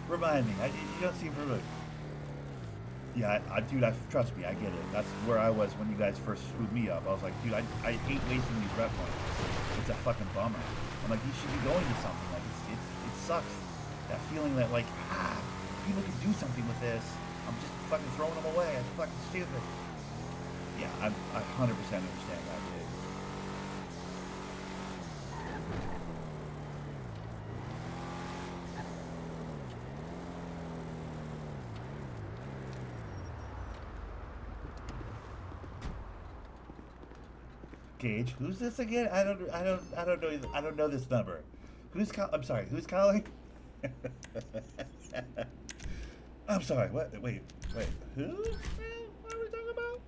[SPEAKER 1] Remind me. You don't seem familiar. Yeah, dude, trust me, I get it. That's where I was when you guys first screwed me up. I was like, dude, I hate wasting these rep points. It's a fucking bummer. I'm like, you should be going to something. Like, it sucks. That feeling that like, people can do something with this. I'm just fucking throwing them away. It's fucking stupid. Yeah, I 100% understand that, dude. Gage, who's this again? I don't know this number. I'm sorry, who's calling? I'm sorry, what? Wait, who? What are we talking about?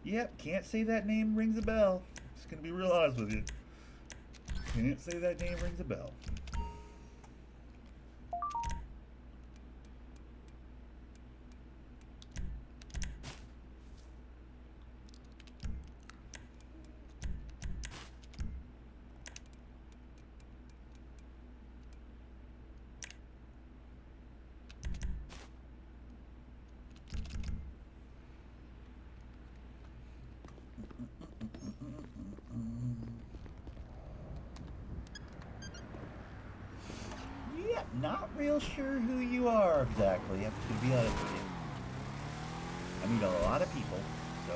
[SPEAKER 1] Yep, can't say that name rings a bell. Just gonna be real honest with you. Can't say that name rings a bell. Yeah, not real sure who you are exactly, to be honest with you. I meet a lot of people, so,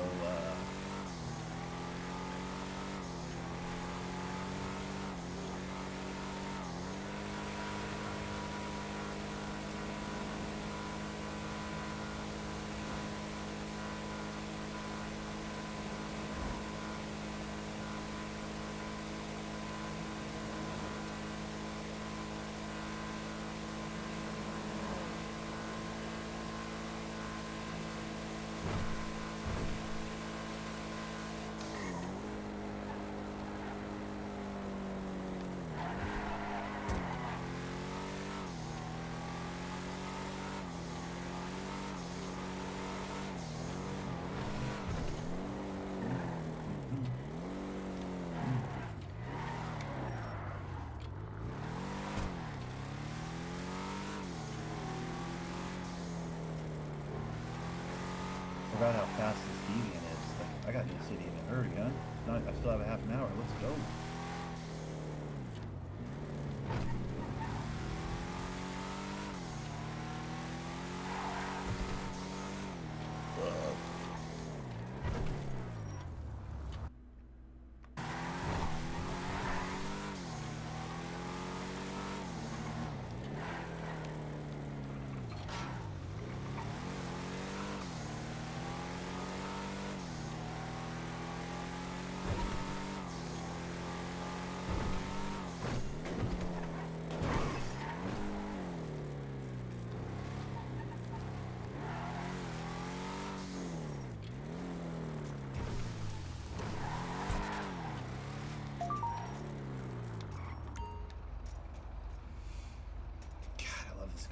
[SPEAKER 1] forgot how fast this deviant is. Like, I got to the city in a hurry, huh? I still have a half an hour. Let's go.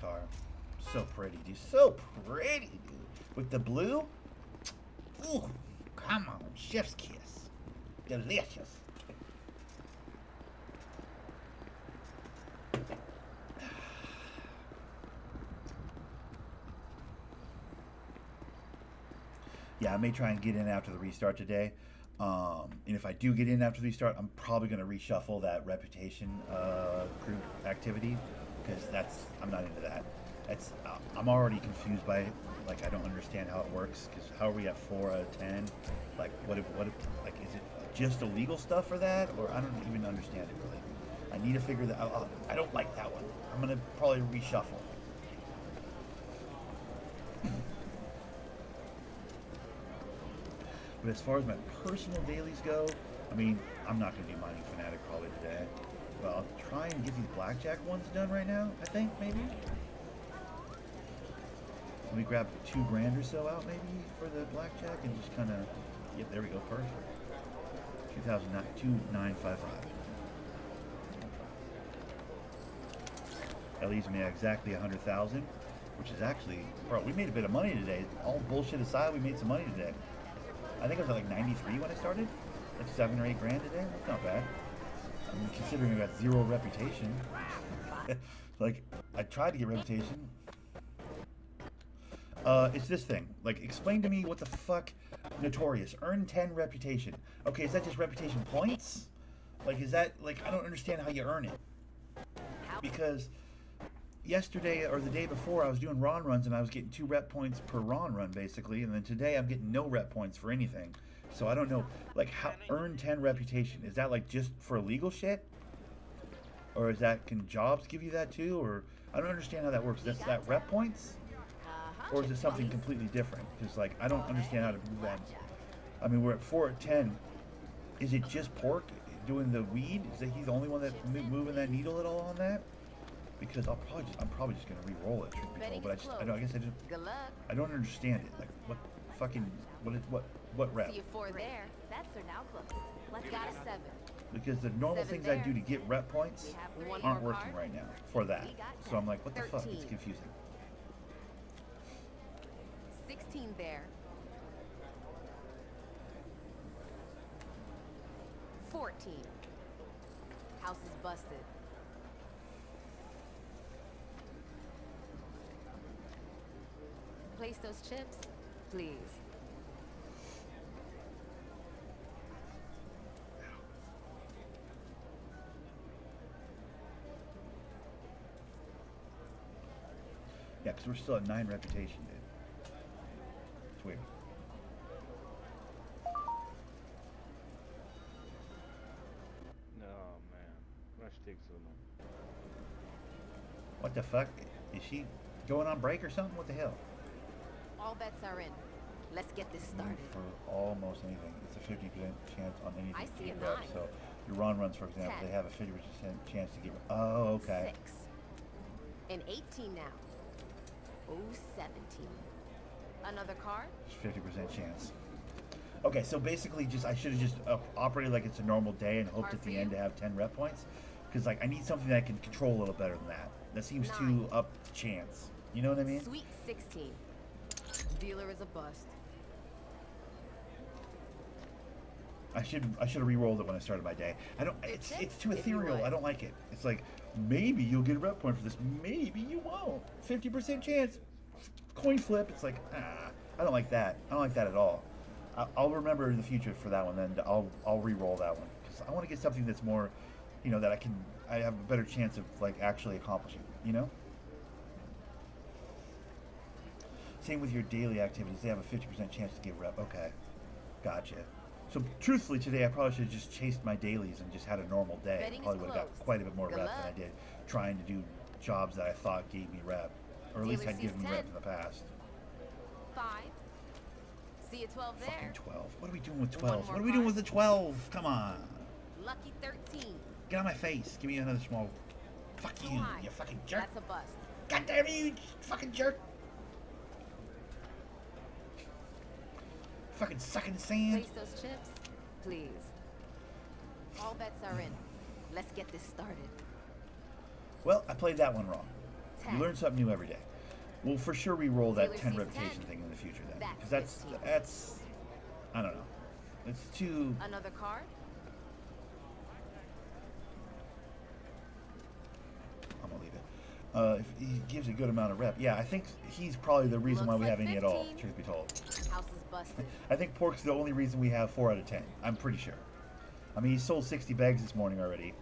[SPEAKER 1] car. So pretty, dude. So pretty, dude. With the blue. Ooh, come on, chef's kiss. Delicious. Yeah, I may try and get in after the restart today. And if I do get in after the restart, I'm probably going to reshuffle that reputation group activity because I'm not into that. I'm already confused by it. Like, I don't understand how it works because how are we at 4 out of 10? Like, like, is it just illegal stuff for that? Or I don't even understand it really. I need to figure that out. I don't like that one. I'm going to probably reshuffle. But as far as my personal dailies go, I mean, I'm not going to be mining Fanatic probably today. But I'll try and get these blackjack ones done right now, I think, maybe. Let me grab $2,000 or so out, maybe, for the blackjack and just kind of, yeah, there we go, perfect. 2,955. That leaves me at exactly 100,000, which is actually, bro, we made a bit of money today. All bullshit aside, we made some money today. I think I was at like 93 when I started, like 7 or 8 grand today. That's not bad. I mean, considering I got 0 reputation. Like, I tried to get reputation. It's this thing. Like, explain to me what the fuck, Notorious. Earn 10 reputation. Okay, is that just reputation points? Like, is that, like, I don't understand how you earn it. Because yesterday or the day before I was doing Ron runs and I was getting 2 rep points per Ron run basically, and then today I'm getting no rep points for anything. So I don't know, like, how earn 10 reputation. Is that like just for illegal shit? Or is that, can jobs give you that too? Or I don't understand how that works. That's that rep points? Or is it something completely different? Because, like, I don't understand how to move that. I mean, we're at 4 at 10. Is it just Pork doing the weed? Is that he's the only one that's moving that needle at all on that? Because I'm probably just gonna re-roll it, truth be told. But I don't understand it. Like, what fucking, what rep?
[SPEAKER 9] See you 4 there. That's her now close. Let's got a 7.
[SPEAKER 1] Because the normal things I do to get rep points aren't working right now for that. So I'm like, what the fuck? It's confusing.
[SPEAKER 9] 16 there. 14. House is busted. Place those chips, please.
[SPEAKER 1] Yeah, because we're still at 9 reputation, dude. It's weird.
[SPEAKER 10] No, man. Rush takes so long.
[SPEAKER 1] What the fuck? Is she going on break or something? What the hell?
[SPEAKER 9] All bets are in. Let's get this started.
[SPEAKER 1] For almost anything. It's a 50% chance on anything
[SPEAKER 9] I
[SPEAKER 1] to
[SPEAKER 9] see
[SPEAKER 1] get
[SPEAKER 9] a
[SPEAKER 1] reps.
[SPEAKER 9] 9.
[SPEAKER 1] So your Ron runs, for example,
[SPEAKER 9] 10.
[SPEAKER 1] they have a 50% chance to get. Oh, okay.
[SPEAKER 9] 6. And 18 now. Oh, 17. Another card?
[SPEAKER 1] 50% chance. Okay, so basically, I should have just operated like it's a normal day and hoped at the end to have 10 rep points. Because, like, I need something that I can control a little better than that. That seems
[SPEAKER 9] 9.
[SPEAKER 1] too up to chance. You know what I mean?
[SPEAKER 9] Sweet 16. Dealer is a bust.
[SPEAKER 1] I should have re-rolled it when I started my day. I don't. It's too ethereal. I don't like it. It's like, maybe you'll get a rep point for this. Maybe you won't. 50% chance. Coin flip. It's like, I don't like that. I don't like that at all. I'll remember in the future for that one. Then I'll re-roll that one because I want to get something that's more, you know, that I have a better chance of like actually accomplishing. You know. Same with your daily activities. They have a 50% chance to get rep. Okay, gotcha. So truthfully, today I probably should have just chased my dailies and just had a normal day.
[SPEAKER 9] Betting
[SPEAKER 1] Probably
[SPEAKER 9] is
[SPEAKER 1] would have got
[SPEAKER 9] closed.
[SPEAKER 1] quite a bit more
[SPEAKER 9] Good
[SPEAKER 1] rep
[SPEAKER 9] luck.
[SPEAKER 1] than I did trying to do jobs that I thought gave me rep, or at least
[SPEAKER 9] Dealer
[SPEAKER 1] had given me
[SPEAKER 9] sees
[SPEAKER 1] rep
[SPEAKER 9] 10.
[SPEAKER 1] in the past.
[SPEAKER 9] 5. See you 12 there.
[SPEAKER 1] Fucking 12. What are we doing with
[SPEAKER 9] One
[SPEAKER 1] 12?
[SPEAKER 9] more
[SPEAKER 1] What are we doing
[SPEAKER 9] card.
[SPEAKER 1] with the 12? Come on.
[SPEAKER 9] Lucky 13.
[SPEAKER 1] Get on my face. Give me another small. Fuck
[SPEAKER 9] Too
[SPEAKER 1] you,
[SPEAKER 9] high.
[SPEAKER 1] you fucking jerk.
[SPEAKER 9] That's a bust.
[SPEAKER 1] God damn you fucking jerk. Fucking sucking sand.
[SPEAKER 9] Place those chips, please. All bets are in. Let's get this started.
[SPEAKER 1] Well, I played that one wrong. You
[SPEAKER 9] 10.
[SPEAKER 1] learn something new every day. We'll for sure re-roll that
[SPEAKER 9] Dealer
[SPEAKER 1] 10
[SPEAKER 9] sees
[SPEAKER 1] reputation
[SPEAKER 9] 10.
[SPEAKER 1] thing in the future then.
[SPEAKER 9] That's
[SPEAKER 1] Because that's
[SPEAKER 9] 15.
[SPEAKER 1] I don't know. It's too.
[SPEAKER 9] Another card.
[SPEAKER 1] I'm gonna leave it. If he gives a good amount of rep, yeah, I think he's probably the reason why
[SPEAKER 9] Looks
[SPEAKER 1] we
[SPEAKER 9] like
[SPEAKER 1] have any at all.
[SPEAKER 9] 15.
[SPEAKER 1] Truth be told,
[SPEAKER 9] House is busted.
[SPEAKER 1] I think Pork's the only reason we have 4 out of 10. I'm pretty sure. I mean, he sold 60 bags this morning already,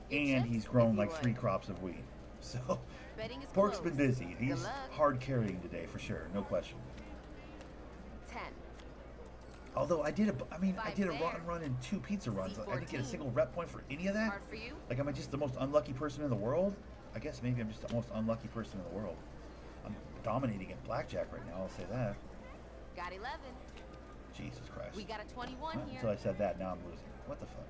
[SPEAKER 9] Your
[SPEAKER 1] and
[SPEAKER 9] chips,
[SPEAKER 1] he's
[SPEAKER 9] if
[SPEAKER 1] grown
[SPEAKER 9] you
[SPEAKER 1] like
[SPEAKER 9] would.
[SPEAKER 1] 3 crops of wheat. So
[SPEAKER 9] Betting is
[SPEAKER 1] Pork's
[SPEAKER 9] closed.
[SPEAKER 1] been busy. He's
[SPEAKER 9] Good luck.
[SPEAKER 1] hard carrying today for sure, no question.
[SPEAKER 9] 10.
[SPEAKER 1] Although I did a
[SPEAKER 9] Five
[SPEAKER 1] rotten
[SPEAKER 9] there.
[SPEAKER 1] run and 2 pizza runs. I didn't get a
[SPEAKER 9] C14.
[SPEAKER 1] single rep point for any of that.
[SPEAKER 9] Card for you.
[SPEAKER 1] Like, am I just the most unlucky person in the world? I guess maybe I'm just the most unlucky person in the world. I'm dominating at blackjack right now, I'll say that.
[SPEAKER 9] Got 11.
[SPEAKER 1] Jesus Christ.
[SPEAKER 9] We got a 21
[SPEAKER 1] Well,
[SPEAKER 9] here.
[SPEAKER 1] until I said that, now I'm losing. What the fuck?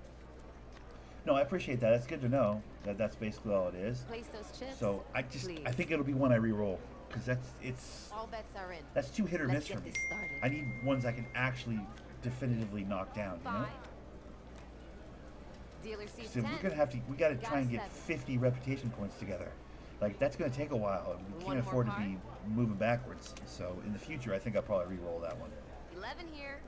[SPEAKER 1] No, I appreciate that. It's good to know that that's basically all it is.
[SPEAKER 9] Place those chips.
[SPEAKER 1] So I
[SPEAKER 9] please.
[SPEAKER 1] think it'll be one I re-roll. Because it's
[SPEAKER 9] All bets are in.
[SPEAKER 1] that's too hit or
[SPEAKER 9] Let's
[SPEAKER 1] miss for
[SPEAKER 9] get
[SPEAKER 1] me.
[SPEAKER 9] this started.
[SPEAKER 1] I need ones I can actually definitively knock down, you know?
[SPEAKER 9] 5. Dealer sees
[SPEAKER 1] So
[SPEAKER 9] 10.
[SPEAKER 1] we're gonna have to. We got to
[SPEAKER 9] Got
[SPEAKER 1] try and
[SPEAKER 9] a
[SPEAKER 1] get
[SPEAKER 9] 7.
[SPEAKER 1] 50 reputation points together. Like that's gonna take a while. And we
[SPEAKER 9] One
[SPEAKER 1] can't
[SPEAKER 9] more
[SPEAKER 1] afford to
[SPEAKER 9] card.
[SPEAKER 1] be moving backwards. So in the future, I think I'll probably re-roll that one.
[SPEAKER 9] 11 here.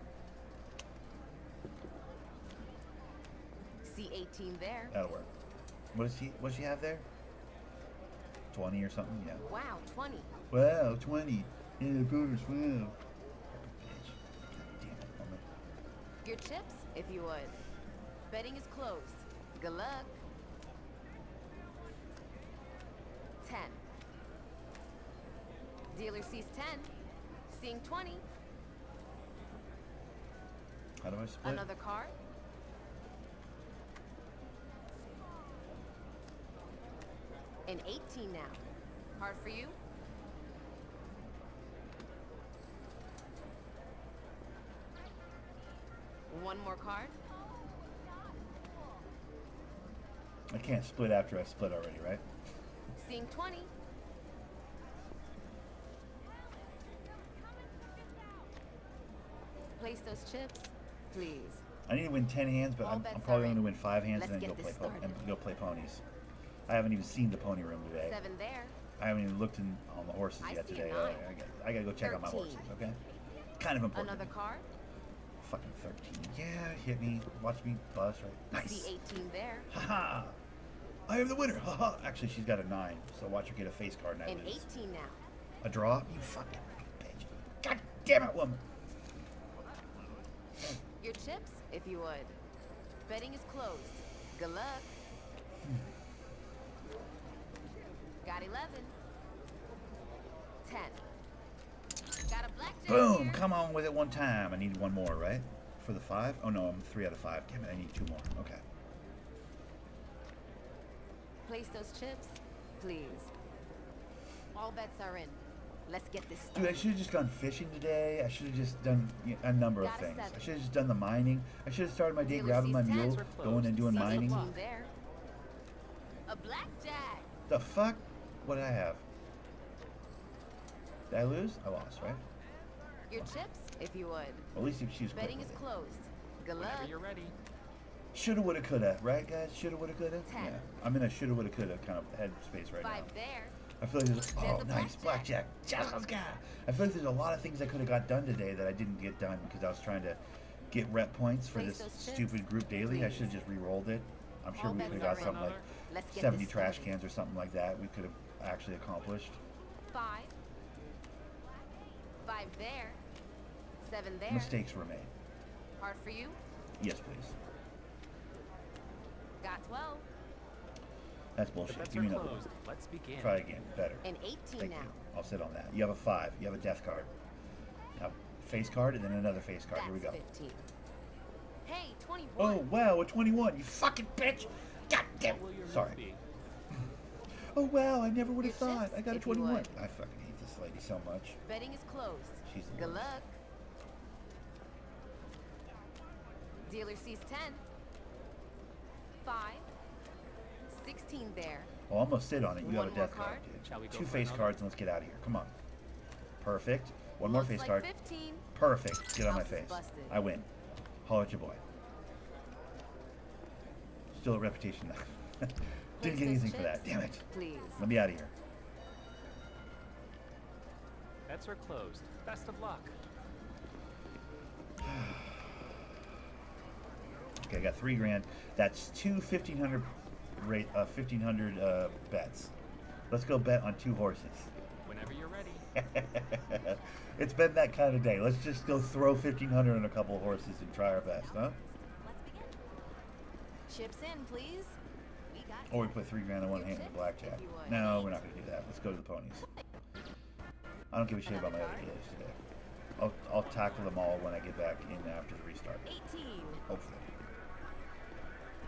[SPEAKER 9] C18 there.
[SPEAKER 1] That'll work. What does she have there? 20 or something? Yeah.
[SPEAKER 9] Wow, 20.
[SPEAKER 1] Wow, 20. Yeah, bonus. Wow. Bitch. God damn it, woman.
[SPEAKER 9] Your chips, if you would. Betting is closed. Good luck. 10. Dealer sees 10. Seeing 20.
[SPEAKER 1] How do I split?
[SPEAKER 9] Another card. An 18 now. Hard for you? One more card.
[SPEAKER 1] I can't split after I split already, right?
[SPEAKER 9] Seeing 20. Place those chips, please.
[SPEAKER 1] I need to win 10 hands, but
[SPEAKER 9] All
[SPEAKER 1] I'm
[SPEAKER 9] bets
[SPEAKER 1] probably
[SPEAKER 9] are
[SPEAKER 1] going to
[SPEAKER 9] in.
[SPEAKER 1] win 5 hands
[SPEAKER 9] Let's
[SPEAKER 1] and then
[SPEAKER 9] get
[SPEAKER 1] go
[SPEAKER 9] this
[SPEAKER 1] play
[SPEAKER 9] started.
[SPEAKER 1] go play ponies. I haven't even seen the pony room today.
[SPEAKER 9] 7 there.
[SPEAKER 1] I haven't even looked on the horses
[SPEAKER 9] I
[SPEAKER 1] yet
[SPEAKER 9] see a
[SPEAKER 1] today.
[SPEAKER 9] 9.
[SPEAKER 1] I gotta go check out my
[SPEAKER 9] 13.
[SPEAKER 1] horses, okay? Kind of important.
[SPEAKER 9] Another card.
[SPEAKER 1] Fucking 13. Yeah, hit me. Watch me bust, right? Nice.
[SPEAKER 9] C18 there.
[SPEAKER 1] Haha. I am the winner. Haha. Actually, she's got a 9, so watch her get a face card and I
[SPEAKER 9] An
[SPEAKER 1] lose.
[SPEAKER 9] 18 now.
[SPEAKER 1] A draw? You fucking bitch. God damn it, woman.
[SPEAKER 9] Your chips, if you would. Betting is closed. Good luck. Got 11. 10. Got a blackjack
[SPEAKER 1] Boom.
[SPEAKER 9] here.
[SPEAKER 1] Come on with it one time. I need one more, right? For the 5? Oh, no, I'm 3 out of 5. Damn it, I need 2 more. Okay.
[SPEAKER 9] Place those chips, please. All bets are in. Let's get this
[SPEAKER 1] Dude, I
[SPEAKER 9] started.
[SPEAKER 1] should have just gone fishing today. I should have just done a number of
[SPEAKER 9] Got a
[SPEAKER 1] things.
[SPEAKER 9] 7.
[SPEAKER 1] I should have just done the mining. I should have started my day
[SPEAKER 9] Dealer
[SPEAKER 1] grabbing my
[SPEAKER 9] sees 10.
[SPEAKER 1] mule, going and doing
[SPEAKER 9] C18
[SPEAKER 1] mining.
[SPEAKER 9] there. A blackjack.
[SPEAKER 1] The fuck? What did I have? Did I lose? I lost, right?
[SPEAKER 9] Your chips, if you would.
[SPEAKER 1] Well, at least if she was quick
[SPEAKER 9] Betting is
[SPEAKER 1] with it.
[SPEAKER 9] closed. Good luck.
[SPEAKER 10] ready.
[SPEAKER 1] Shoulda, woulda, coulda, right, guys? Shoulda, woulda, coulda.
[SPEAKER 9] 10.
[SPEAKER 1] Yeah, I'm in a shoulda, woulda, coulda kind of headspace right
[SPEAKER 9] 5
[SPEAKER 1] now.
[SPEAKER 9] there.
[SPEAKER 1] I feel like there's
[SPEAKER 9] There's a
[SPEAKER 1] nice blackjack. Jalaska. I feel like there's a lot of things I could have got done today that I didn't get done because I was trying to get rep points for
[SPEAKER 9] Place
[SPEAKER 1] this
[SPEAKER 9] those chips,
[SPEAKER 1] stupid group daily. I
[SPEAKER 9] please.
[SPEAKER 1] should have just re-rolled it. I'm sure
[SPEAKER 9] All
[SPEAKER 1] we
[SPEAKER 9] bets
[SPEAKER 1] could have got
[SPEAKER 9] are in.
[SPEAKER 1] something like
[SPEAKER 9] Let's get
[SPEAKER 1] 70
[SPEAKER 9] this
[SPEAKER 1] trash
[SPEAKER 9] started.
[SPEAKER 1] cans or something like that. We could have actually accomplished.
[SPEAKER 9] 5. 5 there. 7 there.
[SPEAKER 1] Mistakes were made.
[SPEAKER 9] Hard for you.
[SPEAKER 1] Yes, please.
[SPEAKER 9] Got 12.
[SPEAKER 1] That's bullshit. Give me another one.
[SPEAKER 10] Let's begin.
[SPEAKER 1] Try again. Better.
[SPEAKER 9] An 18
[SPEAKER 1] Thank
[SPEAKER 9] now.
[SPEAKER 1] you. I'll sit on that. You have a 5. You have a death card. Now, face card and then another face card.
[SPEAKER 9] That's
[SPEAKER 1] Here we go.
[SPEAKER 9] 15. Hey, 21.
[SPEAKER 1] Oh, wow, a 21. You fucking bitch. God damn. Sorry. Oh, wow, I never would have
[SPEAKER 9] Your
[SPEAKER 1] thought.
[SPEAKER 9] chips,
[SPEAKER 1] I got a
[SPEAKER 9] if you
[SPEAKER 1] 21.
[SPEAKER 9] would.
[SPEAKER 1] I fucking hate this lady so much.
[SPEAKER 9] Betting is closed.
[SPEAKER 1] She's the
[SPEAKER 9] Good
[SPEAKER 1] worst.
[SPEAKER 9] luck. Dealer sees 10. 5. 16 there.
[SPEAKER 1] Well, I'm going to sit on it. You
[SPEAKER 9] One
[SPEAKER 1] have a
[SPEAKER 9] more
[SPEAKER 1] death card,
[SPEAKER 9] card?
[SPEAKER 1] dude.
[SPEAKER 10] Shall we go
[SPEAKER 1] 2
[SPEAKER 10] for
[SPEAKER 1] face
[SPEAKER 10] another?
[SPEAKER 1] cards and let's get out of here. Come on. Perfect. One more
[SPEAKER 9] Looks
[SPEAKER 1] face
[SPEAKER 9] like
[SPEAKER 1] card.
[SPEAKER 9] 15.
[SPEAKER 1] Perfect. Get on my
[SPEAKER 9] House is
[SPEAKER 1] face.
[SPEAKER 9] busted.
[SPEAKER 1] I win. Holler at your boy. Still a reputation. Didn't
[SPEAKER 9] Place
[SPEAKER 1] get
[SPEAKER 9] those
[SPEAKER 1] anything for that.
[SPEAKER 9] chips,
[SPEAKER 1] Damn it.
[SPEAKER 9] Please.
[SPEAKER 1] Let me out of here.
[SPEAKER 11] bets are closed. Best of luck.
[SPEAKER 1] Okay, I got 3 grand. That's two 1,500 bets. Let's go bet on 2 horses.
[SPEAKER 11] Whenever you're ready.
[SPEAKER 1] It's been that kind of day. Let's just go throw 1,500 on a couple of horses and try our best, huh?
[SPEAKER 9] Let's begin. Chips in, please. We got
[SPEAKER 1] Or we put 3 grand in one hand in blackjack. No, we're not going to do that. Let's go to the ponies. I don't give a shit about my other dealers today. I'll tackle them all when I get back in after the restart.
[SPEAKER 9] 18.
[SPEAKER 1] Hopefully.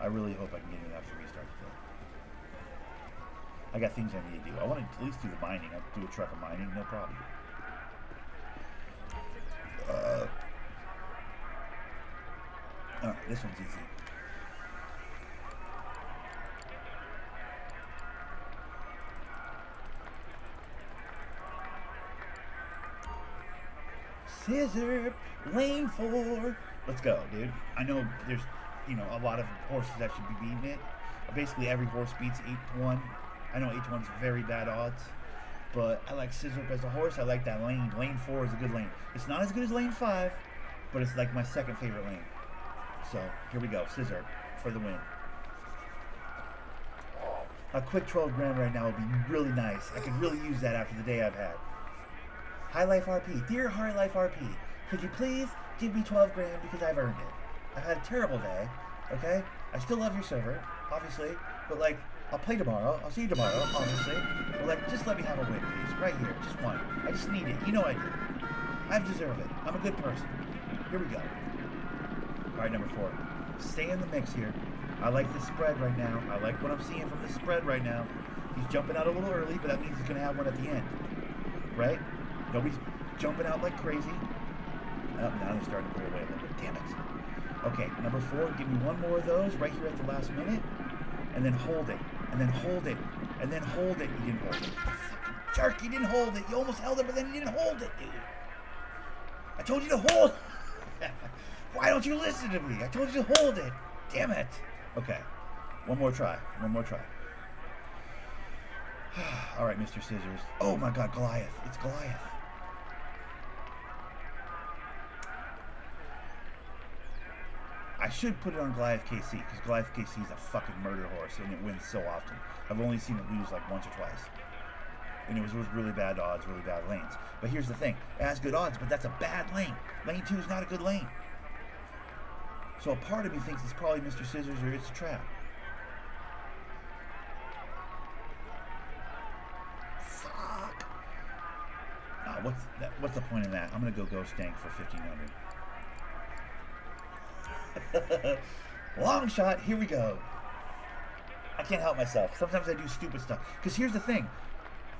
[SPEAKER 1] I really hope I can get in after the restart today. I got things I need to do. I want to at least do the mining. I'll do a truck of mining, no problem. Alright, this one's easy. Scissor, lane 4. Let's go, dude. I know there's, a lot of horses that should be beating it. Basically, every horse beats 8-1. I know 8-1's very bad odds, but I like Scissor as a horse. I like that lane. Lane 4 is a good lane. It's not as good as lane 5, but it's like my second favorite lane. So, here we go. Scissor for the win. A quick 12 grand right now would be really nice. I could really use that after the day I've had. HIGHLIFE RP. Dear HIGHLIFE RP, could you please give me 12 grand because I've earned it? I've had a terrible day, okay? I still love your server, obviously, but like, I'll play tomorrow. I'll see you tomorrow, obviously. But like, just let me have a win, please. Right here, just one. I just need it. You know I do. I deserve it. I'm a good person. Here we go. All right, number 4. Stay in the mix here. I like the spread right now. I like what I'm seeing from the spread right now. He's jumping out a little early, but that means he's going to have one at the end, right? Nobody's jumping out like crazy. Oh, now they're starting to pull away a little bit. Damn it. Okay, number 4, give me one more of those right here at the last minute. And then hold it. And then hold it. And then hold it. You didn't hold it. Fucking jerk, you didn't hold it. You almost held it, but then you didn't hold it, dude. I told you to hold. Why don't you listen to me? I told you to hold it. Damn it. Okay. One more try. One more try. All right, Mr. Scissors. Oh my God, Goliath. It's Goliath. I should put it on Goliath KC, because Goliath KC is a fucking murder horse, and it wins so often. I've only seen it lose like once or twice. And it was with really bad odds, really bad lanes. But here's the thing. It has good odds, but that's a bad lane. Lane 2 is not a good lane. So a part of me thinks it's probably Mr. Scissors or it's a trap. Fuck. What's the point of that? I'm going to go Ghost Tank for 1,500. Long shot, here we go. I can't help myself. Sometimes I do stupid stuff. Because here's the thing.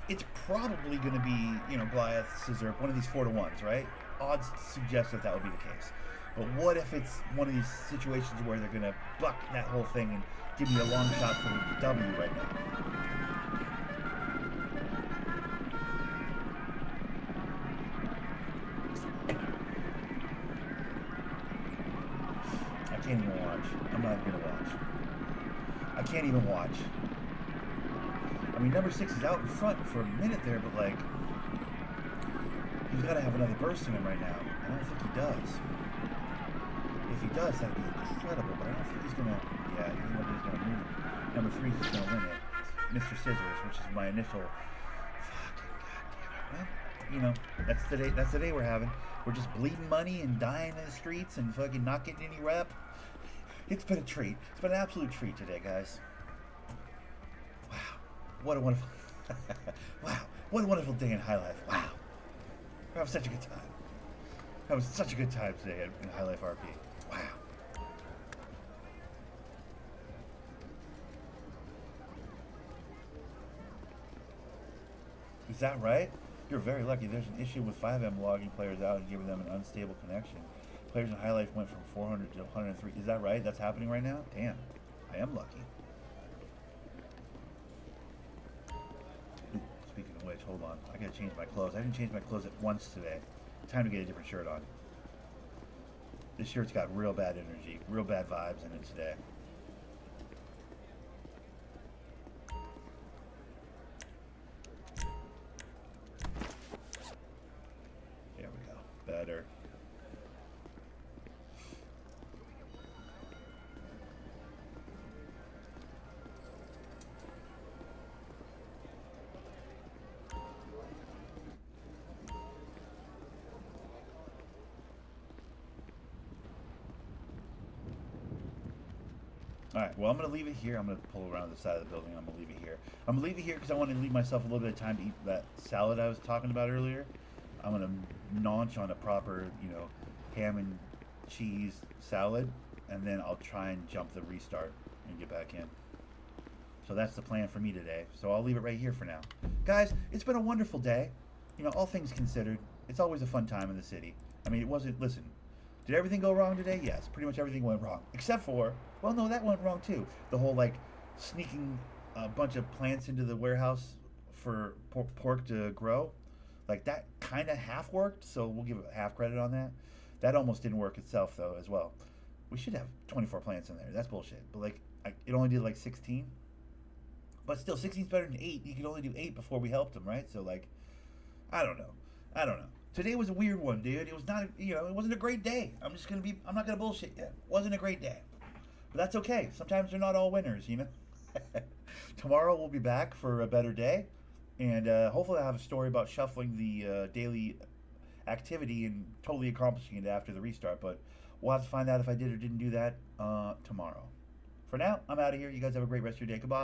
[SPEAKER 1] It's probably going to be, Goliath, Scissor, one of these 4-1s, right? Odds suggest that would be the case. But what if it's one of these situations where they're going to buck that whole thing and give me a long shot for the W right now? I can't even watch. I'm not even going to watch. I can't even watch. I mean, number 6 is out in front for a minute there, but like, he's got to have another burst in him right now. I don't think he does. If he does, that'd be incredible, but I don't think he's going to, nobody's going to move. Number 3 is going to win it. Mr. Scissors, which is my initial, fucking goddamn it, man. That's the day we're having. We're just bleeding money and dying in the streets and fucking not getting any rep. It's been a treat. It's been an absolute treat today, guys. Wow. What a wonderful... wow. What a wonderful day in HIGHLIFE. Wow. We're having such a good time. Having such a good time today in HIGHLIFE RP. Wow. Is that right? You're very lucky. There's an issue with 5M logging players out and giving them an unstable connection. Players in HIGHLIFE went from 400 to 103. Is that right? That's happening right now? Damn. I am lucky. Ooh, speaking of which, hold on. I gotta change my clothes. I didn't change my clothes at once today. Time to get a different shirt on. This shirt's got real bad energy, real bad vibes in it today. Alright, well, I'm going to leave it here. I'm going to pull around the side of the building. I'm going to leave it here. I'm going to leave it here because I want to leave myself a little bit of time to eat that salad I was talking about earlier. I'm going to naunch on a proper, you know, ham and cheese salad, and then I'll try and jump the restart and get back in. So that's the plan for me today. So I'll leave it right here for now. Guys, it's been a wonderful day. You know, all things considered, it's always a fun time in the city. I mean, it wasn't, listen, did everything go wrong today? Yes, pretty much everything went wrong. Except for, well, no, that went wrong too. The whole, like, sneaking a bunch of plants into the warehouse for pork to grow. Like, that kind of half worked, so we'll give it half credit on that. That almost didn't work itself, though, as well. We should have 24 plants in there. That's bullshit. But, like, it only did, like, 16. But still, 16's better than 8. You could only do 8 before we helped him, right? So, like, I don't know. Today was a weird one, dude. It was not, you know, it wasn't a great day. I'm not gonna bullshit you. It wasn't a great day. But that's okay. Sometimes they're not all winners, you know? Tomorrow we'll be back for a better day. And hopefully I'll have a story about shuffling the daily activity and totally accomplishing it after the restart. But we'll have to find out if I did or didn't do that tomorrow. For now, I'm out of here. You guys have a great rest of your day. Goodbye.